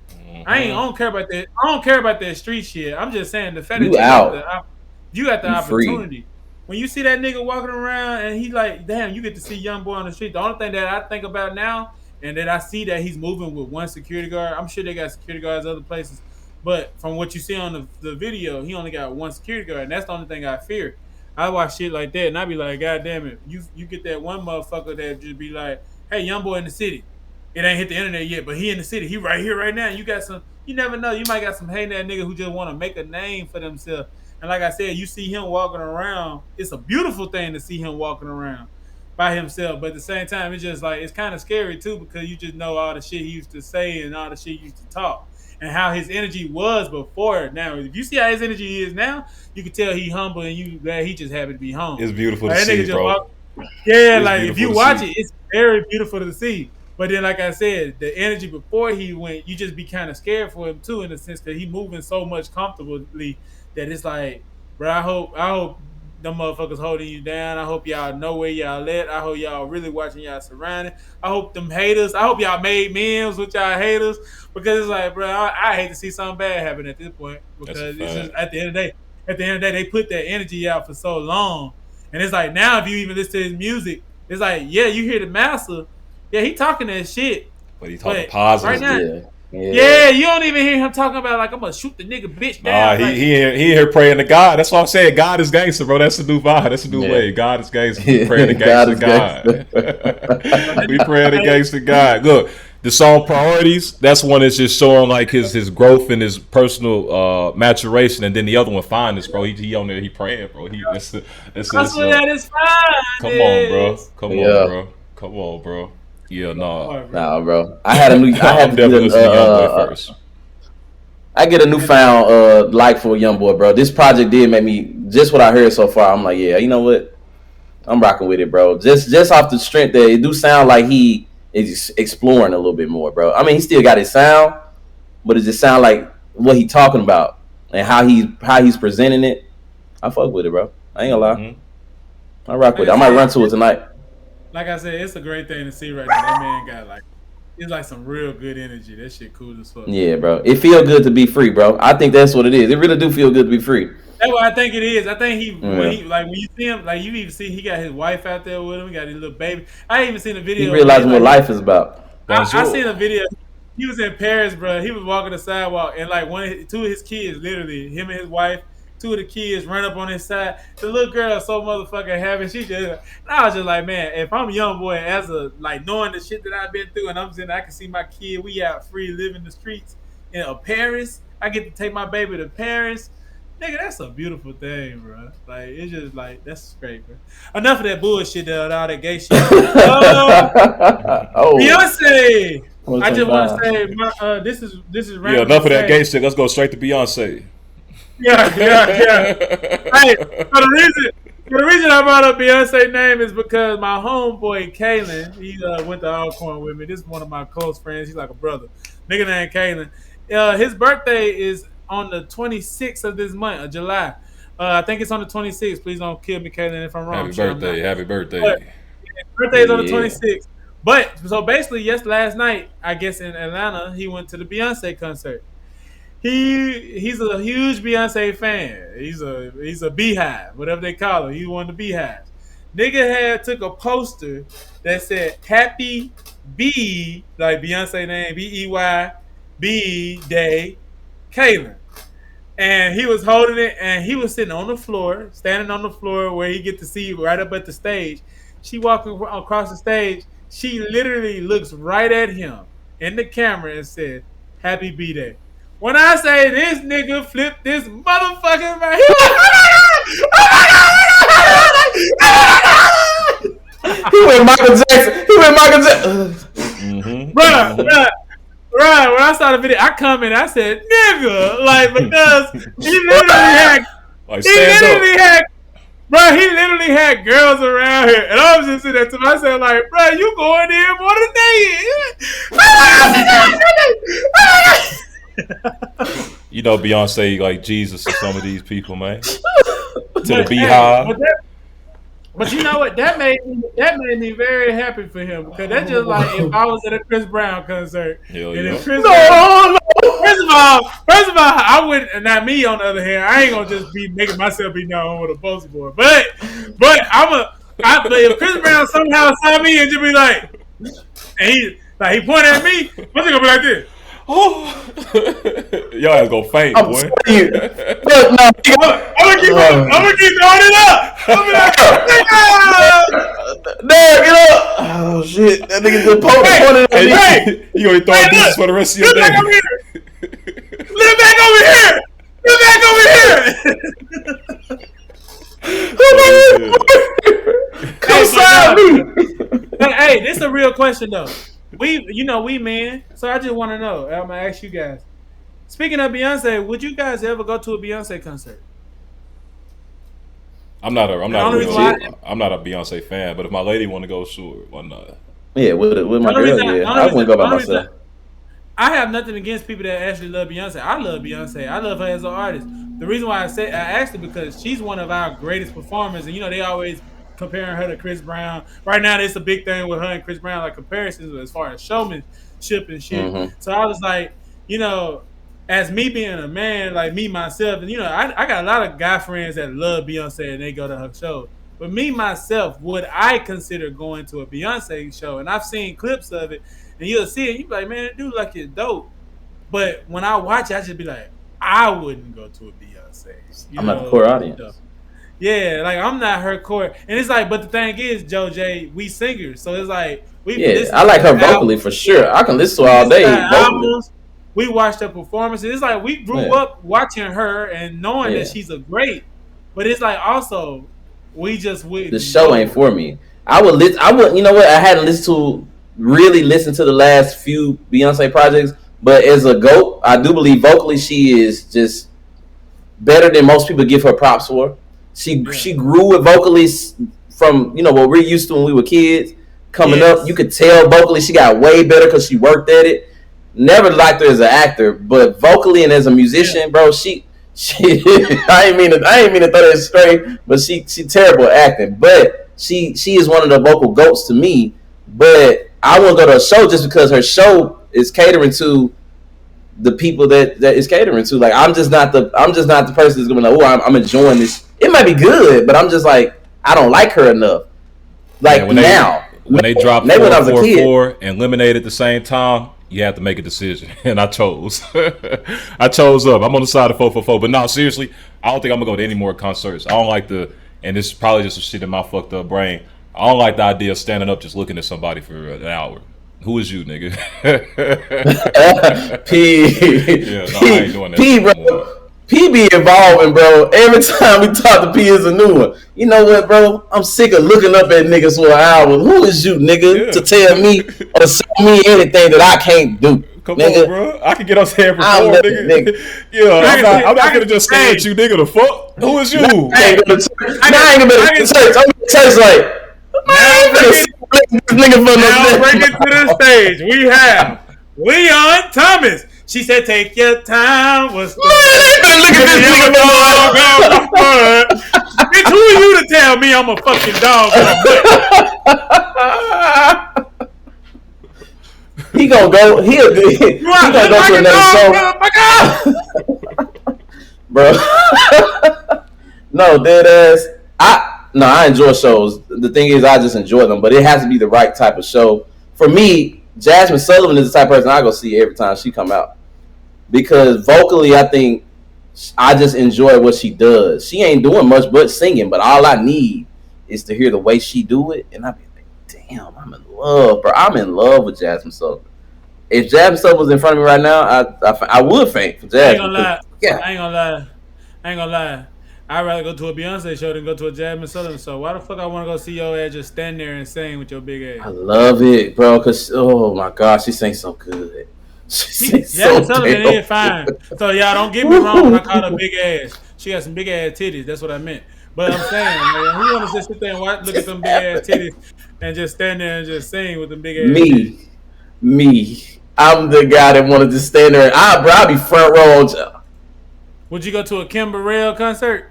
Speaker 2: Mm-hmm. I don't care about that. I don't care about that street shit. I'm just saying the fact that you got the opportunity. Free. When you see that nigga walking around and he like, damn, you get to see Youngboy on the street. The only thing that I think about now and that I see that he's moving with one security guard. I'm sure they got security guards other places. But from what you see on the video, he only got one security guard, and that's the only thing I fear. I watch shit like that, and I be like, God damn it, you get that one motherfucker that just be like, hey, Youngboy in the city. It ain't hit the internet yet, but he in the city. He right here right now. You got some, you never know. You might got some hating that nigga who just want to make a name for themselves. And like I said, you see him walking around. It's a beautiful thing to see him walking around by himself. But at the same time, it's just like, it's kind of scary too because you just know all the shit he used to say and all the shit he used to talk. And how his energy was before. Now, if you see how his energy is now, you can tell he humble and you glad he just happy to be home.
Speaker 4: It's beautiful to see, bro.
Speaker 2: If you watch it, it's very beautiful to see. But then, like I said, the energy before he went, you just be kind of scared for him too, in the sense that he moving so much comfortably that it's like, bro, I hope them motherfuckers holding you down. I hope y'all know where y'all at. I hope y'all really watching y'all surrounding. I hope them haters. I hope y'all made memes with y'all haters because it's like, bro, I hate to see something bad happen at this point because it's just at the end of the day, they put that energy out for so long, and it's like now if you even listen to his music, it's like you hear the master, he talking that shit,
Speaker 4: but he talking positive
Speaker 2: right now. Yeah, you don't even hear him talking about like I'm gonna shoot the nigga bitch down.
Speaker 4: Nah, he here praying to God. That's what I'm saying. God is gangster, bro. That's the new vibe. That's the new way. God is gangster. We praying to gangster God. We praying to gangster God. Look, the song Priorities. That's one that's just showing like his growth and his personal maturation, and then the other one Finest, bro. He on there. He praying, bro.
Speaker 2: That's what that is.
Speaker 4: Come on, bro. Come on, bro. Come on, bro. Yeah,
Speaker 3: nah, bro. I had a new. I get a newfound like for Youngboy, bro. This project did make me just what I heard so far. I'm like, yeah, you know what? I'm rocking with it, bro. Just off the strength that it do sound like he is exploring a little bit more, bro. I mean, he still got his sound, but it just sound like what he talking about and how he's presenting it. I fuck with it, bro. I ain't gonna lie. Mm-hmm. I rock with it. I might run to it tonight.
Speaker 2: Like I said, it's a great thing to see right now. That man got like, it's like some real good energy. That shit cool as fuck.
Speaker 3: Yeah, bro. It feel good to be free, bro. I think that's what it is. It really do feel good to be free.
Speaker 2: That's what I think it is. I think when you see him, like you even see he got his wife out there with him. He got his little baby. I ain't even seen a video.
Speaker 3: He realizing what life is about.
Speaker 2: I seen a video. He was in Paris, bro. He was walking the sidewalk, and like two of his kids, literally him and his wife, two of the kids run up on his side. The little girl so motherfucking happy. I was just like, man, if I'm a young boy, as a like knowing the shit that I've been through, and I can see my kid, we out free living the streets in Paris. I get to take my baby to Paris. Nigga, that's a beautiful thing, bro. Like, it's just like, that's great, bro. Enough of that bullshit, all that gay shit. Beyonce. I just want to say, this is
Speaker 4: enough of that gay shit. Let's go straight to Beyonce.
Speaker 2: Yeah. Hey, the reason I brought up Beyonce's name is because my homeboy Kalen, he went to Alcorn with me. This is one of my close friends. He's like a brother. Nigga named Kalen. His birthday is on the 26th of this month, of July. I think it's on the 26th. Please don't kill me, Kaden, if I'm wrong.
Speaker 4: Happy birthday.
Speaker 2: But, birthday is on the 26th. But, so basically, last night, I guess in Atlanta, he went to the Beyonce concert. He's a huge Beyonce fan. He's a beehive, whatever they call him. He's one of the beehives. Nigga took a poster that said Happy B, like Beyonce name, B-E-Y, B Day, Kaylin. And he was holding it, and he was sitting on the floor, standing on the floor where he get to see right up at the stage. She walking across the stage. She literally looks right at him in the camera and said, Happy B-Day. When I say this nigga flipped this motherfucking right here.
Speaker 3: He went Michael Jackson.
Speaker 2: Bruh. Right, when I saw the video, I commented, I said, nigga, like, because he literally had girls around here. And I was just sitting there to myself, like, bro, you going in more than they
Speaker 4: You know, Beyonce, like Jesus to some of these people, man. To the beehive.
Speaker 2: But you know what? That made me very happy for him, because that's just like if I was at a Chris Brown concert.
Speaker 4: Hell
Speaker 2: and
Speaker 4: yeah.
Speaker 2: if First of all, I wouldn't. Not me. On the other hand, I ain't gonna just be making myself be known with a poster board. But but if Chris Brown somehow saw me and just be like, and he pointed at me, what's it gonna be like this?
Speaker 4: Oh, y'all ass gonna faint, boy.
Speaker 3: Look, no,
Speaker 2: I'm gonna keep throwing it up. I'm gonna be like,
Speaker 3: get up! Oh shit, that nigga just pointed at me.
Speaker 4: You gonna be throwing pieces for the rest of your day.
Speaker 2: Look back over here. Come inside me. Hey, this is a real question though. We men. So I just want to know. I'm gonna ask you guys. Speaking of Beyonce, would you guys ever go to a Beyonce concert?
Speaker 4: I'm not a Beyonce fan, but if my lady want to go, sure, why not?
Speaker 3: Yeah, with my girl, I wouldn't go by myself.
Speaker 2: I have nothing against people that actually love Beyonce. I love Beyonce. I love her as an artist. The reason why I asked her because she's one of our greatest performers, and they always comparing her to Chris Brown. Right now, there's a big thing with her and Chris Brown, like comparisons as far as showmanship and shit. Mm-hmm. So I was like, as me being a man, like me myself, and I got a lot of guy friends that love Beyonce and they go to her show. But me myself, would I consider going to a Beyonce show? And I've seen clips of it, and you'll see it. You be like, man, that dude like it's dope. But when I watch it, I just be like, I wouldn't go to a Beyonce.
Speaker 3: I'm not the core audience.
Speaker 2: Yeah, like I'm not her core. And it's like, but the thing is, Joe J, we singers, so it's like
Speaker 3: I like her vocally for sure. I can listen to her all day.
Speaker 2: Albums, we watched her performances. It's like we grew up watching her and knowing that she's a great. But it's like also we just wouldn't.
Speaker 3: The show ain't for me. I would. You know what? I hadn't really listened to the last few Beyonce projects. But as a GOAT, I do believe vocally she is just better than most people give her props for. She grew with vocally from what we're used to when we were kids. Coming up, you could tell vocally she got way better because she worked at it. Never liked her as an actor, but vocally and as a musician, bro, she I ain't mean to throw that straight, but she terrible at acting. But she is one of the vocal GOATs to me. But I won't go to a show just because her show is catering to the people that is catering to. Like I'm just not the person that's gonna be like, oh, I'm enjoying this. It might be good, but I'm just like, I don't like her enough. Like when
Speaker 4: they dropped 4-4 and Lemonade at the same time, you have to make a decision. And I chose. I chose up. I'm on the side of 4-4. But no, seriously, I don't think I'm gonna go to any more concerts. I don't like and this is probably just some shit in my fucked up brain. I don't like the idea of standing up just looking at somebody for an hour. Who is you, nigga?
Speaker 3: P.
Speaker 4: Yeah, no, I ain't doing that.
Speaker 3: P, bro. P be evolving, bro. Every time we talk to P is a new one. You know what, bro? I'm sick of looking up at niggas for an hour. Who is you, nigga, to tell me or show me anything that I can't do?
Speaker 4: Come
Speaker 3: nigga.
Speaker 4: on, bro. I can get up there and perform, nigga. Yeah, I'm not gonna just stare at you, nigga. The fuck? Who is you? I ain't gonna
Speaker 3: be to church. I'm gonna church like.
Speaker 2: Now bring it to the stage. We have Leon Thomas. She said, "Take your time." Look at this nigga. Bitch, who are you to tell me I'm a fucking dog?
Speaker 3: He gonna go. He gonna go to another show, bro. No, dead ass. I enjoy shows. The thing is, I just enjoy them, but it has to be the right type of show. For me, Jasmine Sullivan is the type of person I go see every time she come out. Because vocally, I think I just enjoy what she does. She ain't doing much but singing, but all I need is to hear the way she do it, and I be like, damn, I'm in love, bro. I'm in love with Jasmine Sullivan. If Jasmine Sullivan was in front of me right now, I would faint for Jasmine.
Speaker 2: I ain't gonna lie. I'd rather go to a Beyonce show than go to a Jasmine Sullivan show. Why the fuck I want to go see your ass just stand there and sing with your big ass?
Speaker 3: I love it, bro, because, oh, my God, she sings so good.
Speaker 2: Jasmine Sullivan is fine. So, y'all don't get me wrong when I call her big ass. She got some big ass titties. That's what I meant. But I'm saying, man, who want to just sit there and look at them big ass titties and just stand there and just sing with them big ass titties?
Speaker 3: Me. I'm the guy that wanted to stand there. I'll be front row.
Speaker 2: Would you go to a Kim Burrell concert?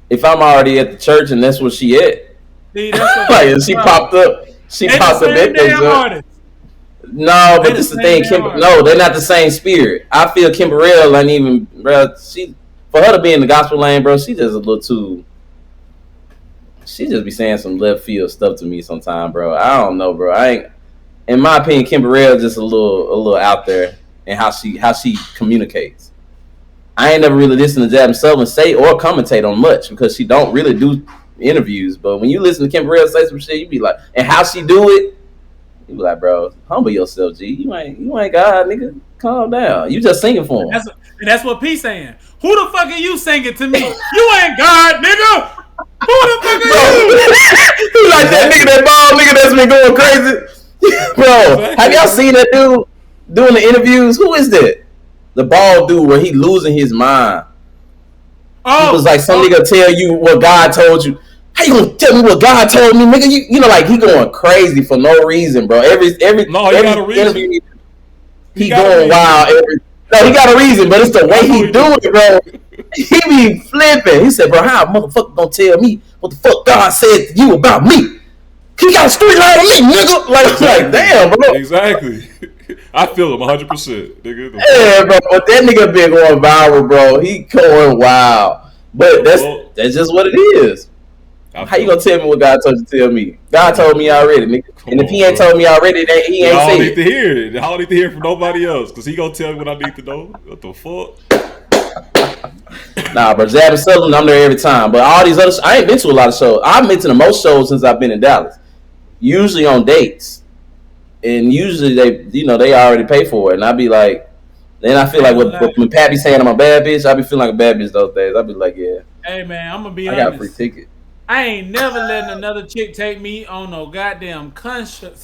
Speaker 3: If I'm already at the church and that's where she at.
Speaker 2: See, that's
Speaker 3: like, she popped up. She popped up at that. No, but this is the thing. No, they're not the same spirit. I feel Kim Burrell ain't even, bro. For her to be in the gospel lane, bro, she just a little too. She just be saying some left field stuff to me sometimes, bro. I don't know, bro. In my opinion, Kim Burrell just a little out there in how she communicates. I ain't never really listened to Jasmine Sullivan say or commentate on much because she don't really do interviews. But when you listen to Kim Burrell say some shit, you be like, and how she do it, you be like, bro, humble yourself, G. You ain't God, nigga. Calm down. You just singing for him.
Speaker 2: That's what P saying. Who the fuck are you singing to me? You ain't God, nigga. Who the fuck are you?
Speaker 3: You like that nigga, that bald nigga that's been going crazy, bro. Have y'all seen that dude doing the interviews? Who is that? The bald dude where he losing his mind. He was like, some nigga tell you what God told you. How you gonna tell me what God told me, nigga? You know, like he going crazy for no reason, bro. Every
Speaker 4: got a reason.
Speaker 3: Interview, he going wild. He got a reason, but it's the way he do it, bro. He be flipping. He said, bro, how a motherfucker gonna tell me what the fuck God said to you about me? He got a street light on me, nigga. Like damn, bro.
Speaker 4: Exactly. I feel him 100%, nigga.
Speaker 3: Yeah, bro. But that nigga been going viral, bro. He going wild. But that's just what it is. How you gonna tell me what God told you to tell me? God told me already, nigga. And if he ain't told me already, then he ain't said it. I don't need to hear
Speaker 4: it. I don't need to hear it from nobody else because he gonna tell me what I need to know. What the fuck?
Speaker 3: Nah, bro. Jasmine Sullivan, I'm there every time. But all these other I ain't been to a lot of shows. I've been to the most shows since I've been in Dallas. Usually on dates. And usually they already pay for it. And I be like, then I feel like when Pat be saying I'm a bad bitch, I be feeling like a bad bitch those days. I be like, yeah.
Speaker 2: Hey man, I'm gonna be honest.
Speaker 3: I got a free ticket.
Speaker 2: I ain't never letting another chick take me on no goddamn concert,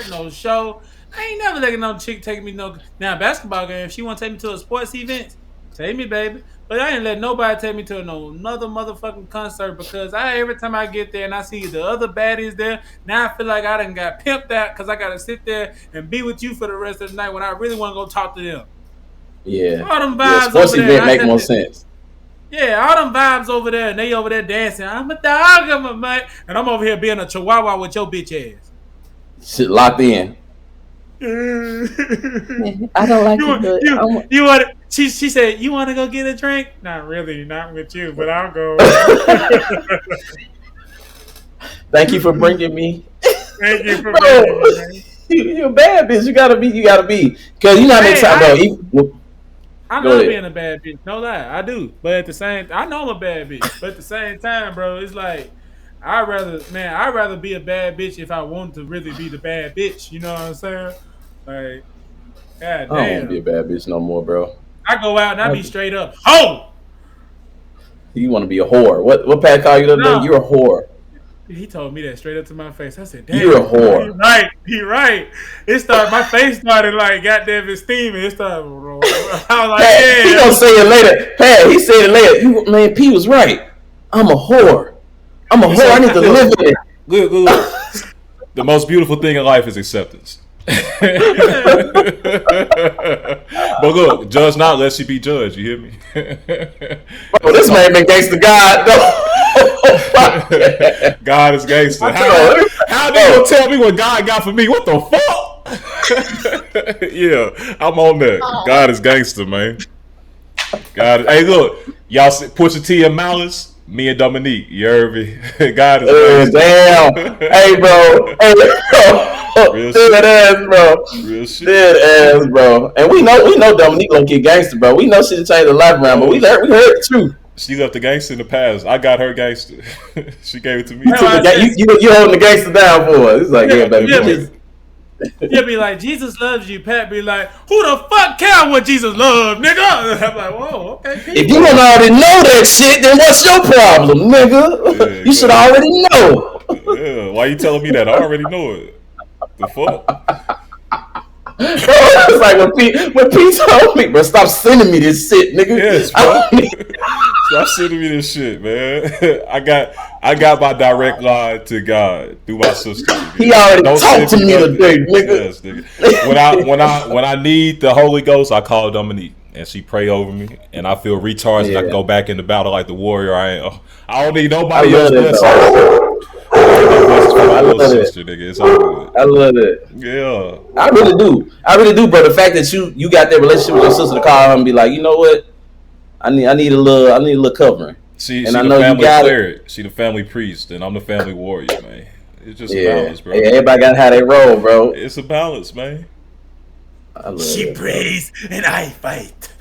Speaker 2: no show. I ain't never letting no chick take me now basketball game. If she want to take me to a sports event, take me, baby. But I ain't letting nobody take me to another motherfucking concert because every time I get there and I see the other baddies there, now I feel like I done got pimped out because I got to sit there and be with you for the rest of the night when I really want to go talk to them.
Speaker 3: Yeah.
Speaker 2: All them vibes
Speaker 3: sports event make more sense.
Speaker 2: Yeah, all them vibes over there, and they over there dancing. I'm a dog, I'm a mate. And I'm over here being a chihuahua with your bitch ass.
Speaker 3: Shit locked in. I don't like it, but
Speaker 2: you want? She said, "You want to go get a drink?" Not really, not with you, but I'll go.
Speaker 3: Thank you for bringing me.
Speaker 2: Thank you for bringing me.
Speaker 3: You're a bad bitch. You gotta be. Because you know how many times, bro.
Speaker 2: I love being a bad bitch. No lie, I do. But at the same, I know I'm a bad bitch. But at the same time, bro, it's like I'd rather be a bad bitch if I want to really be the bad bitch. You know what I'm saying? Like, god damn.
Speaker 3: I don't want to be a bad bitch no more, bro.
Speaker 2: I go out and I be straight up, ho!
Speaker 3: You want to be a whore. What Pat called you the other day? You're a whore.
Speaker 2: He told me that straight up to my face. I said, damn.
Speaker 3: You're a whore.
Speaker 2: He right. My face started like goddamn steaming. It started, I was like,
Speaker 3: Pat,
Speaker 2: yeah.
Speaker 3: he gonna say it later. Pat, he said it later. Man, P was right. I'm a whore. I'm a whore. I need to live in it.
Speaker 4: Good. The most beautiful thing in life is acceptance. But look, judge not lest you be judged. You hear me?
Speaker 3: Bro, this man been gangster God.
Speaker 4: God is gangster. How do you tell me what God got for me? What the fuck? Yeah, I'm on that. God is gangster, man. Hey, look, y'all Pusha T and Malice. Me and Dominique, you heard me? God is gangster.
Speaker 3: Damn. Hey, bro. Dead ass, bro.
Speaker 4: Real shit.
Speaker 3: Dead ass, bro. And we know Dominique gonna get gangster, bro. We know she changed her life around, but we heard the truth.
Speaker 4: She left the gangster in the past. I got her gangster. She gave it to me.
Speaker 3: You holding the gangster down for us. It's like, yeah, baby.
Speaker 2: You'll be like, Jesus loves you. Pat be like, who the fuck care what Jesus loves, nigga? I'm like, whoa, okay.
Speaker 3: If you don't already know that shit, then what's your problem, nigga? Yeah, you should already know.
Speaker 4: Yeah, why you telling me that? I already know it. The fuck?
Speaker 3: It's like when Pete told me, bro, stop sending me this shit, nigga.
Speaker 4: Yes, bro. Stop sending me this shit, man. I got my direct line to God through my sister. Nigga.
Speaker 3: He already talked to me today, nigga.
Speaker 4: Yes, nigga. When I need the Holy Ghost, I call Dominique and she pray over me, and I feel recharged and I can go back into battle like the warrior I am. I don't need nobody else blessing. I love sister, nigga. It's all good.
Speaker 3: I love it.
Speaker 4: Yeah,
Speaker 3: I really do, bro. The fact that you got that relationship with your sister to call her and be like, you know what, I need a little covering.
Speaker 4: She the family cleric. She the family priest, and I'm the family warrior, man. It's just a balance, bro.
Speaker 3: Hey, everybody got how they roll, bro.
Speaker 4: It's a balance, man.
Speaker 2: She prays and I fight.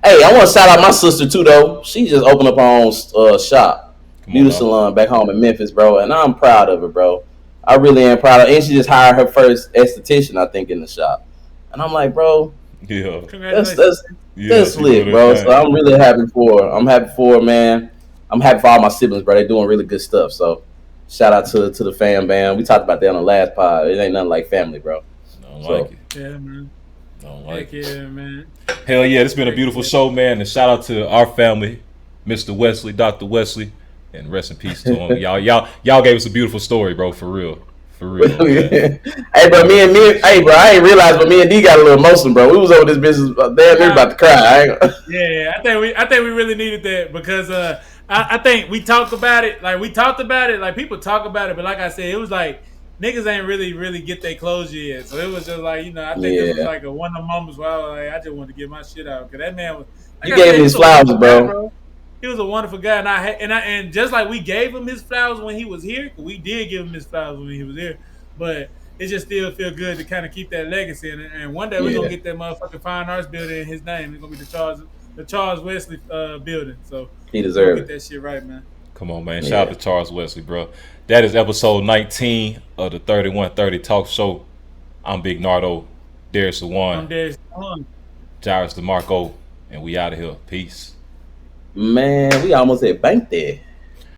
Speaker 3: Hey, I want to shout out my sister too, though. She just opened up her own shop. Beauty salon back home in Memphis, bro, and I'm proud of her, bro. I really am proud of her. And she just hired her first esthetician, I think, in the shop. And I'm like, bro, that's lit, bro. So I'm really happy for her. I'm happy for her, man. I'm happy for all my siblings, bro. They're doing really good stuff. So shout out to the fam band. We talked about that on the last pod. It ain't nothing like family, bro.
Speaker 4: Like it.
Speaker 2: Yeah, man.
Speaker 4: Don't like it.
Speaker 2: Yeah, man.
Speaker 4: Hell yeah, it's been a beautiful show, man. And shout out to our family, Mr. Wesley, Dr. Wesley. And rest in peace to him. Y'all gave us a beautiful story, bro. For real.
Speaker 3: Hey, bro, I ain't realized, but me and D got a little emotional, bro. We was over this business, damn near about to cry.
Speaker 2: Yeah, I think we really needed that because I think we talked about it. Like people talk about it, but like I said, it was like niggas ain't really get their closure yet. So it was just like, I think it was like one of the moments where I just wanted to get my shit out because that man was.
Speaker 3: You gave him his flowers, bro.
Speaker 2: He was a wonderful guy, and just like we gave him his flowers when he was here, we did give him his flowers when he was here, but it just still feel good to kind of keep that legacy. And one day we're gonna get that motherfucking fine arts building in his name. It's gonna be the Charles Wesley building. So
Speaker 3: he deserves
Speaker 2: get that shit right, man.
Speaker 4: Come on, man! Shout out to Charles Wesley, bro. That is episode 19 of the 3130 Talk Show. I'm Big Nardo, Darius the One.
Speaker 2: I'm Darius the One.
Speaker 4: Jairus DeMarco, and we out of here. Peace.
Speaker 3: Man, we almost at bank there.